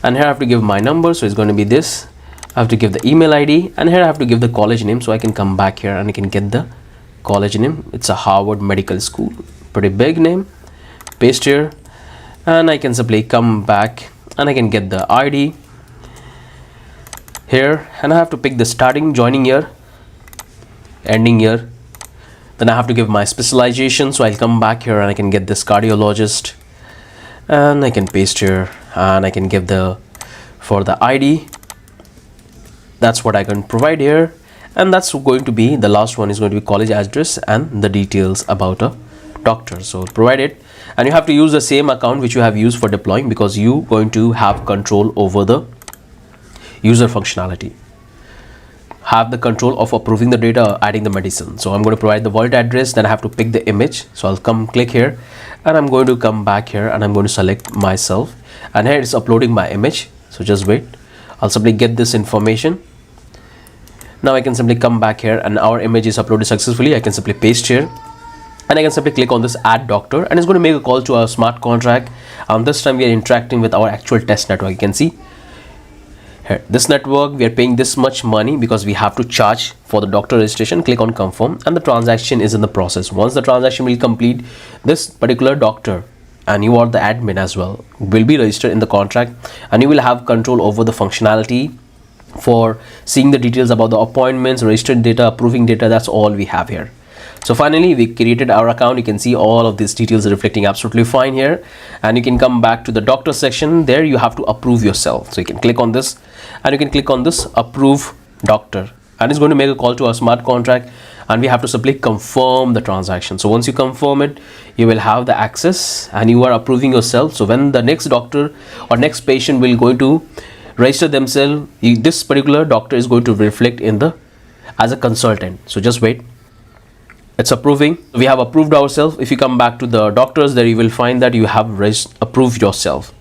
Speaker 1: And here I have to give my number, so it's going to be this. I have to give the email ID, and here I have to give the college name. So I can come back here and I can get the college name. It's a Harvard Medical School, pretty big name. Paste here, and I can simply come back and I can get the ID here, and I have to pick the starting, joining year, ending year. Then I have to give my specialization. So I'll come back here and I can get this cardiologist, and I can paste here, and I can give the for the ID. That's what I can provide here, and that's going to be the last one is going to be college address and the details about a doctor. So provide it, and you have to use the same account which you have used for deploying, because you going to have control over the user functionality, have the control of approving the data, adding the medicine. So I'm going to provide the wallet address, then I have to pick the image. So I'll come click here, and I'm going to come back here and I'm going to select myself, and here it's uploading my image. So just wait, I'll simply get this information. Now I can simply come back here and our image is uploaded successfully. I can simply paste here, and I can simply click on this add doctor, and it's going to make a call to our smart contract. And this time we are interacting with our actual test network. You can see Here, this network, we are paying this much money because we have to charge for the doctor registration. Click on confirm, and the transaction is in the process. Once the transaction will complete, this particular doctor, and you are the admin as well, will be registered in the contract, and you will have control over the functionality for seeing the details about the appointments, registered data, approving data. That's all we have here. So finally, we created our account. You can see all of these details reflecting absolutely fine here, and you can come back to the doctor section. There you have to approve yourself, so you can click on this, and you can click on this approve doctor, and it's going to make a call to our smart contract, and we have to simply confirm the transaction. So once you confirm it, you will have the access, and you are approving yourself. So when the next doctor or next patient will going to register themselves, this particular doctor is going to reflect in the as a consultant. So just wait, it's approving. We have approved ourselves. If you come back to the doctors, there you will find that you have approved yourself.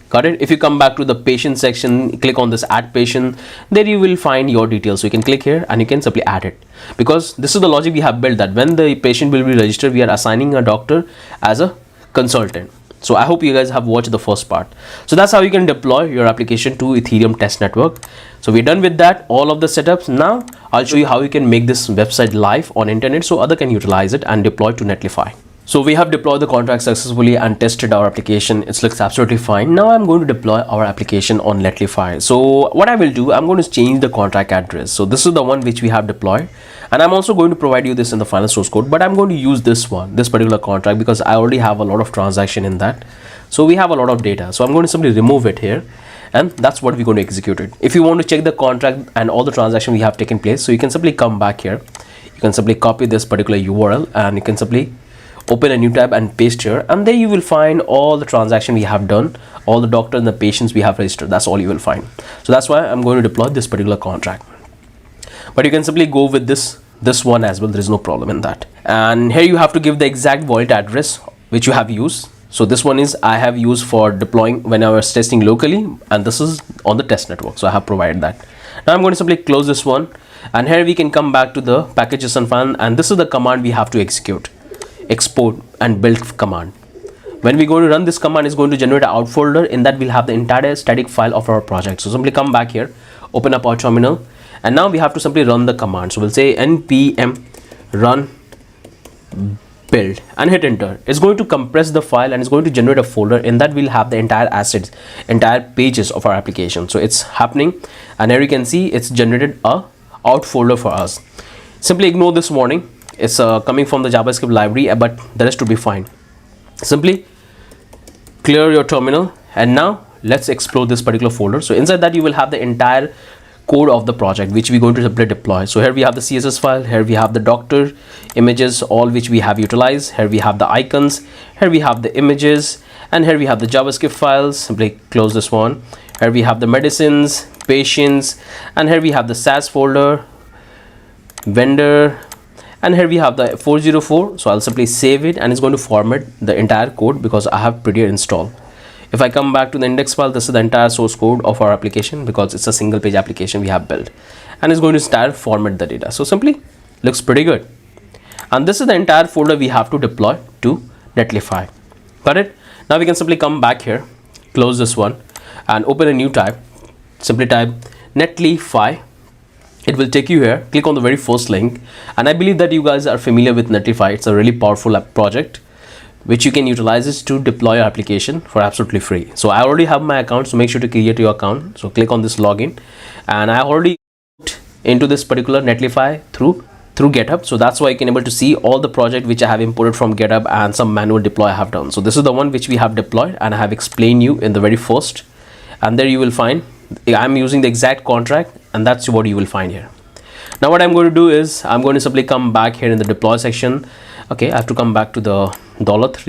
Speaker 1: Got it? If you come back to the patient section, click on this add patient, there you will find your details. So you can click here and you can simply add it, because this is the logic we have built, that when the patient will be registered, we are assigning a doctor as a consultant. So I hope you guys have watched the first part. So that's how you can deploy your application to Ethereum test network. So we're done with that, all of the setups. Now I'll show you how you can make this website live on internet so other can utilize it and deploy to Netlify. So we have deployed the contract successfully and tested our application. It looks absolutely fine. Now I'm going to deploy our application on Netlify. So what I will do, I'm going to change the contract address. So this is the one which we have deployed, and I'm also going to provide you this in the final source code, but I'm going to use this one, this particular contract, because I already have a lot of transaction in that. So we have a lot of data. So I'm going to simply remove it here, and that's what we're going to execute it. If you want to check the contract and all the transaction we have taken place, so you can simply come back here. You can simply copy this particular URL, and you can simply open a new tab and paste here, and there you will find all the transaction we have done, all the doctor and the patients we have registered. That's all you will find. So that's why I'm going to deploy this particular contract, but you can simply go with this one as well. There is no problem in that. And here you have to give the exact wallet address which you have used. So this one is I have used for deploying when I was testing locally, and this is on the test network, so I have provided that. Now I'm going to simply close this one, and here we can come back to the packages and file, and this is the command we have to execute. Export and build command. When we go to run this command, is going to generate an out folder. In that we'll have the entire static file of our project. So simply come back here, open up our terminal, and now we have to simply run the command. So we'll say npm run build and hit enter. It's going to compress the file and it's going to generate a folder. In that we'll have the entire assets, entire pages of our application. So it's happening, and here you can see it's generated a out folder for us. Simply ignore this warning. It's coming from the JavaScript library, but the rest will be fine. Simply clear your terminal, and now let's explore this particular folder. So inside that you will have the entire code of the project which we're going to simply deploy. So here we have the CSS file, here we have the doctor images, all which we have utilized. Here we have the icons, here we have the images, and here we have the JavaScript files. Simply close this one. Here we have the medicines, patients, and here we have the SAS folder, vendor, and here we have the 404. So I'll simply save it, and it's going to format the entire code because I have Prettier installed. If I come back to the index file, this is the entire source code of our application because it's a single page application we have built, and it's going to start format the data. So simply looks pretty good, and this is the entire folder we have to deploy to Netlify. Got it? Now we can simply come back here, close this one, and open a new tab. Simply type Netlify. It will take you here. Click on the very first link, and I believe that you guys are familiar with Netlify. It's a really powerful project which you can utilize is to deploy your application for absolutely free. So I already have my account, so make sure to create your account. So click on this login, and I already into this particular Netlify through GitHub. So that's why you can able to see all the project which I have imported from GitHub and some manual deploy I have done. So this is the one which we have deployed, and I have explained you in the very first, and there you will find I'm using the exact contract, and that's what you will find here. Now what I'm going to do is I'm going to simply come back here in the deploy section. Okay, I have to come back to the Daulat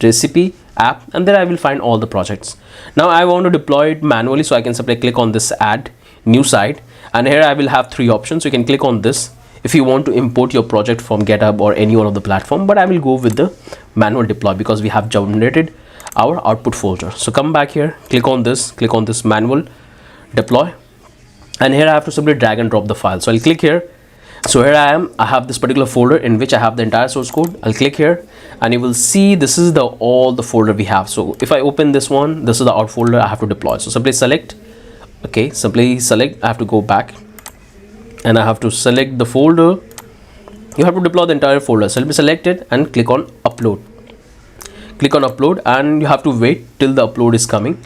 Speaker 1: recipe app, and there I will find all the projects. Now I want to deploy it manually, so I can simply click on this add new site, and here I will have three options. So you can click on this if you want to import your project from GitHub or any one of the platform, but I will go with the manual deploy because we have generated our output folder. So come back here, click on this manual deploy, and here I have to simply drag and drop the file. So I'll click here. So here I have this particular folder in which I have the entire source code. I'll click here, and you will see this is all the folder we have. So if I open this one, this is the out folder I have to deploy. So simply select Okay, simply select. I have to go back and I have to select the folder. You have to deploy the entire folder. So let me select it and click on upload. Click on upload and you have to wait till the upload is coming.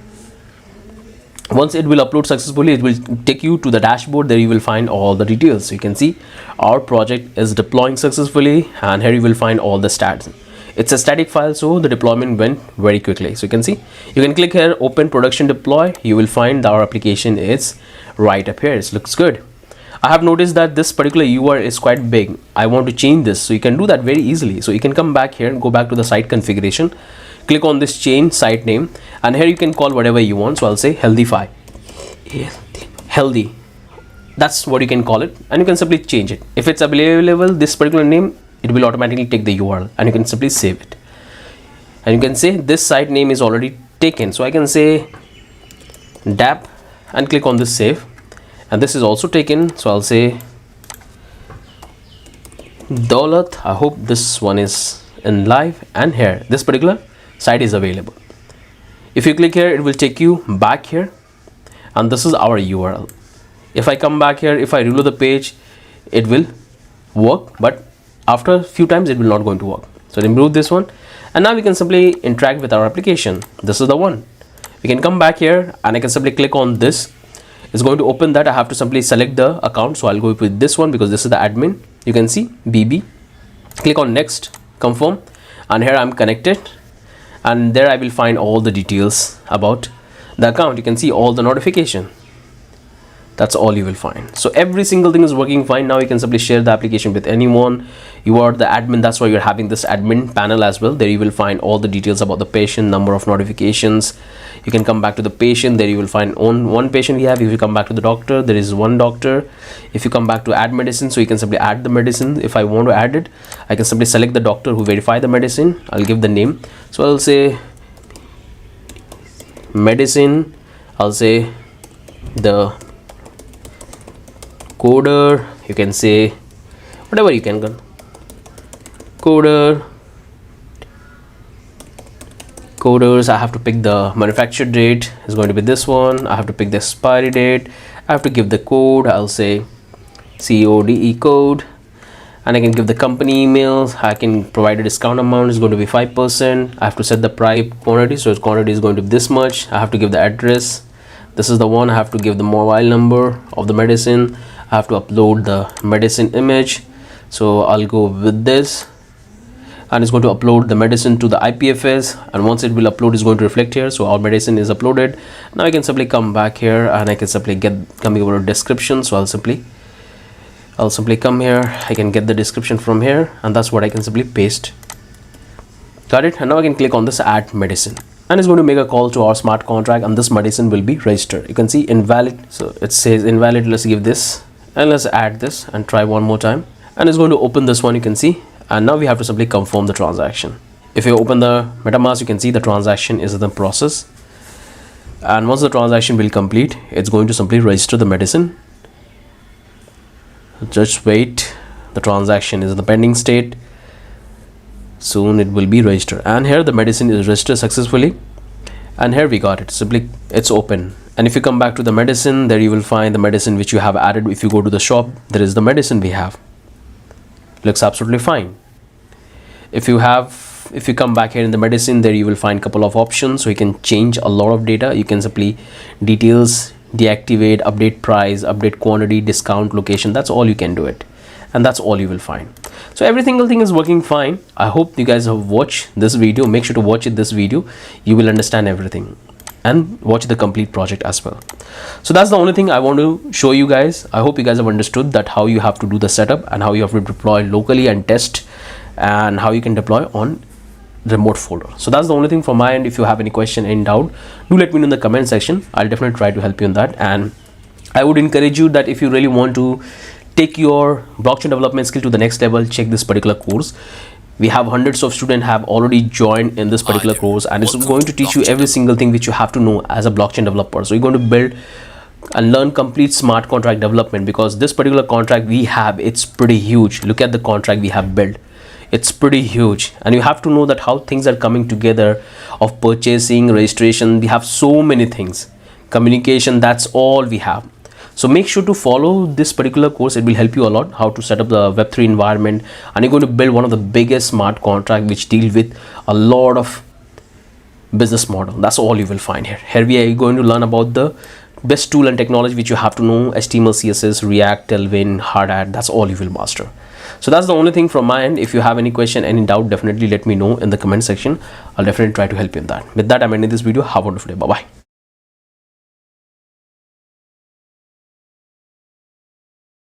Speaker 1: Once it will upload successfully, it will take you to the dashboard. There you will find all the details. So you can see our project is deploying successfully, and here you will find all the stats. It's a static file, so the deployment went very quickly. So you can see, you can click here, open production deploy. You will find our application is right up here. It looks good. I have noticed that this particular URL is quite big. I want to change this, so you can do that very easily. So you can come back here and go back to the site configuration, click on this change site name, and here you can call whatever you want. So I'll say Healthify. Healthy, that's what you can call it, and you can simply change it. If it's available this particular name, it will automatically take the URL, and you can simply save it. And you can say this site name is already taken, so I can say DAP and click on this save, and this is also taken, so I'll say Daulat. I hope this one is in live, and here this particular site is available. If you click here, it will take you back here, and this is our URL. If I come back here, if I reload the page, it will work, but after a few times it will not going to work. So remove this one, and now we can simply interact with our application. This is the one. We can come back here and I can simply click on this. It's going to open that. I have to simply select the account, so I'll go with this one because this is the admin. You can see BB. Click on next, confirm, and here I'm connected, and there I will find all the details about the account. You can see all the notification. That's all you will find. So every single thing is working fine. Now you can simply share the application with anyone. You are the admin, that's why you're having this admin panel as well. There you will find all the details about the patient, number of notifications. You can come back to the patient. There you will find one patient we have. If you come back to the doctor, there is one doctor. If you come back to add medicine, so you can simply add the medicine. If I want to add it, I can simply select the doctor who verified the medicine. I'll give the name, so I'll say medicine. I'll say the coder. You can say whatever you can. Coders. I have to pick the manufacture date. Is going to be this one. I have to pick the expiry date. I have to give the code. I'll say CODE code, and I can give the company email. I can provide a discount amount. Is going to be 5%. I have to set the price quantity, so its quantity is going to be this much. I have to give the address. This is the one. I have to give the mobile number of the medicine. I have to upload the medicine image, so I'll go with this, and it's going to upload the medicine to the IPFS, and once it will upload, it's going to reflect here. So our medicine is uploaded. Now I can simply come back here and I can simply come over to description. So I'll simply come here. I can get the description from here, and that's what I can simply paste. Got it? And now I can click on this add medicine, and it's going to make a call to our smart contract, and this medicine will be registered. You can see invalid, so it says invalid. Let's give this, and let's add this and try one more time, and it's going to open this one. You can see, and now we have to simply confirm the transaction. If you open the MetaMask, you can see the transaction is in the process, and once the transaction will complete, it's going to simply register the medicine. Just wait, the transaction is in the pending state. Soon it will be registered, and here the medicine is registered successfully, and here we got it. Simply it's open, and if you come back to the medicine, there you will find the medicine which you have added. If you go to the shop, there is the medicine we have. Looks absolutely fine. If you come back here in the medicine, there you will find a couple of options, so you can change a lot of data. You can simply details, deactivate, update price, update quantity, discount, location. That's all you can do it, and that's all you will find. So every single thing is working fine. I hope you guys have watched this video. Make sure to watch this video. You will understand everything, and watch the complete project as well. So that's the only thing I want to show you guys. I hope you guys have understood that how you have to do the setup, and how you have to deploy locally and test, and how you can deploy on remote folder. So that's the only thing from my end. If you have any question, any doubt, do let me know in the comment section. I'll definitely try to help you in that, and I would encourage you that if you really want to take your blockchain development skill to the next level, check this particular course. We have hundreds of students have already joined in this particular course, and it's going to teach you every single thing which you have to know as a blockchain developer. So you're going to build and learn complete smart contract development, because this particular contract we have, it's pretty huge. Look at the contract we have built. It's pretty huge, and you have to know that how things are coming together of purchasing, registration. We have so many things. communication, that's all we have. So make sure to follow this particular course. It will help you a lot how to set up the Web3 environment, and you're going to build one of the biggest smart contract which deal with a lot of business model. That's all you will find here. Here we are going to learn about the best tool and technology which you have to know: HTML, CSS, React, Tailwind, Hard Hat. That's all you will master. So that's the only thing from my end. If you have any question, any doubt, definitely let me know in the comment section. I'll definitely try to help you in that. With that, I'm ending this video. Have a wonderful day. Bye bye.